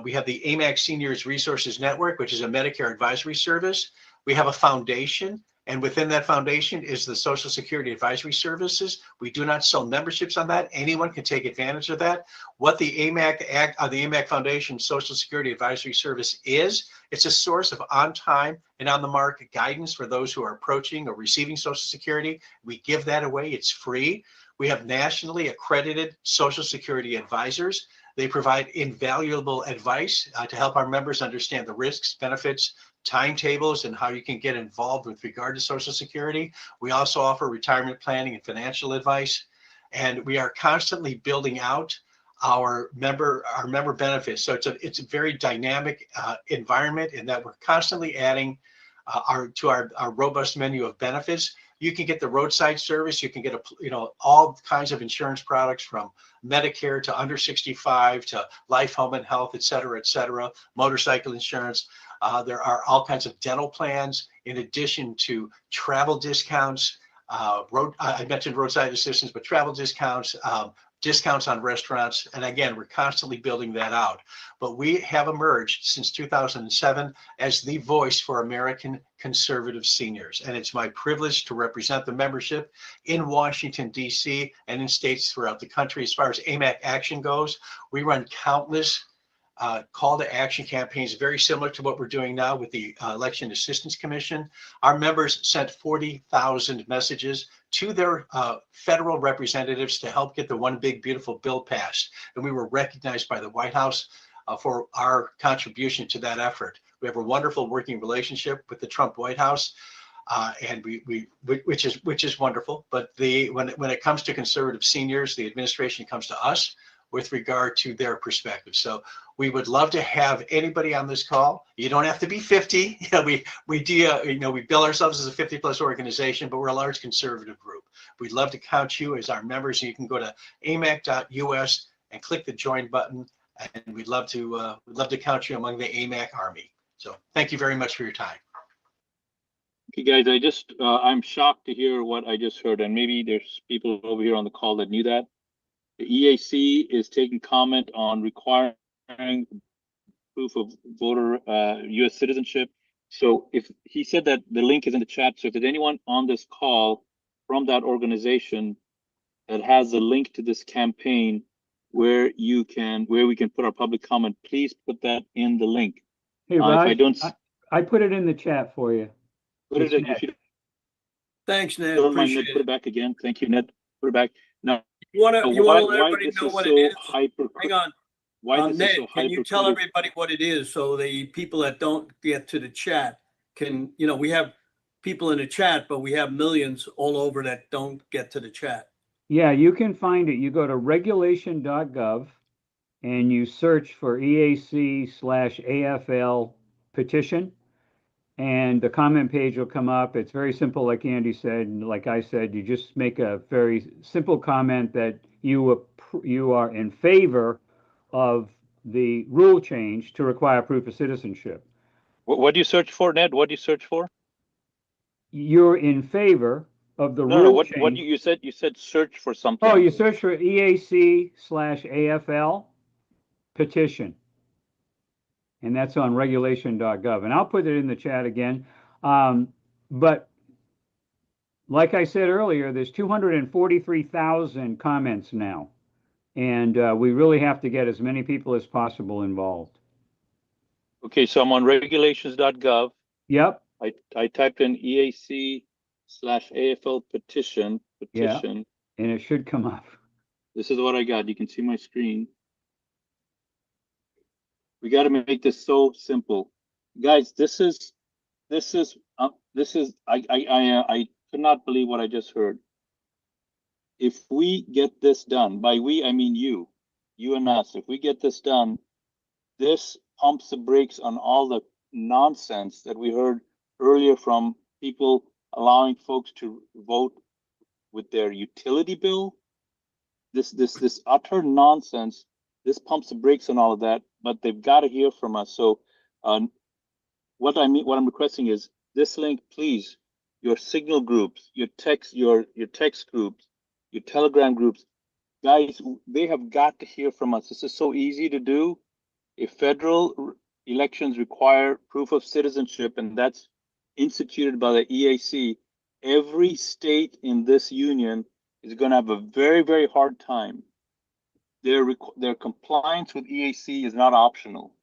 We have the AMAC Seniors Resources Network, which is a Medicare advisory service. We have a foundation, and within that foundation is the Social Security Advisory Services. We do not sell memberships on that. Anyone can take advantage of that. What the AMAC Foundation Social Security Advisory Service is, it's a source of on-time and on-the-mark guidance for those who are approaching or receiving Social Security. We give that away. It's free. We have nationally accredited Social Security advisors. They provide invaluable advice to help our members understand the risks, benefits, timetables, and how you can get involved with regard to Social Security. We also offer retirement planning and financial advice, and we are constantly building out our member benefits. So it's a very dynamic environment in that we're constantly adding to our robust menu of benefits. You can get the roadside service. You can get all kinds of insurance products, from Medicare to under 65 to life, home, and health, et cetera, motorcycle insurance. There are all kinds of dental plans, in addition to travel discounts. I mentioned roadside assistance, but travel discounts, discounts on restaurants. And again, we're constantly building that out. But we have emerged since 2007 as the voice for American conservative seniors. And it's my privilege to represent the membership in Washington, D.C. and in states throughout the country. As far as AMAC Action goes, we run countless call to action campaigns, very similar to what we're doing now with the Election Assistance Commission. Our members sent 40,000 messages to their federal representatives to help get the One Big Beautiful Bill passed. And we were recognized by the White House for our contribution to that effort. We have a wonderful working relationship with the Trump White House, and which is wonderful. But when it comes to conservative seniors, the administration comes to us with regard to their perspective. So we would love to have anybody on this call. You don't have to be 50. We bill ourselves as a 50+ organization, but we're a large conservative group. We'd love to count you as our members. You can go to amac.us and click the join button, and we'd love to count you among the AMAC Army. So thank you very much for your time. Okay, guys, I'm shocked to hear what I just heard, and maybe there's people over here on the call that knew that. The EAC is taking comment on requiring proof of voter U.S. citizenship. So if he said that the link is in the chat, so if there's anyone on this call from that organization that has a link to this campaign where we can put our public comment, please put that in the link. Hey, Raj, I put it in the chat for you. Put it in. If you Thanks, Ned. don't mind, Appreciate Ned, put it back again. Thank you, Ned. Put it back. Now, You want to let everybody know what it is? Hyper, Hang on. why this Ned, is so can you tell everybody what it is so the people that don't get to the chat can, we have people in the chat, but we have millions all over that don't get to the chat. Yeah, you can find it. You go to regulation.gov and you search for EAC/AFL petition, and the comment page will come up. It's very simple, like Andy said, and like I said, you just make a very simple comment that you are in favor of the rule change to require proof of citizenship. What do you search for, Ned? What do you search for? You're in favor of the rule change. What you said search for something. Oh, you search for EAC/AFL petition. And that's on regulation.gov. And I'll put it in the chat again. But like I said earlier, there's 243,000 comments now. And we really have to get as many people as possible involved. Okay, so I'm on regulations.gov. Yep. I typed in EAC/AFL petition. Yeah. And it should come up. This is what I got. You can see my screen. We got to make this so simple, guys. I could not believe what I just heard. If we get this done, by we, I mean you and us, if we get this done, this pumps the brakes on all the nonsense that we heard earlier from people allowing folks to vote with their utility bill. This utter nonsense. This pumps the brakes on all of that, but they've got to hear from us. So what I'm requesting is this link, please, your signal groups, your text groups, your Telegram groups, guys, they have got to hear from us. This is so easy to do. If federal elections require proof of citizenship, and that's instituted by the EAC, every state in this union is going to have a very, very hard time. Their compliance with EAC is not optional.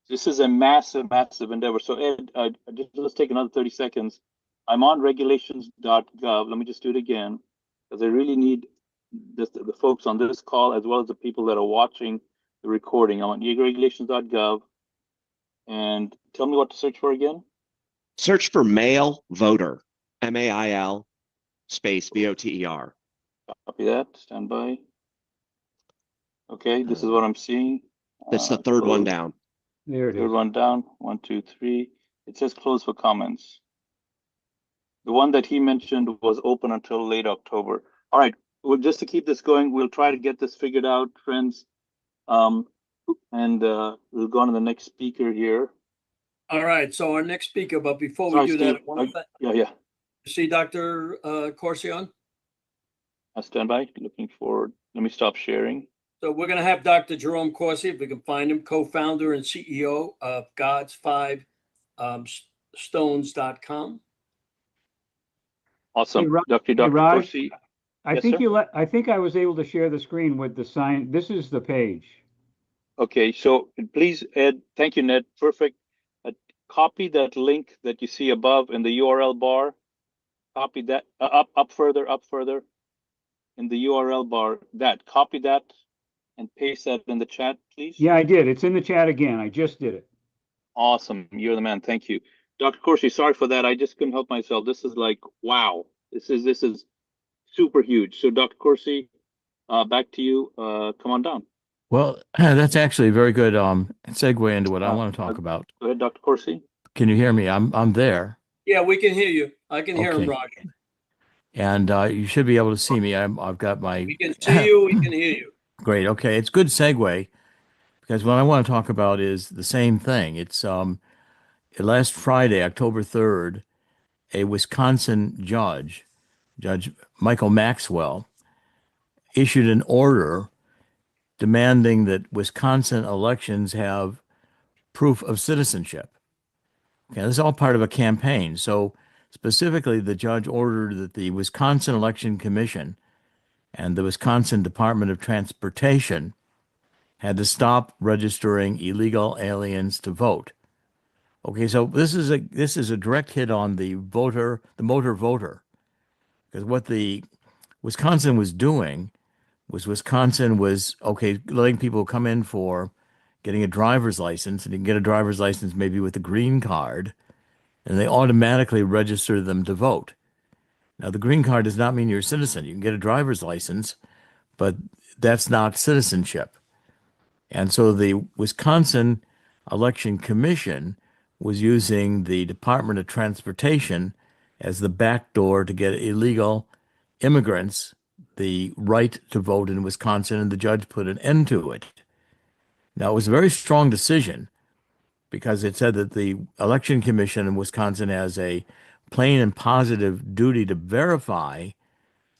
This is a massive, massive endeavor. So Ed, let's take another 30 seconds. I'm on regulations.gov. Let me just do it again, because I really need the folks on this call, as well as the people that are watching the recording. I'm on regulations.gov. And tell me what to search for again. Search for male voter, MAIL space VOTER. Copy that. Stand by. Okay, this is what I'm seeing. That's the third one down. There it is. Third one down. 1, 2, 3. It says close for comments. The one that he mentioned was open until late October. All right. Well, just to keep this going, we'll try to get this figured out, friends. And we'll go on to the next speaker here. All right. So our next speaker, but before we do that, Yeah. See Dr. Corsi on? Stand by. Looking forward. Let me stop sharing. So we're going to have Dr. Jerome Corsi, if we can find him, co-founder and CEO of God's5Stones.com. Awesome. Hey, Dr. Raj, Corsi. I think I was able to share the screen with the sign. This is the page. Okay, so please, Ed, thank you, Ned. Perfect. Copy that link that you see above in the URL bar. Copy that up further in the URL bar. Copy that and paste that in the chat, please. Yeah, I did. It's in the chat again. I just did it. Awesome. You're the man. Thank you. Dr. Corsi, sorry for that. I just couldn't help myself. This is like, wow. This is super huge. So Dr. Corsi, back to you. Come on down. Well, that's actually a very good segue into what I want to talk about. Go ahead, Dr. Corsi. Can you hear me? I'm there. Yeah, we can hear you. I can hear him, Roger. And you should be able to see me. I've got my. We can see you. We can hear you. Great. Okay, it's good segue, because what I want to talk about is the same thing. It's last Friday, October 3rd, a Wisconsin judge, Judge Michael Maxwell, issued an order demanding that Wisconsin elections have proof of citizenship. Okay, this is all part of a campaign. So specifically, the judge ordered that the Wisconsin Election Commission and the Wisconsin Department of Transportation had to stop registering illegal aliens to vote. Okay, so this is a direct hit on the motor voter, because what the Wisconsin was doing was letting people come in for getting a driver's license, and you can get a driver's license maybe with a green card, and they automatically register them to vote. Now, the green card does not mean you're a citizen. You can get a driver's license, but that's not citizenship. And so the Wisconsin Election Commission was using the Department of Transportation as the back door to get illegal immigrants the right to vote in Wisconsin, and the judge put an end to it. Now, it was a very strong decision, because it said that the Election Commission in Wisconsin has a plain and positive duty to verify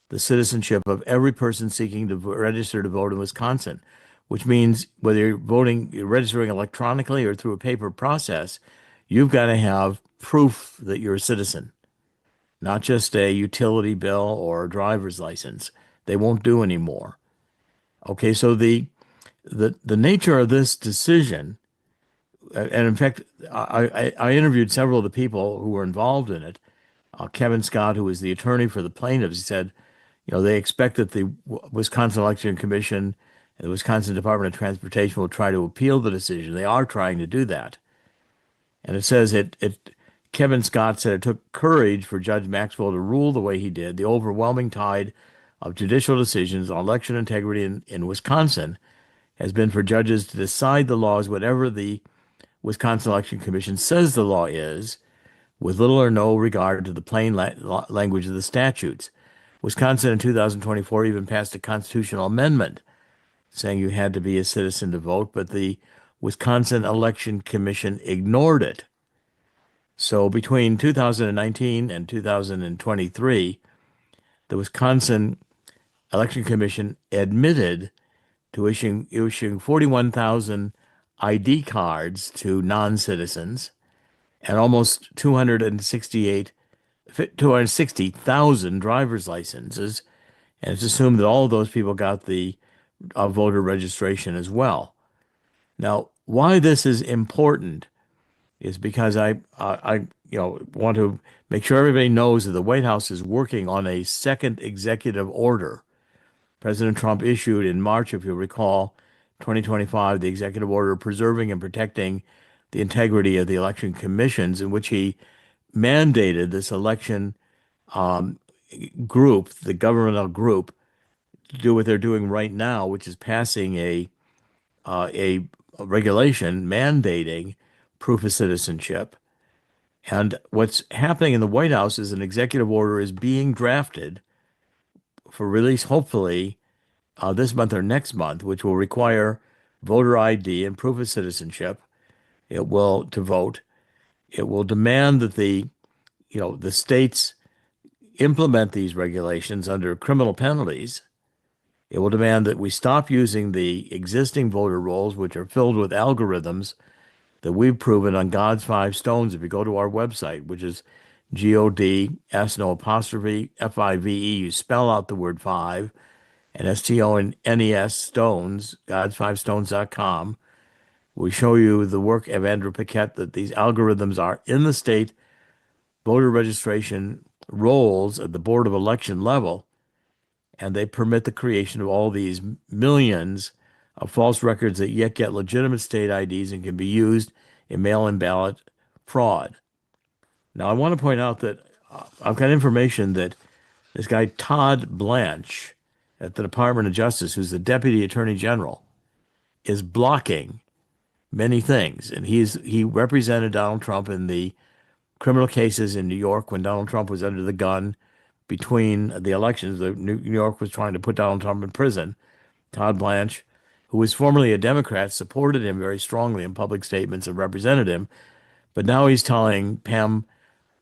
the citizenship of every person seeking to register to vote in Wisconsin, which means whether you're registering electronically or through a paper process, you've got to have proof that you're a citizen, not just a utility bill or a driver's license. They won't do anymore. Okay, so the nature of this decision, and in fact, I interviewed several of the people who were involved in it. Kevin Scott, who was the attorney for the plaintiffs, he said, they expect that the Wisconsin Election Commission and the Wisconsin Department of Transportation will try to appeal the decision. They are trying to do that. And it says Kevin Scott said it took courage for Judge Maxwell to rule the way he did. The overwhelming tide of judicial decisions on election integrity in Wisconsin has been for judges to decide the laws whatever the Wisconsin Election Commission says the law is, with little or no regard to the plain language of the statutes. Wisconsin in 2024 even passed a constitutional amendment saying you had to be a citizen to vote, but the Wisconsin Election Commission ignored it. So between 2019 and 2023, the Wisconsin Election Commission admitted to issuing 41,000 ID cards to non-citizens and almost 260,000 driver's licenses. And it's assumed that all of those people got the voter registration as well. Now, why this is important is because I want to make sure everybody knows that the White House is working on a second executive order. President Trump issued in March, if you recall, 2025, the executive order preserving and protecting the integrity of the election commissions, in which he mandated this election group, the governmental group, to do what they're doing right now, which is passing a regulation mandating proof of citizenship. And what's happening in the White House is an executive order is being drafted for release, hopefully, this month or next month, which will require voter ID and proof of citizenship. It will to vote. It will demand that the states implement these regulations under criminal penalties. It will demand that we stop using the existing voter rolls, which are filled with algorithms that we've proven on God's Five Stones. If you go to our website, which is GODS, no apostrophe, FIVE, you spell out the word five, and STONES, stones, gods5stones.com. We show you the work of Andrew Paquette that these algorithms are in the state voter registration rolls at the Board of Election level, and they permit the creation of all these millions of false records that yet get legitimate state IDs and can be used in mail-in ballot fraud. Now, I want to point out that I've got information that this guy, Todd Blanche, at the Department of Justice, who's the Deputy Attorney General, is blocking many things. And he represented Donald Trump in the criminal cases in New York when Donald Trump was under the gun between the elections. New York was trying to put Donald Trump in prison. Todd Blanche, who was formerly a Democrat, supported him very strongly in public statements and represented him. But now he's telling Pam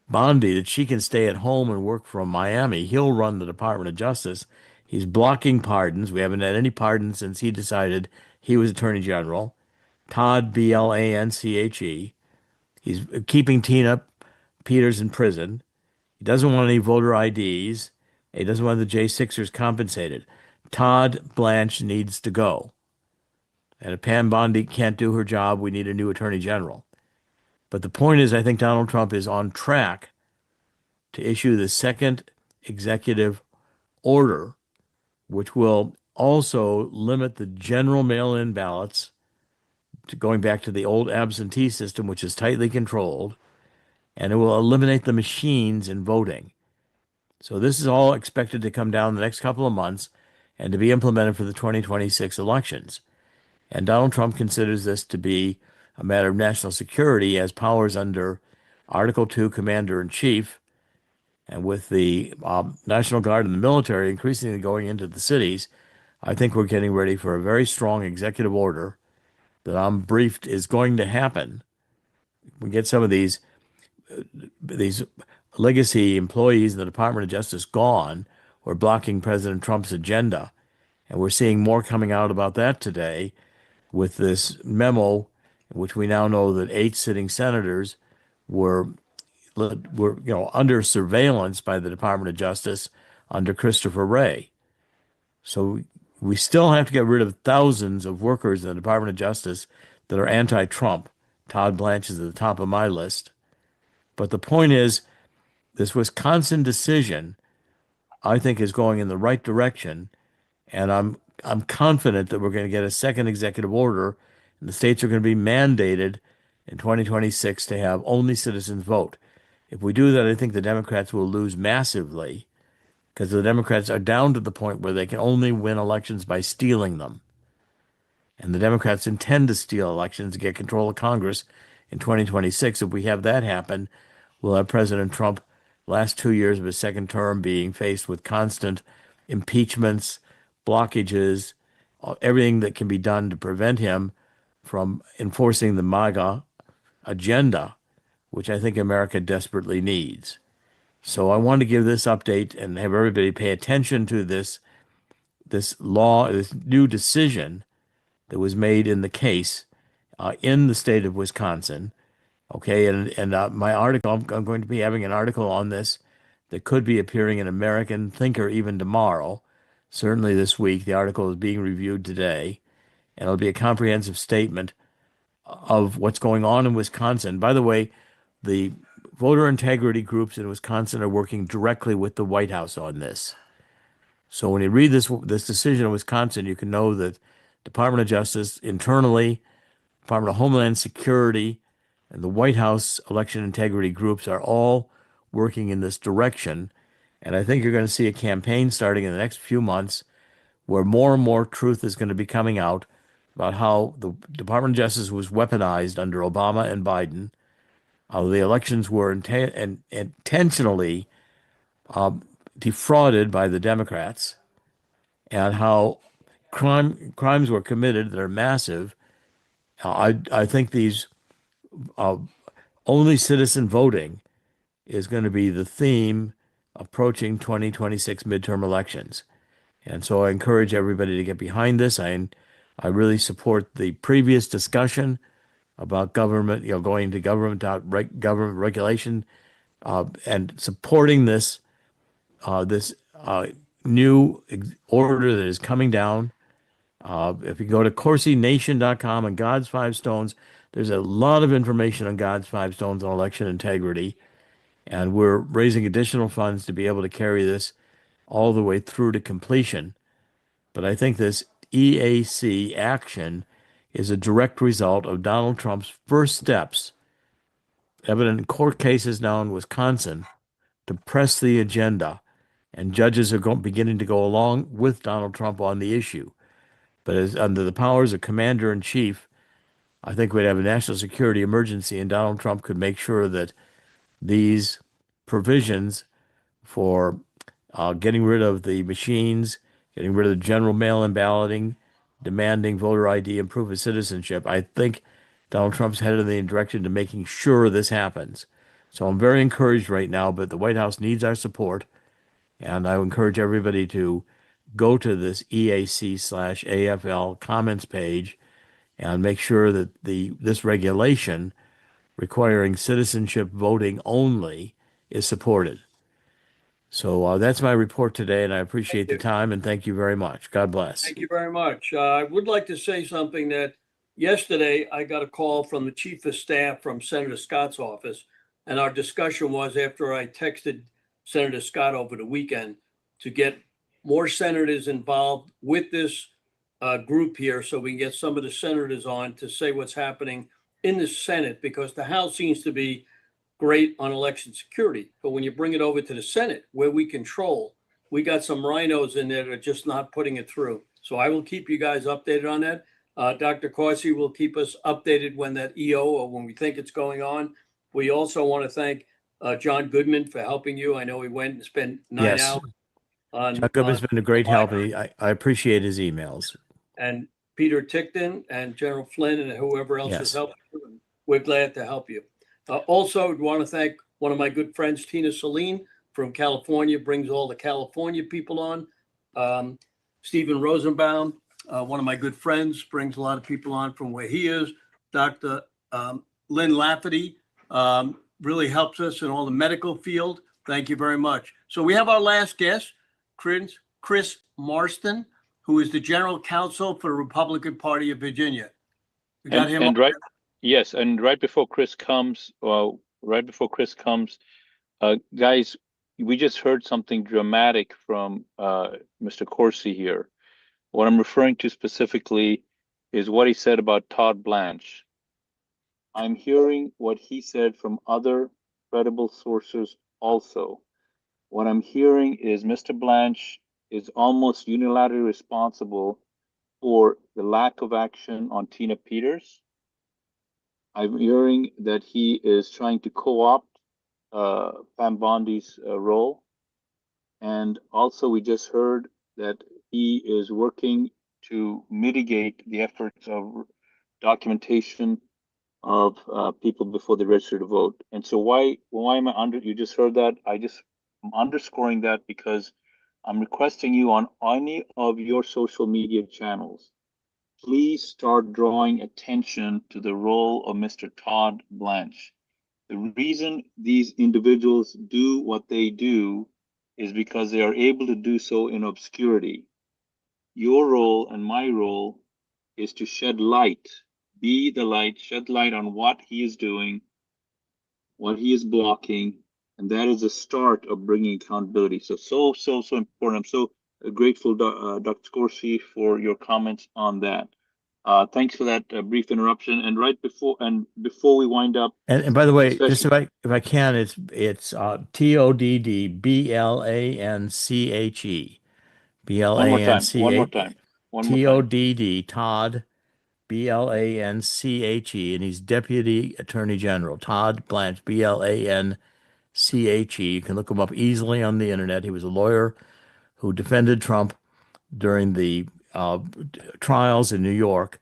Bondi that she can stay at home and work from Miami. He'll run the Department of Justice. He's blocking pardons. We haven't had any pardons since he decided he was Attorney General. Todd, Blanche. He's keeping Tina Peters in prison. He doesn't want any voter IDs. He doesn't want the J6ers compensated. Todd Blanche needs to go. And if Pam Bondi can't do her job, we need a new Attorney General. But the point is, I think Donald Trump is on track to issue the second executive order, which will also limit the general mail-in ballots to going back to the old absentee system, which is tightly controlled, and it will eliminate the machines in voting. So this is all expected to come down the next couple of months and to be implemented for the 2026 elections. And Donald Trump considers this to be a matter of national security, as powers under Article 2 Commander-in-Chief, and with the National Guard and the military increasingly going into the cities. I think we're getting ready for a very strong executive order that I'm briefed is going to happen. We get some of these legacy employees in the Department of Justice gone or blocking President Trump's agenda. And we're seeing more coming out about that today with this memo, in which we now know that 8 sitting senators were under surveillance by the Department of Justice under Christopher Wray. So We still have to get rid of thousands of workers in the Department of Justice that are anti-Trump. Todd Blanche is at the top of my list. But the point is, this Wisconsin decision, I think, is going in the right direction, and I'm confident that we're going to get a second executive order, and the states are going to be mandated in 2026 to have only citizens vote. If we do that, I think the Democrats will lose massively, because the Democrats are down to the point where they can only win elections by stealing them. And the Democrats intend to steal elections to get control of Congress in 2026. If we have that happen, we'll have President Trump last 2 years of his second term being faced with constant impeachments, blockages, everything that can be done to prevent him from enforcing the MAGA agenda, which I think America desperately needs. So I want to give this update and have everybody pay attention to this law, this new decision that was made in the case in the state of Wisconsin. Okay, and my article, I'm going to be having an article on this that could be appearing in American Thinker even tomorrow. Certainly this week, the article is being reviewed today, and it'll be a comprehensive statement of what's going on in Wisconsin. By the way, the voter integrity groups in Wisconsin are working directly with the White House on this. So when you read this decision in Wisconsin, you can know that Department of Justice internally, Department of Homeland Security, and the White House election integrity groups are all working in this direction. And I think you're going to see a campaign starting in the next few months where more and more truth is going to be coming out about how the Department of Justice was weaponized under Obama and Biden, how the elections were intentionally defrauded by the Democrats, and how crimes were committed that are massive. I think these only citizen voting is going to be the theme approaching 2026 midterm elections. And so I encourage everybody to get behind this. I really support the previous discussion about government, going to government regulation, and supporting this new order that is coming down. If you go to CorseyNation.com and God's Five Stones, there's a lot of information on God's Five Stones on election integrity, and we're raising additional funds to be able to carry this all the way through to completion. But I think this EAC action is a direct result of Donald Trump's first steps, evident in court cases now in Wisconsin, to press the agenda, and judges are beginning to go along with Donald Trump on the issue. But as under the powers of commander-in-chief, I think we'd have a national security emergency, and Donald Trump could make sure that these provisions for getting rid of the machines, getting rid of the general mail-in balloting, demanding voter ID and proof of citizenship, I think Donald Trump's headed in the direction to making sure this happens. So I'm very encouraged right now, but the White House needs our support. And I encourage everybody to go to this EAC/AFL comments page and make sure that this regulation requiring citizenship voting only is supported. So that's my report today, and I appreciate the time, and thank you very much. God bless. Thank you very much. I would like to say something that yesterday I got a call from the chief of staff from Senator Scott's office, and our discussion was after I texted Senator Scott over the weekend to get more senators involved with this group here so we can get some of the senators on to say what's happening in the Senate, because the House seems to be great on election security. But when you bring it over to the Senate, where we control, we got some rhinos in there that are just not putting it through. So I will keep you guys updated on that. Dr. Karis will keep us updated when that EO or when we think it's going on. We also want to thank John Goodman for helping you. I know he went and spent 9 hours on. John Goodman's been a great help. I appreciate his emails. And Peter Tickton and General Flynn and whoever else has helped you. We're glad to help you. Also, I want to thank one of my good friends, Tina Celine from California, brings all the California people on. Stephen Rosenbaum, one of my good friends, brings a lot of people on from where he is. Dr. Lynn Lafferty really helps us in all the medical field. Thank you very much. So we have our last guest, Chris Marston. who is the general counsel for the Republican Party of Virginia. We got him. And right, yes, and right before Chris comes, guys, we just heard something dramatic from Mr. Corsi here. What I'm referring to specifically is what he said about Todd Blanche. I'm hearing what he said from other credible sources also. What I'm hearing is Mr. Blanche is almost unilaterally responsible for the lack of action on Tina Peters. I'm hearing that he is trying to co-opt Pam Bondi's role. And also we just heard that he is working to mitigate the efforts of documentation of people before they register to vote. And so why am I you just heard that? I'm underscoring that because I'm requesting you on any of your social media channels, please start drawing attention to the role of Mr. Todd Blanche. The reason these individuals do what they do is because they are able to do so in obscurity. Your role and my role is to shed light, be the light, shed light on what he is doing, what he is blocking, and that is the start of bringing accountability. So important. I'm so grateful, Dr. Corsi, for your comments on that. Thanks for that brief interruption. And before we wind up, And by the way, just if I can, it's TODD BLANCHE. One more time. TODD Todd BLANCHE, and he's Deputy Attorney General Todd Blanche BLANCHE. You can look him up easily on the internet. He was a lawyer who defended Trump during the trials in New York,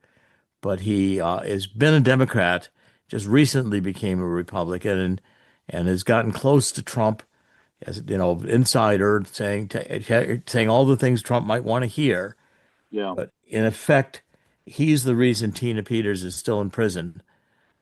but he has been a Democrat, just recently became a Republican, and has gotten close to Trump, as you know, insider, saying all the things Trump might want to hear. Yeah. But in effect, he's the reason Tina Peters is still in prison.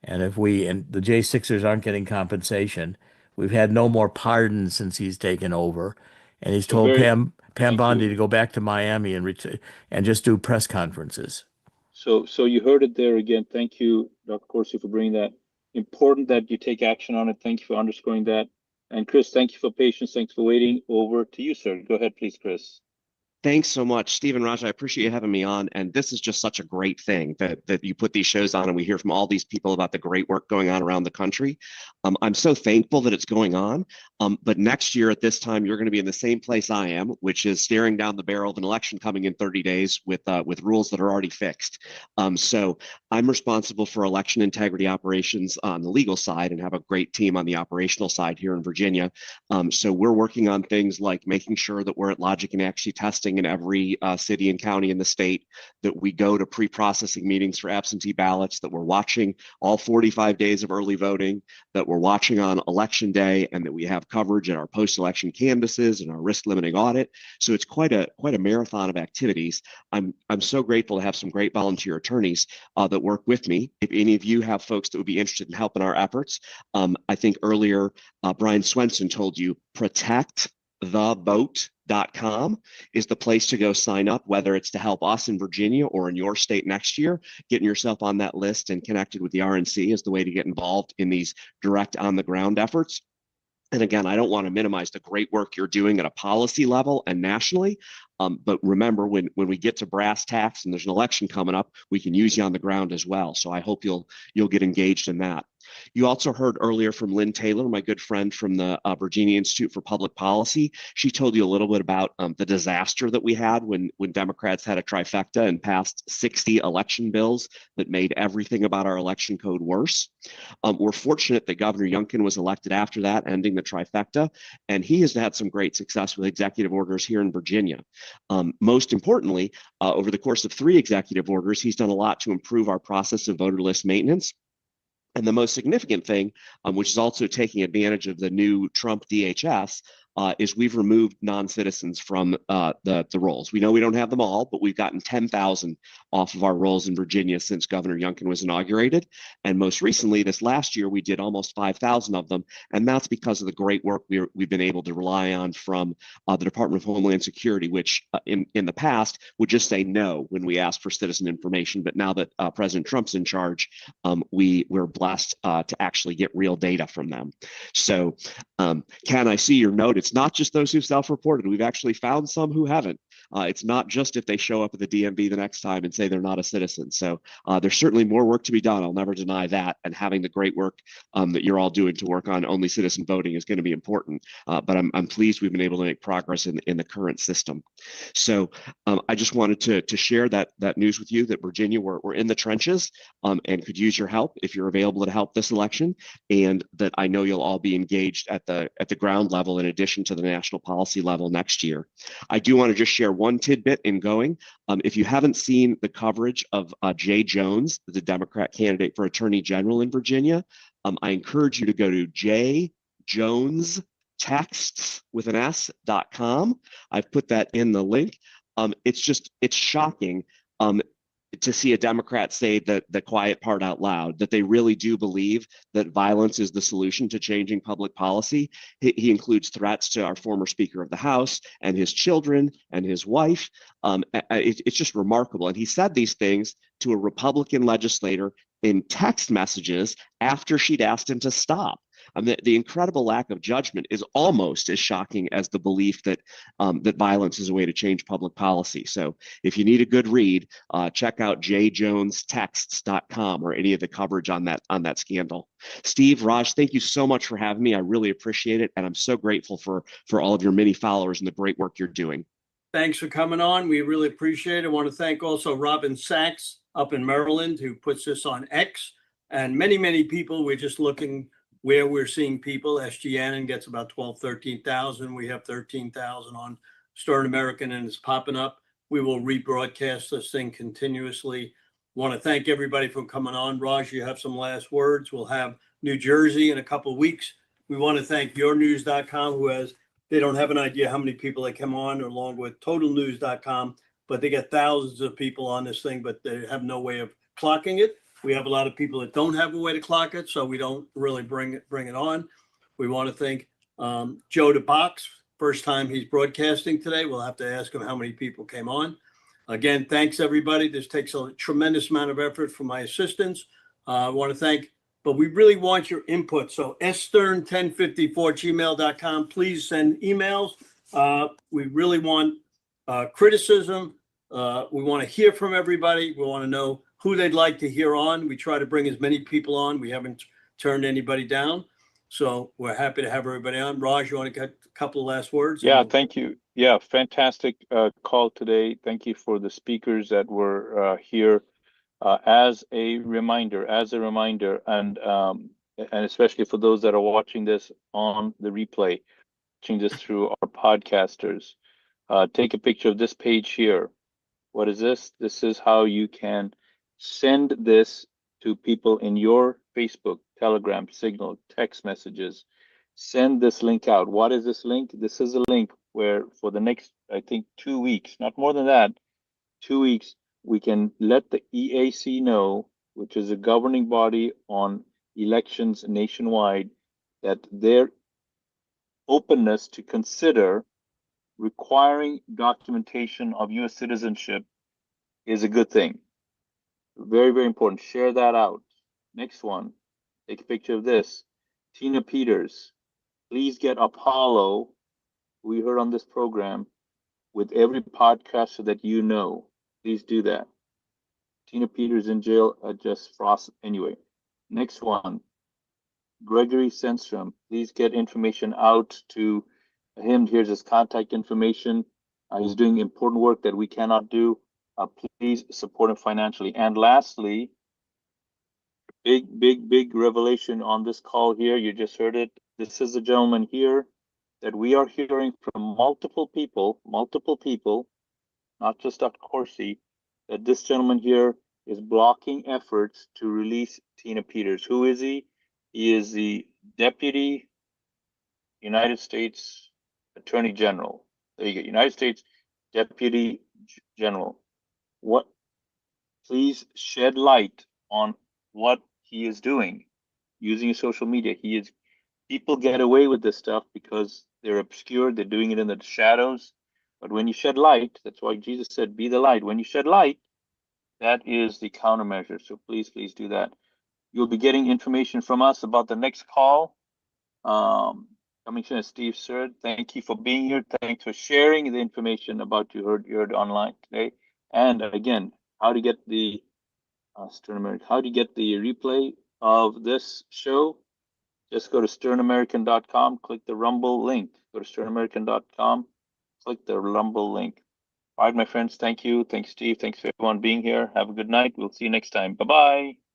And if the J6ers aren't getting compensation, we've had no more pardons since he's taken over. And he's told Pam Bondi to go back to Miami and just do press conferences. So you heard it there again. Thank you, Dr. Corsi, for bringing that. Important that you take action on it. Thank you for underscoring that. And Chris, thank you for patience. Thanks for waiting. Over to you, sir. Go ahead, please, Chris. Thanks so much, Steve and Raj. I appreciate you having me on. And this is just such a great thing that you put these shows on and we hear from all these people about the great work going on around the country. I'm so thankful that it's going on. But next year at this time, you're going to be in the same place I am, which is staring down the barrel of an election coming in 30 days with rules that are already fixed. So I'm responsible for election integrity operations on the legal side and have a great team on the operational side here in Virginia. So we're working on things like making sure that we're at logic and accuracy testing in every city and county in the state, that we go to pre-processing meetings for absentee ballots, that we're watching all 45 days of early voting, that we're watching on election day, and that we have coverage in our post-election canvases and our risk limiting audit. So it's quite a marathon of activities. I'm so grateful to have some great volunteer attorneys that work with me. If any of you have folks that would be interested in helping our efforts, I think earlier Brian Swenson told you protectthevote.com is the place to go sign up, whether it's to help us in Virginia or in your state next year. Getting yourself on that list and connected with the RNC is the way to get involved in these direct on the ground efforts. And again, I don't want to minimize the great work you're doing at a policy level and nationally. But remember, when we get to brass tacks and there's an election coming up, we can use you on the ground as well. So I hope you'll get engaged in that. You also heard earlier from Lynn Taylor, my good friend from the Virginia Institute for Public Policy. She told you a little bit about the disaster that we had when Democrats had a trifecta and passed 60 election bills that made everything about our election code worse. We're fortunate that Governor Youngkin was elected after that, ending the trifecta, and he has had some great success with executive orders here in Virginia. Most importantly, over the course of 3 executive orders, he's done a lot to improve our process of voter list maintenance. And the most significant thing, which is also taking advantage of the new Trump DHS, is we've removed non-citizens from the rolls. We know we don't have them all, but we've gotten 10,000 off of our rolls in Virginia since Governor Youngkin was inaugurated. And most recently, this last year, we did almost 5,000 of them. And that's because of the great work we've been able to rely on from the Department of Homeland Security, which in the past would just say no when we asked for citizen information. But now that President Trump's in charge, we're blessed to actually get real data from them. So Ken, I see your note. It's not just those who self-reported. We've actually found some who haven't. It's not just if they show up at the DMV the next time and say they're not a citizen. So there's certainly more work to be done. I'll never deny that. And having the great work that you're all doing to work on only citizen voting is going to be important. But I'm pleased we've been able to make progress in the current system. So I just wanted to share that news with you that Virginia, we're in the trenches and could use your help if you're available to help this election, and that I know you'll all be engaged at the ground level in addition to the national policy level next year. I do want to just share one tidbit in going. If you haven't seen the coverage of Jay Jones, the Democrat candidate for Attorney General in Virginia, I encourage you to go to jjonestexts.com. I've put that in the link. It's shocking to see a Democrat say the quiet part out loud, that they really do believe that violence is the solution to changing public policy. He includes threats to our former Speaker of the House and his children and his wife. It's just remarkable. And he said these things to a Republican legislator in text messages after she'd asked him to stop. The incredible lack of judgment is almost as shocking as the belief that violence is a way to change public policy. So if you need a good read, check out jjonestexts.com or any of the coverage on that scandal. Steve, Raj, thank you so much for having me. I really appreciate it. And I'm so grateful for all of your many followers and the great work you're doing. Thanks for coming on. We really appreciate it. I want to thank also Robin Sachs up in Maryland, who puts this on X, and many, many people. We're just looking where we're seeing people. SG Annan gets about 12, 13,000. We have 13,000 on Stern American, and it's popping up. We will rebroadcast this thing continuously. Want to thank everybody for coming on. Raj, you have some last words. We'll have New Jersey in a couple of weeks. We want to thank YourNews.com, who they don't have an idea how many people they come on, along with TotalNews.com, but they get thousands of people on this thing, but they have no way of clocking it. We have a lot of people that don't have a way to clock it, so we don't really bring it on. We want to thank Joe DeBox. First time he's broadcasting today. We'll have to ask him how many people came on. Again, thanks everybody. This takes a tremendous amount of effort from my assistants. I want to thank, but we really want your input. So stern1054@gmail.com. Please send emails. We really want criticism. We want to hear from everybody. We want to know who they'd like to hear on. We try to bring as many people on. We haven't turned anybody down. So we're happy to have everybody on. Raj, you want to get a couple of last words? Yeah, thank you. Yeah, fantastic call today. Thank you for the speakers that were here. As a reminder, and especially for those that are watching this on the replay, watching this through our podcasters, take a picture of this page here. What is this? This is how you can send this to people in your Facebook, Telegram, Signal, text messages. Send this link out. What is this link? This is a link where for the next, I think, 2 weeks, not more than that, 2 weeks, we can let the EAC know, which is a governing body on elections nationwide, that their openness to consider requiring documentation of U.S. citizenship is a good thing. Very, very important. Share that out. Next one, take a picture of this. Tina Peters, please get Apollo, we heard on this program, with every podcaster that you know. Please do that. Tina Peters in jail, just Frost. Anyway, next one, Gregory Senstrom, please get information out to him. Here's his contact information. He's doing important work that we cannot do. Please support him financially. And lastly, big revelation on this call here. You just heard it. This is a gentleman here that we are hearing from multiple people, not just Dr. Corsi, that this gentleman here is blocking efforts to release Tina Peters. Who is he? He is the Deputy United States Attorney General. There you go. United States Deputy General. What? Please shed light on what he is doing using social media. People get away with this stuff because they're obscure. They're doing it in the shadows. But when you shed light, that's why Jesus said, be the light. When you shed light, that is the countermeasure. So please, please do that. You'll be getting information from us about the next call. Coming soon, as Steve said, thank you for being here. Thanks for sharing the information about you heard online today. And again, how to get the how to get the replay of this show. Just go to sternamerican.com, click the Rumble link. Go to sternamerican.com, click the Rumble link. All right, my friends, thank you. Thanks, Steve. Thanks for everyone being here. Have a good night. We'll see you next time. Bye-bye.